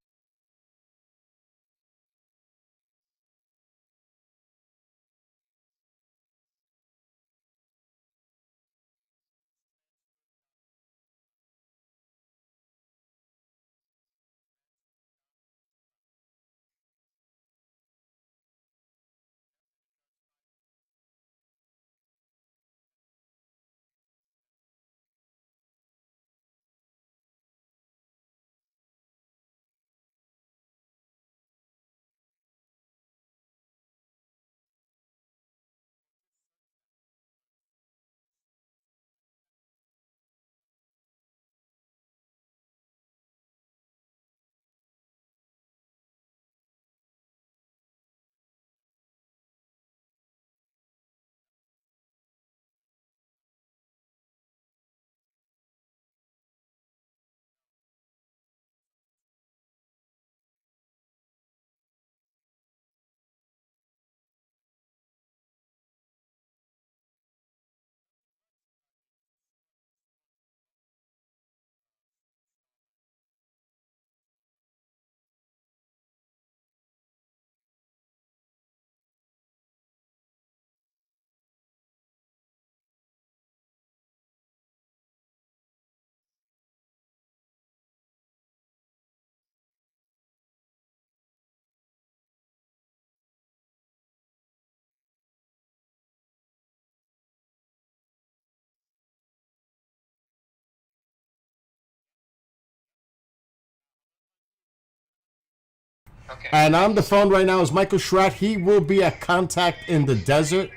Speaker 23: Okay.
Speaker 1: And on the phone right now is Michael Schratt. He will be at Contact in the Desert.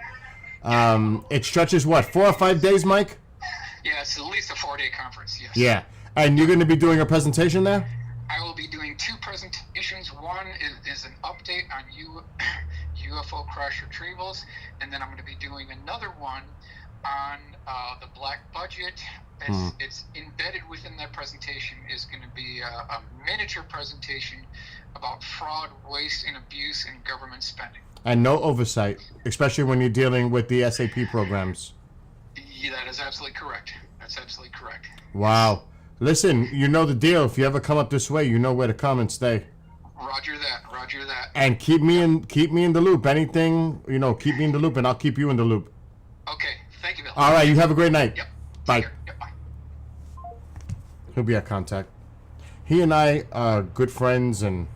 Speaker 1: It stretches, what, 4 or 5 days, Mike?
Speaker 23: Yeah, it's at least a 4-day conference, yes.
Speaker 1: Yeah. And you're going to be doing a presentation there?
Speaker 23: I will be doing 2 presentations. One is an update on UFO crash retrievals, and then I'm going to be doing another one on the black budget. It's embedded within that presentation is going to be a miniature presentation about fraud, waste, and abuse in government spending.
Speaker 1: And no oversight, especially when you're dealing with the SAP programs.
Speaker 23: Yeah, that is absolutely correct. That's absolutely correct.
Speaker 1: Wow. Listen, you know the deal. If you ever come up this way, you know where to come and stay.
Speaker 23: Roger that. Roger that.
Speaker 1: And keep me in the loop. Anything, keep me in the loop, and I'll keep you in the loop.
Speaker 23: Okay. Thank you, Bill.
Speaker 1: All right. You have a great night.
Speaker 23: Yep.
Speaker 1: Bye.
Speaker 23: Yep, bye.
Speaker 1: He'll be at Contact. He and I are good friends, and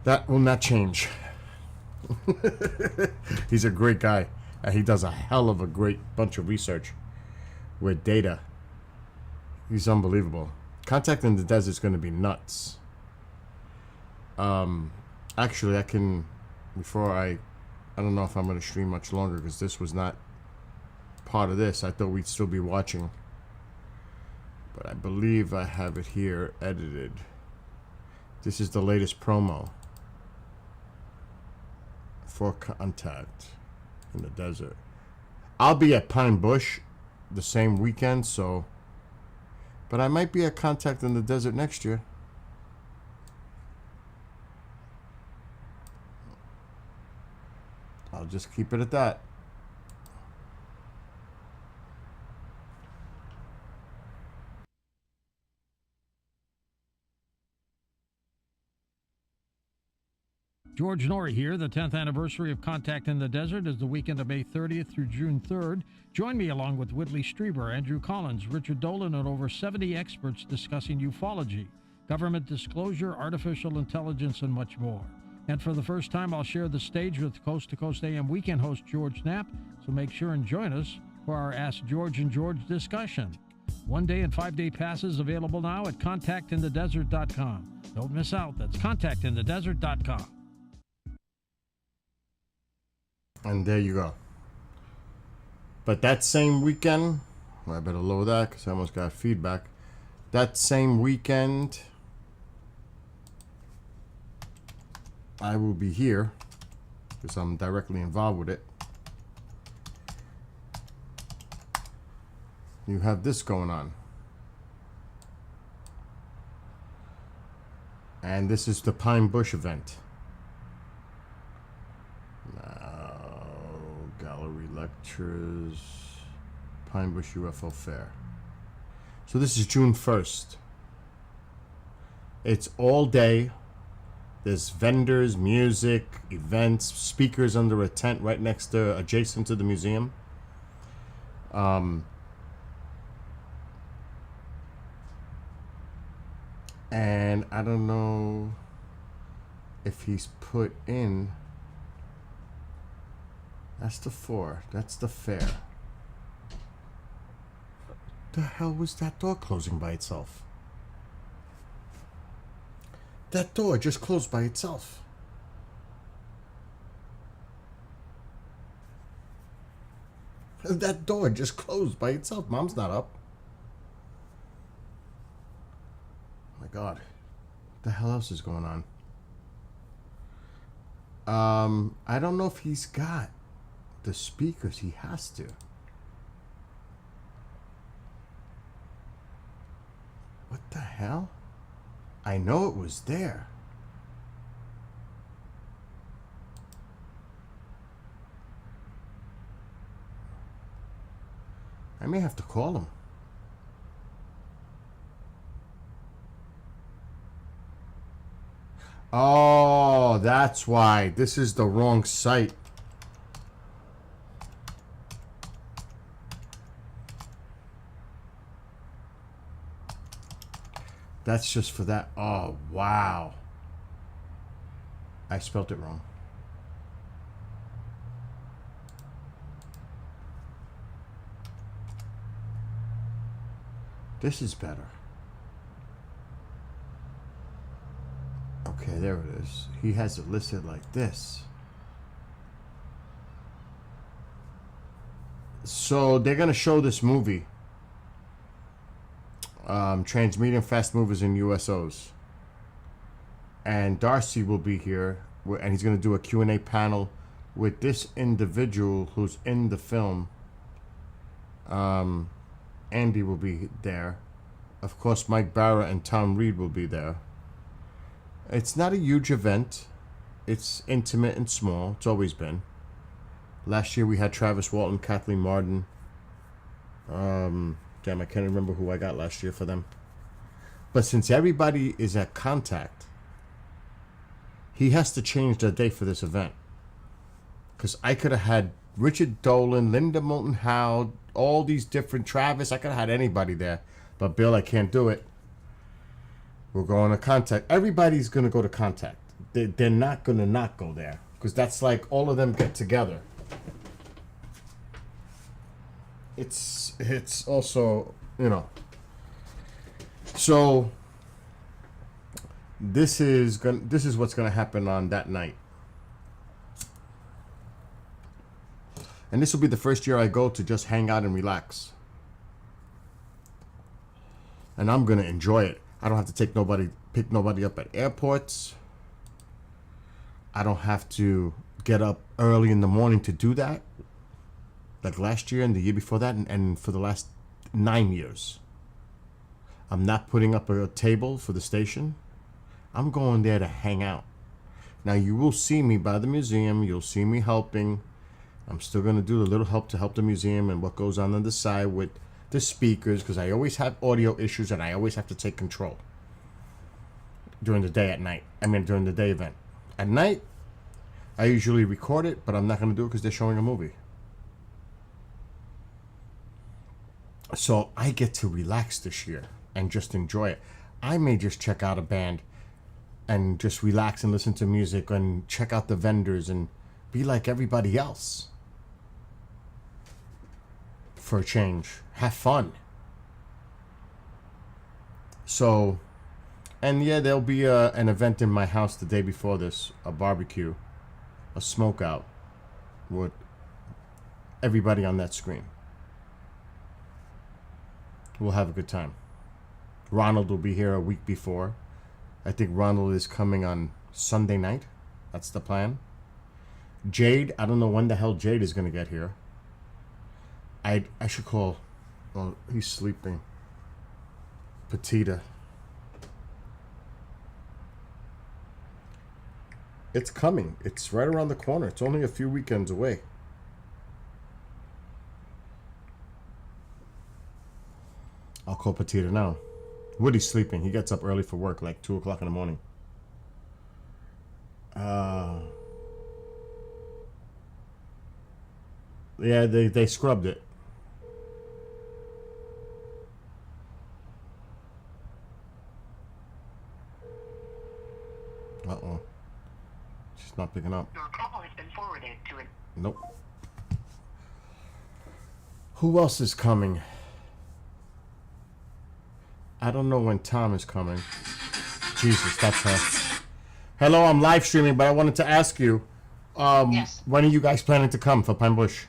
Speaker 1: that will not change. He's a great guy. He does a hell of a great bunch of research with data. He's unbelievable. Contact in the Desert is going to be nuts. Actually, I can, before I don't know if I'm going to stream much longer because this was not part of this. I thought we'd still be watching. But I believe I have it here edited. This is the latest promo for Contact in the Desert. I'll be at Pine Bush the same weekend, so... But I might be at Contact in the Desert next year. I'll just keep it at that.
Speaker 6: George Norrie here. The 10th anniversary of Contact in the Desert is the weekend of May 30th through June 3rd. Join me along with Whitley Strieber, Andrew Collins, Richard Dolan, and over 70 experts discussing ufology, government disclosure, artificial intelligence, and much more. And for the first time, I'll share the stage with Coast to Coast AM weekend host George Knapp, so make sure and join us for our Ask George and George discussion. 1-day and 5-day passes available now at contactinthedesert.com. Don't miss out. That's contactinthedesert.com.
Speaker 1: And there you go. But that same weekend, well, I better lower that because I almost got feedback. That same weekend, I will be here because I'm directly involved with it. You have this going on. And this is the Pine Bush event. Gallery lectures, Pine Bush UFO Fair. So this is June 1st. It's all day. There's vendors, music, events, speakers under a tent right next to, adjacent to the museum. And I don't know if he's put in. That's the 4. That's the fair. The hell was that door closing by itself? That door just closed by itself. That door just closed by itself. Mom's not up. Oh my God. What the hell else is going on? I don't know if he's got the speakers. He has to. What the hell? I know it was there. I may have to call him. Oh, that's why. This is the wrong site. That's just for that. Oh, wow. I spelt it wrong. This is better. Okay, there it is. He has it listed like this. So they're gonna show this movie, Transmedium Fast Movers and USOs, and Darcy will be here, and he's gonna do a Q&A panel with this individual who's in the film. Andy will be there. Of course, Mike Barra and Tom Reed will be there. It's not a huge event. It's intimate and small. It's always been. Last year we had Travis Walton, Kathleen Martin. Damn, I can't remember who I got last year for them. But since everybody is at Contact, he has to change the date for this event. Because I could have had Richard Dolan, Linda Moulton Howe, all these different Travis. I could have had anybody there. But Bill, I can't do it. We're going to Contact. Everybody's going to go to Contact. They're not going to not go there. Because that's like all of them get together. It's also, you know. So this is what's going to happen on that night. And this will be the first year I go to just hang out and relax. And I'm going to enjoy it. I don't have to pick nobody up at airports. I don't have to get up early in the morning to do that. Like last year and the year before that, and for the last 9 years. I'm not putting up a table for the station. I'm going there to hang out. Now you will see me by the museum. You'll see me helping. I'm still going to do a little help to help the museum and what goes on the side with the speakers, because I always have audio issues and I always have to take control during the day during the day event. At night, I usually record it, but I'm not going to do it because they're showing a movie. So I get to relax this year and just enjoy it. I may just check out a band and just relax and listen to music and check out the vendors and be like everybody else. For a change. Have fun. So, and yeah, there'll be an event in my house the day before this, a barbecue, a smoke out with everybody on that screen. We'll have a good time. Ronald will be here a week before. I think Ronald is coming on Sunday night. That's the plan. Jade, I don't know when the hell Jade is going to get here. I should call. Well, he's sleeping. Petita. It's coming. It's right around the corner. It's only a few weekends away. I'll call Petita now. Woody's sleeping. He gets up early for work, like 2 o'clock in the morning. Yeah, they scrubbed it. Uh-oh. She's not picking up.
Speaker 12: Your call has been forwarded to an...
Speaker 1: Nope. Who else is coming? I don't know when Tom is coming. Jesus, that's her. Hello, I'm live streaming, but I wanted to ask you,
Speaker 12: Yes.
Speaker 1: when are you guys planning to come for Pine Bush?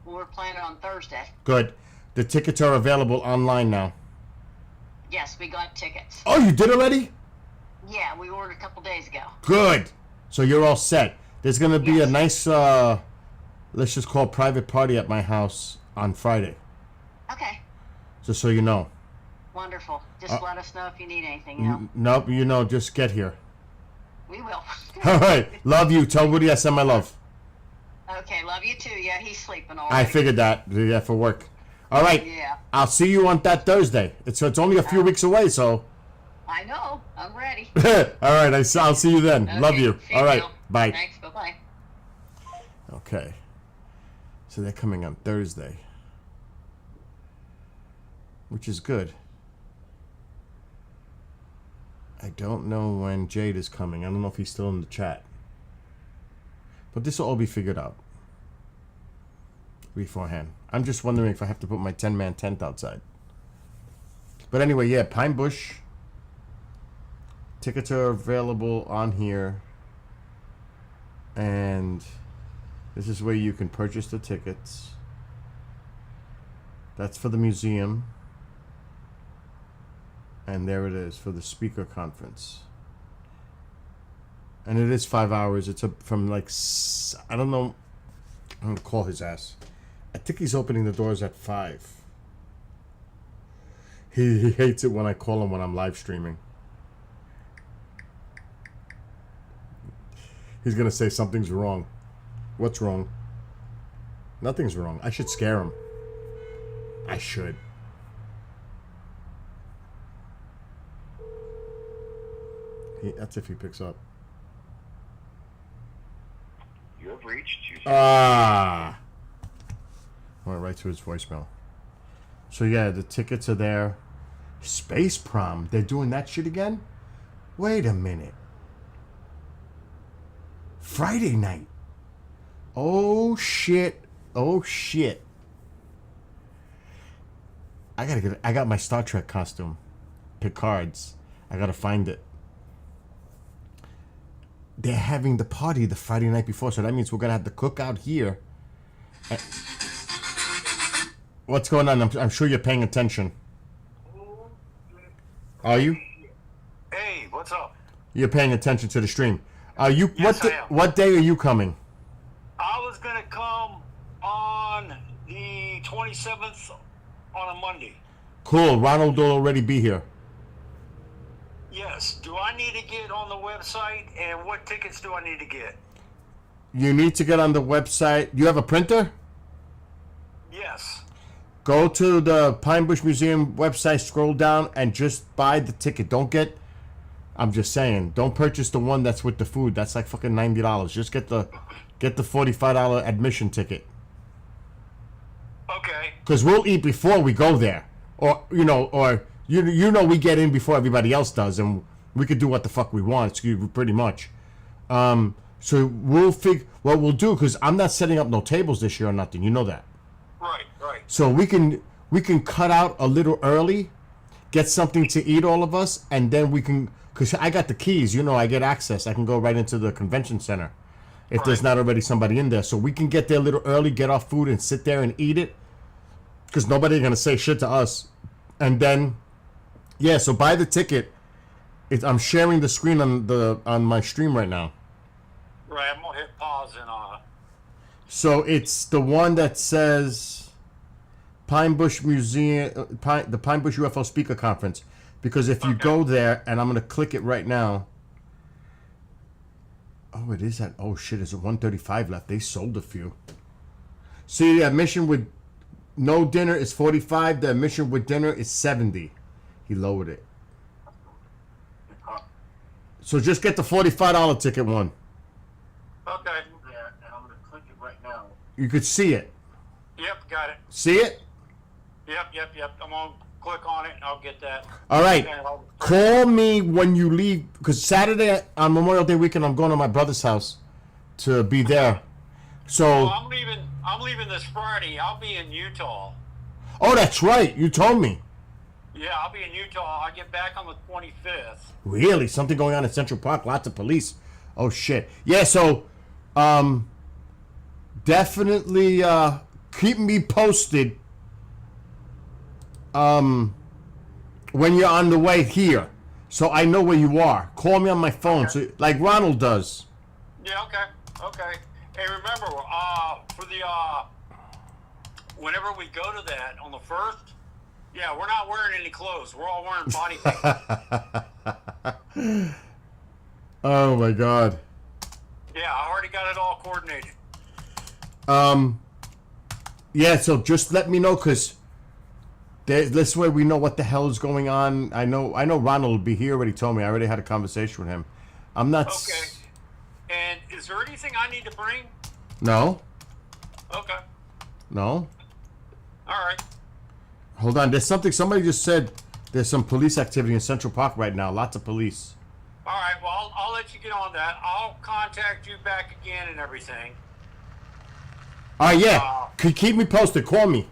Speaker 12: We're planning on Thursday.
Speaker 1: Good. The tickets are available online now.
Speaker 12: Yes, we got tickets.
Speaker 1: Oh, you did already?
Speaker 12: Yeah, we ordered a couple days ago.
Speaker 1: Good. So you're all set. There's going to be a nice, let's just call it private party at my house on Friday.
Speaker 12: Okay.
Speaker 1: Just so you know.
Speaker 12: Wonderful. Just let us know if you need anything, you know.
Speaker 1: Nope, just get here.
Speaker 12: We will.
Speaker 1: All right. Love you. Tell Woody I send my love.
Speaker 12: Okay, love you too. Yeah, he's sleeping already.
Speaker 1: I figured that. Yeah, for work. All right.
Speaker 12: Yeah.
Speaker 1: I'll see you on that Thursday. It's only a few weeks away, so.
Speaker 12: I know. I'm ready.
Speaker 1: All right. I'll see you then.
Speaker 12: Okay,
Speaker 1: Love you.
Speaker 12: see
Speaker 1: All right.
Speaker 12: Bill.
Speaker 1: Bye.
Speaker 12: Thanks. Bye-bye.
Speaker 1: Okay. So they're coming on Thursday, which is good. I don't know when Jade is coming. I don't know if he's still in the chat. But this will all be figured out beforehand. I'm just wondering if I have to put my 10-man tent outside. But anyway, yeah, Pine Bush. tickets are available on here. And this is where you can purchase the tickets. That's for the museum. And there it is for the speaker conference. And it is 5 hours. It's from like, I don't know. I'm going to call his ass. I think he's opening the doors at 5. He hates it when I call him when I'm live streaming. He's going to say something's wrong. What's wrong? Nothing's wrong. I should scare him. I should. That's if he picks up.
Speaker 15: You have reached.
Speaker 1: Went right to his voicemail. So yeah, the tickets are there. Space prom. They're doing that shit again? Wait a minute. Friday night. Oh shit. Oh shit. I got my Star Trek costume. Picard's. I gotta find it. They're having the party the Friday night before, so that means we're gonna have the cookout here. What's going on? I'm sure you're paying attention. Are you?
Speaker 15: Hey, what's up?
Speaker 1: You're paying attention to the stream. You?
Speaker 15: Yes, I am.
Speaker 1: What day are you coming?
Speaker 15: I was gonna come on the 27th on a Monday.
Speaker 1: Cool. Ronald will already be here.
Speaker 15: Yes. Do I need to get on the website, and what tickets do I need to get?
Speaker 1: You need to get on the website. You have a printer?
Speaker 15: Yes.
Speaker 1: Go to the Pine Bush Museum website, scroll down, and just buy the ticket. Don't get... I'm just saying, don't purchase the one that's with the food. That's like fucking $90. Just get the $45 admission ticket.
Speaker 15: Okay.
Speaker 1: Because we'll eat before we go there. Or you know we get in before everybody else does, and we could do what the fuck we want, pretty much. So we'll what we'll do, because I'm not setting up no tables this year or nothing. You know that.
Speaker 15: Right.
Speaker 1: So we can cut out a little early, get something to eat, all of us, and then we can, because I got the keys. I get access. I can go right into the convention center if there's not already somebody in there. So we can get there a little early, get our food, and sit there and eat it, because nobody's gonna say shit to us. And then, yeah. So buy the ticket. I'm sharing the screen on my stream right now.
Speaker 15: Right. I'm gonna hit pause and
Speaker 1: So it's the one that says Pine Bush Museum, the Pine Bush UFO Speaker Conference. Because if you go there, and I'm going to click it right now. Oh, it is at, oh shit, it's at 135 left. They sold a few. See, the admission with no dinner is 45. The admission with dinner is 70. He lowered it. So just get the $45 ticket one.
Speaker 15: okay. Yeah, and I'm gonna click it right now.
Speaker 1: You could see it.
Speaker 15: Yep, got it.
Speaker 1: See it?
Speaker 15: Yep. I'm gonna click on it and I'll get that.
Speaker 1: All right.
Speaker 15: And
Speaker 1: Call me when you leave, because Saturday on Memorial Day weekend I'm going to my brother's house to be there. So
Speaker 15: I'm leaving this Friday. I'll be in Utah.
Speaker 1: Oh, that's right. You told me.
Speaker 15: Yeah, I'll be in Utah. I get back on the 25th.
Speaker 1: Really? Something going on in Central Park? Lots of police. Oh shit. Yeah, so definitely keep me posted when you're on the way here, so I know where you are. Call me on my phone, so like Ronald does.
Speaker 15: Yeah, okay. Hey, remember, for the whenever we go to that on the 1st, yeah, we're not wearing any clothes. We're all wearing body paint.
Speaker 1: Oh my God.
Speaker 15: Yeah, I already got it all coordinated.
Speaker 1: Yeah, so just let me know, because this way we know what the hell is going on. I know Ronald will be here, but he told me. I already had a conversation with him. I'm not...
Speaker 15: Okay. And is there anything I need to bring?
Speaker 1: No.
Speaker 15: Okay.
Speaker 1: No.
Speaker 15: All right.
Speaker 1: Hold on. There's something... Somebody just said there's some police activity in Central Park right now. Lots of police.
Speaker 15: All right. Well, I'll let you get on that. I'll contact you back again and everything.
Speaker 1: All right, yeah. Keep me posted. Call me.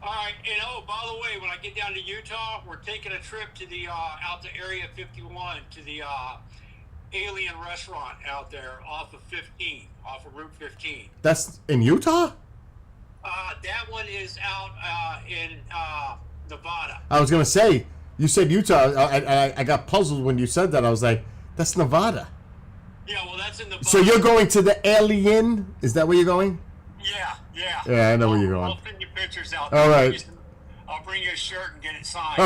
Speaker 15: All right, and oh, by the way, when I get down to Utah, we're taking a trip to the out to Area 51 to the Alien restaurant out there off of Route 15.
Speaker 1: That's in Utah?
Speaker 15: That one is out in Nevada.
Speaker 1: I was going to say, you said Utah. I got puzzled when you said that. I was like, that's Nevada.
Speaker 15: Yeah, well, that's in Nevada.
Speaker 1: So you're going to the Alien? Is that where you're going?
Speaker 15: Yeah.
Speaker 1: Yeah, I know where you're going.
Speaker 15: I'll send you pictures out.
Speaker 1: All right.
Speaker 15: I'll bring you a shirt and get it signed.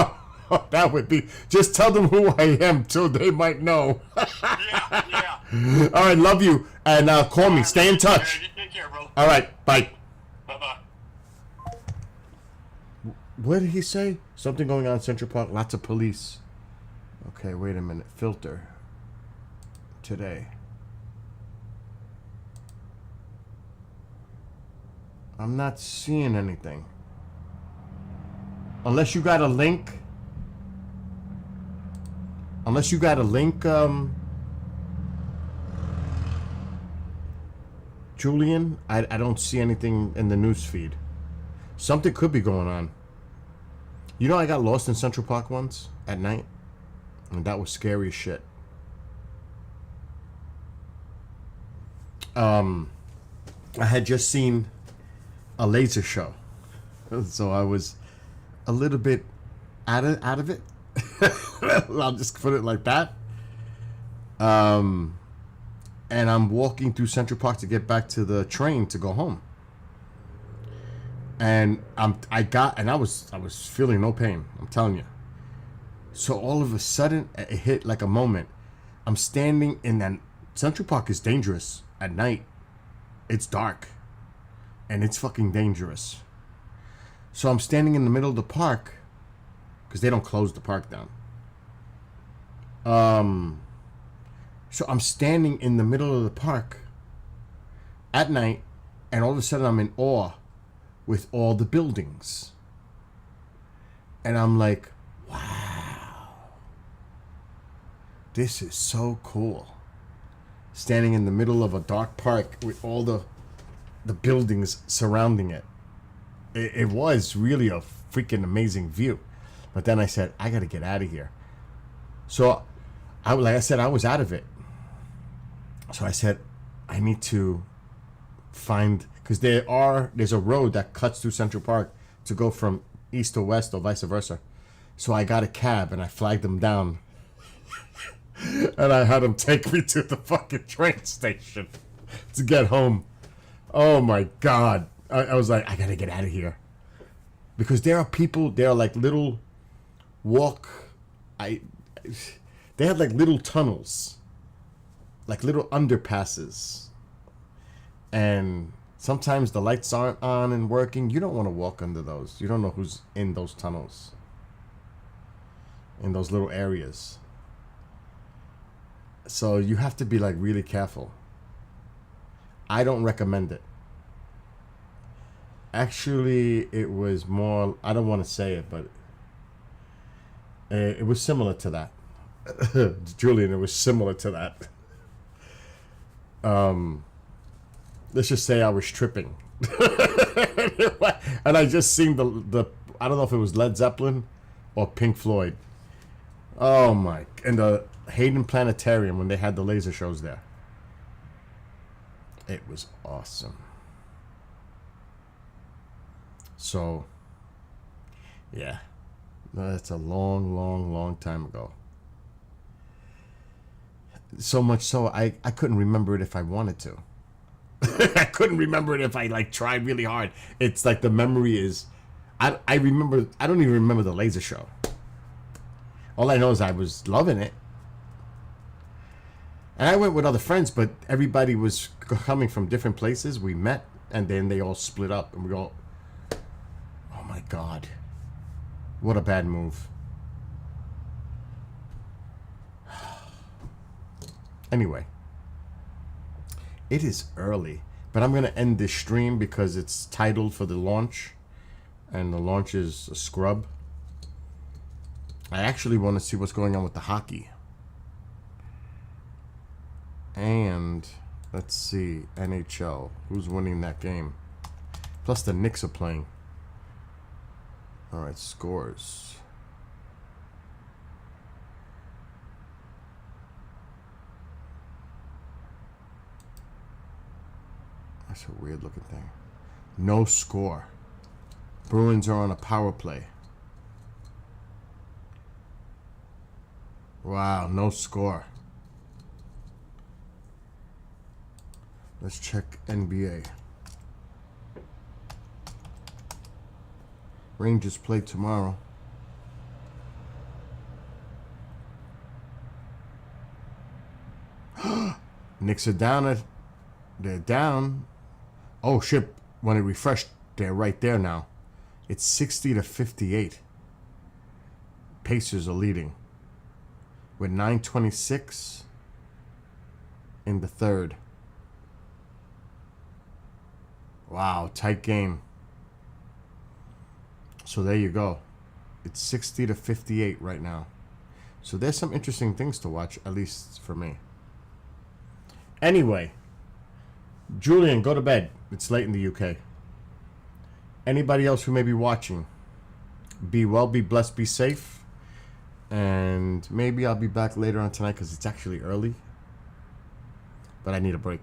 Speaker 1: Oh, that would be. Just tell them who I am, so they might know.
Speaker 15: Yeah.
Speaker 1: All right, love you, and call me. Stay in touch.
Speaker 15: Take care, bro.
Speaker 1: All right, bye.
Speaker 15: Bye-bye.
Speaker 1: What did he say? Something going on in Central Park. Lots of police. Okay, wait a minute. Filter. Today. I'm not seeing anything. Unless you got a link. Julian, I don't see anything in the news feed. Something could be going on. You know, I got lost in Central Park once at night, and that was scary as shit. I had just seen a laser show, so I was a little bit out of it. I'll just put it like that. And I'm walking through Central Park to get back to the train to go home. And I was feeling no pain. I'm telling you. So all of a sudden, it hit like a moment. I'm standing in that. Central Park is dangerous at night. It's dark, and it's fucking dangerous. So I'm standing in the middle of the park, because they don't close the park down. So I'm standing in the middle of the park at night, and all of a sudden I'm in awe with all the buildings. And I'm like, wow, this is so cool. Standing in the middle of a dark park with all the buildings surrounding it. It was really a freaking amazing view. But then I said, I got to get out of here. So, like I said, I was out of it. So I said, I need to find, because there's a road that cuts through Central Park to go from east to west or vice versa. So I got a cab and I flagged them down. And I had them take me to the fucking train station to get home. Oh my God. I was like, I got to get out of here. Because there are like little they have like little tunnels, like little underpasses, and sometimes the lights aren't on and working. You don't want to walk under those. You don't know who's in those tunnels, in those little areas. So you have to be like really careful. I don't recommend it. Actually, it was more, I don't want to say it, but it was similar to that. Julian, it was similar to that. Let's just say I was tripping. And I just seen the I don't know if it was Led Zeppelin or Pink Floyd. Oh my, and the Hayden Planetarium when they had the laser shows there. It was awesome. So, yeah, that's a long time ago. So much so, I couldn't remember it if I wanted to. I couldn't remember it if I like tried really hard. It's like the memory is, I remember, I don't even remember the laser show. All I know is I was loving it. And I went with other friends, but everybody was coming from different places. We met, and then they all split up, and we all, oh my God, what a bad move. Anyway, it is early, but I'm going to end this stream because it's titled for the launch, and the launch is a scrub. I actually want to see what's going on with the hockey. And let's see, NHL, who's winning that game? Plus the Knicks are playing. All right, scores. That's a weird looking thing. No score. Bruins are on a power play. Wow, no score. Let's check NBA. Rangers play tomorrow. Knicks are down. They're down. Oh shit! When it refreshed, they're right there now. It's 60-58. Pacers are leading with 9:26 in the third. Wow, tight game. So there you go. It's 60-58 right now. So there's some interesting things to watch, at least for me. Anyway, Julian, go to bed. It's late in the UK. Anybody else who may be watching, be well, be blessed, be safe. And maybe I'll be back later on tonight because it's actually early. But I need a break.